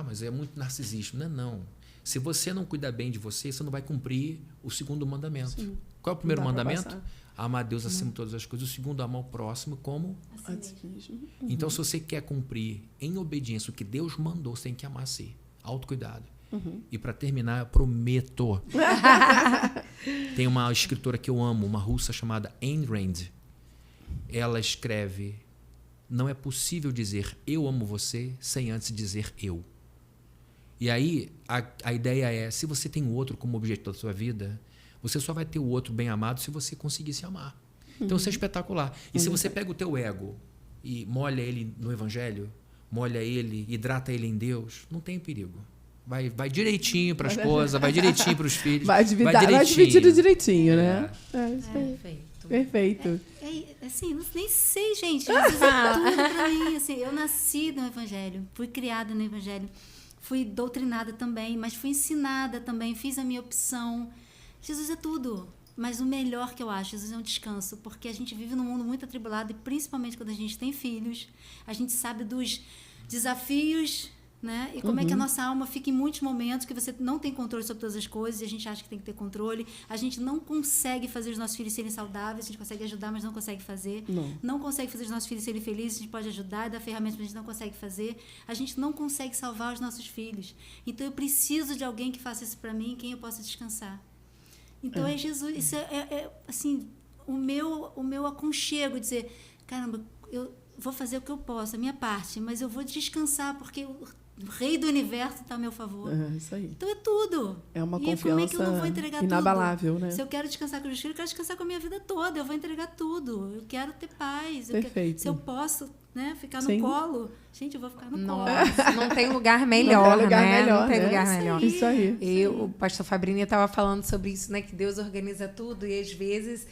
Speaker 4: mas é muito narcisista. Não. Se você não cuidar bem de você, você não vai cumprir o segundo mandamento. Sim. Qual é o primeiro mandamento? Amar a Deus acima de todas as coisas. O segundo, amar o próximo como?
Speaker 3: Assim mesmo.
Speaker 4: Então, se você quer cumprir em obediência o que Deus mandou, você tem que amar a si. Autocuidado. E para terminar, eu prometo. Tem uma escritora que eu amo, uma russa chamada Ayn Rand. Ela escreve: não é possível dizer eu amo você sem antes dizer eu. E aí, a ideia é, se você tem o outro como objeto da sua vida, você só vai ter o outro bem amado se você conseguir se amar. Então, isso é espetacular. E se você pega o teu ego e molha ele no evangelho, molha ele, hidrata ele em Deus, não tem perigo. Vai direitinho para a esposa, vai direitinho para os filhos. Vai
Speaker 2: dividido direitinho, né? Perfeito.
Speaker 3: Assim, nem sei, gente. Jesus é tudo pra mim. Assim, eu nasci no evangelho, fui criada no evangelho. Fui doutrinada também, mas fui ensinada também, fiz a minha opção. Jesus é tudo, mas o melhor que eu acho, Jesus é um descanso, porque a gente vive num mundo muito atribulado e principalmente quando a gente tem filhos, a gente sabe dos desafios Né? E como é que a nossa alma fica em muitos momentos que você não tem controle sobre todas as coisas e a gente acha que tem que ter controle. A gente não consegue fazer os nossos filhos serem saudáveis, a gente consegue ajudar, mas não consegue fazer. Não consegue fazer os nossos filhos serem felizes, a gente pode ajudar e dar ferramentas, mas a gente não consegue fazer. A gente não consegue salvar os nossos filhos. Então eu preciso de alguém que faça isso para mim, em quem eu possa descansar. Então é Jesus, isso é assim, o meu aconchego, dizer, caramba, eu vou fazer o que eu posso, a minha parte, mas eu vou descansar porque o Rei do Universo está a meu favor.
Speaker 2: Isso aí.
Speaker 3: Então é tudo.
Speaker 2: É uma
Speaker 3: e
Speaker 2: confiança
Speaker 3: como é que eu não vou entregar
Speaker 2: inabalável,
Speaker 3: tudo?
Speaker 2: né?
Speaker 3: Se eu quero descansar com os filhos, eu quero descansar com a minha vida toda. Eu vou entregar tudo. Eu quero ter paz.
Speaker 2: Perfeito.
Speaker 3: Se eu posso, né, ficar
Speaker 2: Sim.
Speaker 3: no colo, gente, eu vou ficar no colo.
Speaker 1: Nossa, não tem lugar melhor,
Speaker 2: Não tem lugar
Speaker 1: né?
Speaker 2: melhor,
Speaker 1: Não tem
Speaker 2: né?
Speaker 1: lugar melhor.
Speaker 2: Isso aí.
Speaker 1: E o pastor Fabrini estava falando sobre isso, né? Que Deus organiza tudo e às vezes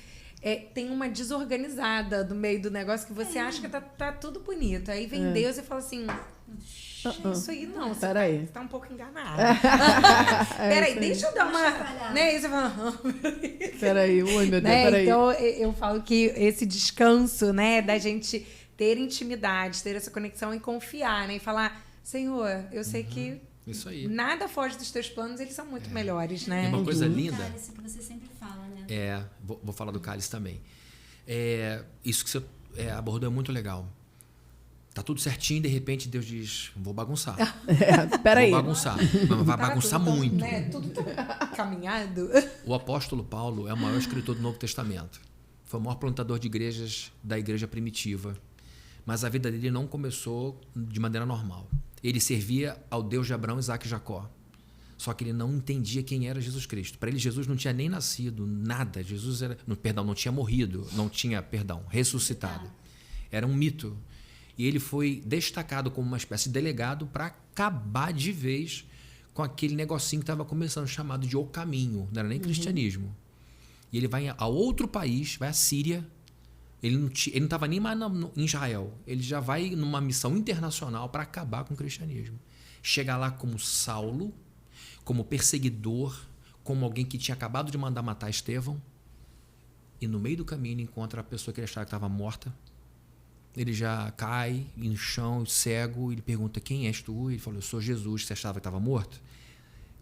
Speaker 1: tem uma desorganizada no meio do negócio que você acha que tá tudo bonito. Aí vem Deus e fala assim... Isso aí não, você tá um pouco enganado. Peraí, deixa eu dar uma... Né? E você fala...
Speaker 2: Peraí, ui, meu Deus,
Speaker 1: né?
Speaker 2: peraí.
Speaker 1: Então, eu falo que esse descanso, né? Da gente ter intimidade, ter essa conexão e confiar, né? E falar, Senhor, eu sei que
Speaker 4: Isso aí.
Speaker 1: nada foge dos teus planos, eles são muito melhores, né?
Speaker 4: E uma coisa linda...
Speaker 3: Cálice que você sempre fala, né?
Speaker 4: Vou falar do cálice também. Isso que você abordou é muito legal. Tá tudo certinho, de repente Deus diz, vou bagunçar.
Speaker 2: Peraí.
Speaker 4: Vou bagunçar. Mas vai bagunçar
Speaker 1: tudo,
Speaker 4: muito.
Speaker 1: Né? Tudo tão caminhado.
Speaker 4: O apóstolo Paulo é o maior escritor do Novo Testamento. Foi o maior plantador de igrejas da igreja primitiva. Mas a vida dele não começou de maneira normal. Ele servia ao Deus de Abraão, Isaac e Jacó. Só que ele não entendia quem era Jesus Cristo. Para ele, Jesus não tinha nem nascido, nada. Jesus não tinha morrido, ressuscitado. Era um mito. E ele foi destacado como uma espécie de delegado para acabar de vez com aquele negocinho que estava começando, chamado de O Caminho. Não era nem cristianismo. E ele vai a outro país, vai à Síria. Ele não estava nem mais em Israel. Ele já vai numa missão internacional para acabar com o cristianismo. Chega lá como Saulo, como perseguidor, como alguém que tinha acabado de mandar matar Estevão. E no meio do caminho encontra a pessoa que ele achava que estava morta. Ele já cai no chão, cego, e ele pergunta, quem és tu? Ele falou, eu sou Jesus, você achava que estava morto?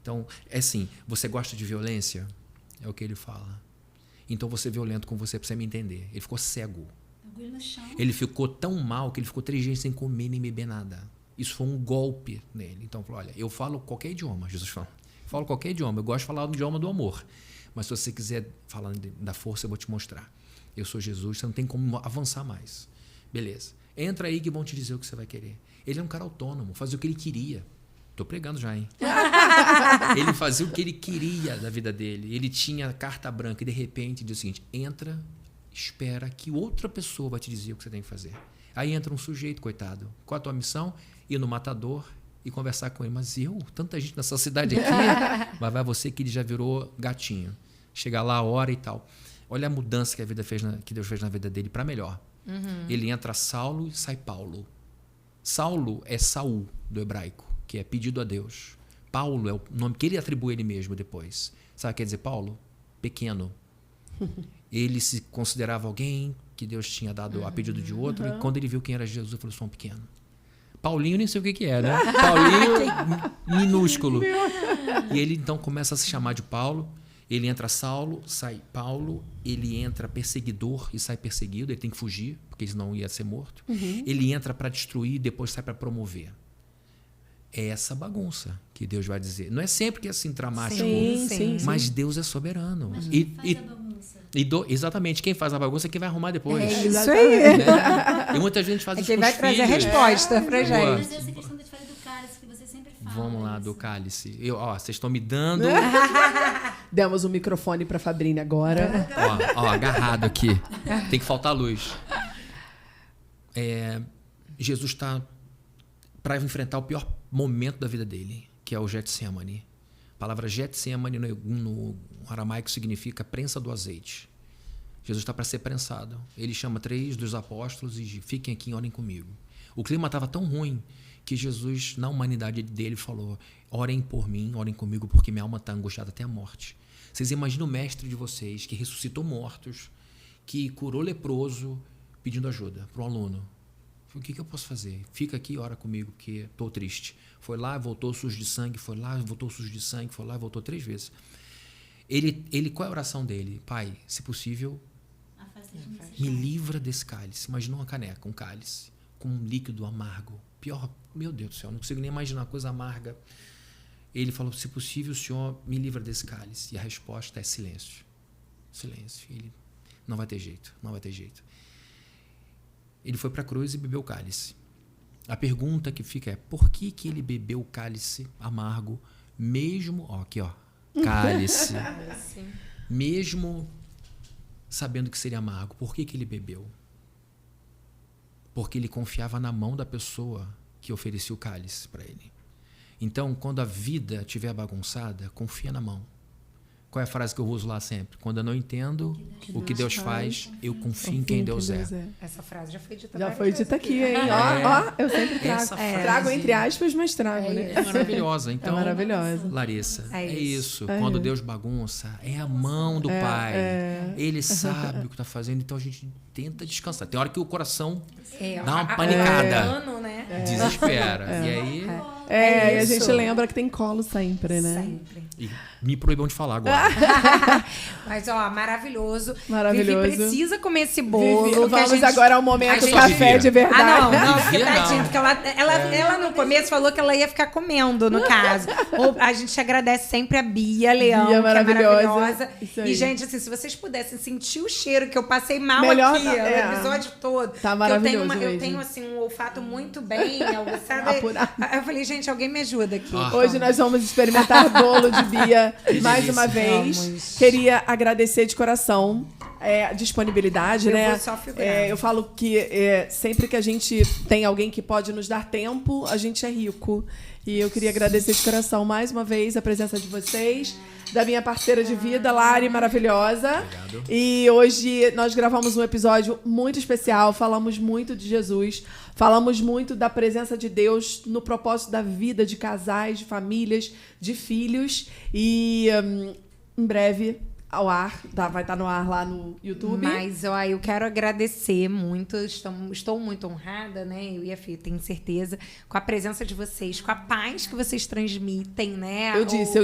Speaker 4: Então, é assim, você gosta de violência? É o que ele fala. Então, vou ser violento com você para você me entender. Ele ficou cego.
Speaker 3: No chão.
Speaker 4: Ele ficou tão mal que ele ficou 3 dias sem comer nem beber nada. Isso foi um golpe nele. Então, falou, olha, eu falo qualquer idioma, Jesus falou. Eu falo qualquer idioma, eu gosto de falar o idioma do amor. Mas se você quiser falar da força, eu vou te mostrar. Eu sou Jesus, você não tem como avançar mais. Beleza. Entra aí que vão te dizer o que você vai querer. Ele é um cara autônomo, fazia o que ele queria. Tô pregando já, hein? Ele fazia o que ele queria da vida dele. Ele tinha carta branca e de repente diz o seguinte, entra, espera que outra pessoa vai te dizer o que você tem que fazer. Aí entra um sujeito, coitado. Qual a tua missão? Ir no matador e conversar com ele. Mas tanta gente nessa cidade aqui, mas vai você que ele já virou gatinho. Chega lá a hora e tal. Olha a mudança que que Deus fez na vida dele para melhor. Ele entra Saulo e sai Paulo. Saulo é Saul, do hebraico, que é pedido a Deus. Paulo é o nome que ele atribui a ele mesmo depois. Sabe o que quer dizer Paulo? Pequeno. Ele se considerava alguém que Deus tinha dado a pedido de outro, e quando ele viu quem era Jesus, ele falou, sou um pequeno. Paulinho nem sei o que é, né? Paulinho minúsculo. E ele então começa a se chamar de Paulo. Ele entra Saulo, sai Paulo, ele entra perseguidor e sai perseguido, ele tem que fugir, porque senão ia ser morto. Ele entra para destruir e depois sai para promover. É essa bagunça que Deus vai dizer. Não é sempre que é assim dramático,
Speaker 2: Sim.
Speaker 4: mas Deus é soberano.
Speaker 3: Mas quem faz a bagunça?
Speaker 4: Exatamente, quem faz a bagunça é quem vai arrumar depois.
Speaker 1: É isso aí.
Speaker 4: Né? E muita gente faz isso
Speaker 1: quem
Speaker 4: com
Speaker 1: vai
Speaker 4: os
Speaker 1: trazer a
Speaker 4: filhos.
Speaker 1: resposta pra
Speaker 3: Mas
Speaker 1: gente.
Speaker 3: essa questão da história do cálice que você sempre fala.
Speaker 4: Vamos lá,
Speaker 3: isso.
Speaker 4: do cálice. Vocês estão me dando...
Speaker 2: Demos um microfone para Fabrini agora.
Speaker 4: Agarrado aqui. Tem que faltar luz. Jesus está para enfrentar o pior momento da vida dele, que é o Getsemane. A palavra Getsemane no aramaico significa prensa do azeite. Jesus está para ser prensado. Ele chama 3 dos apóstolos e diz, fiquem aqui e orem comigo. O clima estava tão ruim que Jesus, na humanidade dele, falou, orem por mim, orem comigo, porque minha alma está angustiada até a morte. Vocês imaginam o mestre de vocês, que ressuscitou mortos, que curou leproso, pedindo ajuda para um aluno. O que eu posso fazer? Fica aqui e ora comigo, porque tô triste. Foi lá, voltou sujo de sangue, foi lá, voltou sujo de sangue, foi lá, voltou 3 vezes. Ele, qual é a oração dele? Pai, se possível, me livra desse cálice. Imagina uma caneca, um cálice, com um líquido amargo. Pior, meu Deus do céu, não consigo nem imaginar uma coisa amarga. Ele falou, se possível, o Senhor me livra desse cálice. E a resposta é silêncio. Silêncio. Ele, não vai ter jeito, não vai ter jeito. Ele foi para a cruz e bebeu o cálice. A pergunta que fica é, por que ele bebeu o cálice amargo, mesmo, aqui, cálice, mesmo sabendo que seria amargo? Por que ele bebeu? Porque ele confiava na mão da pessoa que oferecia o cálice para ele. Então, quando a vida estiver bagunçada, confia na mão. Qual é a frase que eu uso lá sempre? Quando eu não entendo o que Deus faz, eu confio em quem Deus é.
Speaker 1: Essa frase já foi dita.
Speaker 2: Já foi dita aqui, hein? Ó, eu sempre trago. Trago entre aspas, mas trago, né?
Speaker 4: É maravilhosa. Então,
Speaker 2: é maravilhosa.
Speaker 4: Larissa, é isso. Quando Deus bagunça, é a mão do Pai. Ele sabe o que está fazendo, então a gente tenta descansar. Tem hora que o coração dá uma panicada. Desespera. E aí...
Speaker 2: e a gente lembra que tem colo sempre, né?
Speaker 1: Sempre.
Speaker 4: E me proibam de falar agora.
Speaker 1: Mas, maravilhoso.
Speaker 2: Maravilhoso.
Speaker 1: Vivi precisa comer esse bolo.
Speaker 2: Vamos agora ao momento café de verdade.
Speaker 1: Não, tadinho, porque ela no começo falou que ela ia ficar comendo, no caso. A gente agradece sempre a Bia Leão,
Speaker 2: Bia,
Speaker 1: que é maravilhosa.
Speaker 2: Isso aí.
Speaker 1: E, gente, assim, se vocês pudessem sentir o cheiro que eu passei mal
Speaker 2: Melhor
Speaker 1: aqui, o episódio todo.
Speaker 2: Tá maravilhoso
Speaker 1: eu tenho, assim, um olfato muito bem aguçado. Eu falei, gente, alguém me ajuda aqui.
Speaker 2: Hoje nós vamos experimentar bolo de Bia mais uma vez.
Speaker 1: Vamos.
Speaker 2: Queria agradecer de coração a disponibilidade, né?
Speaker 1: Vou só figurar.
Speaker 2: Eu falo que sempre que a gente tem alguém que pode nos dar tempo, a gente é rico. E eu queria agradecer de coração mais uma vez a presença de vocês, da minha parceira de vida, Lari, maravilhosa.
Speaker 4: Obrigado.
Speaker 2: E hoje nós gravamos um episódio muito especial, falamos muito de Jesus, falamos muito da presença de Deus no propósito da vida de casais, de famílias, de filhos. E em breve ao ar, vai estar no ar lá no YouTube.
Speaker 1: Mas, eu quero agradecer muito, estou muito honrada, né? Eu e a Fê, tenho certeza, com a presença de vocês, com a paz que vocês transmitem, né?
Speaker 2: Eu disse.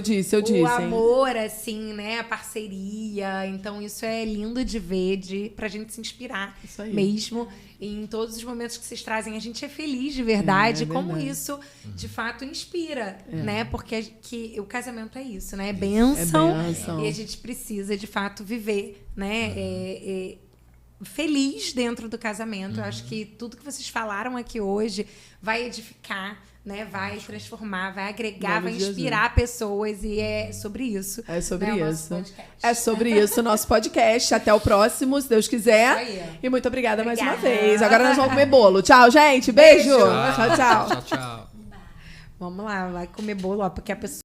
Speaker 1: O amor, assim, né? A parceria. Então, isso é lindo de ver, pra gente se inspirar mesmo. Em todos os momentos que vocês trazem, a gente é feliz de verdade. Como isso, de fato, inspira, né? Porque o casamento é isso, né? É bênção. E a gente precisa, de fato, viver, né? Feliz dentro do casamento. Eu acho que tudo que vocês falaram aqui hoje vai edificar, né? Vai transformar, vai agregar, vai inspirar pessoas. E é sobre isso.
Speaker 2: É sobre isso. É sobre isso o nosso podcast. Até o próximo, se Deus quiser.
Speaker 1: Isso aí.
Speaker 2: E muito obrigada mais uma vez. Agora nós vamos comer bolo. Tchau, gente. Beijo. Tchau.
Speaker 4: Tchau.
Speaker 1: Vamos lá, vai comer bolo, porque a pessoa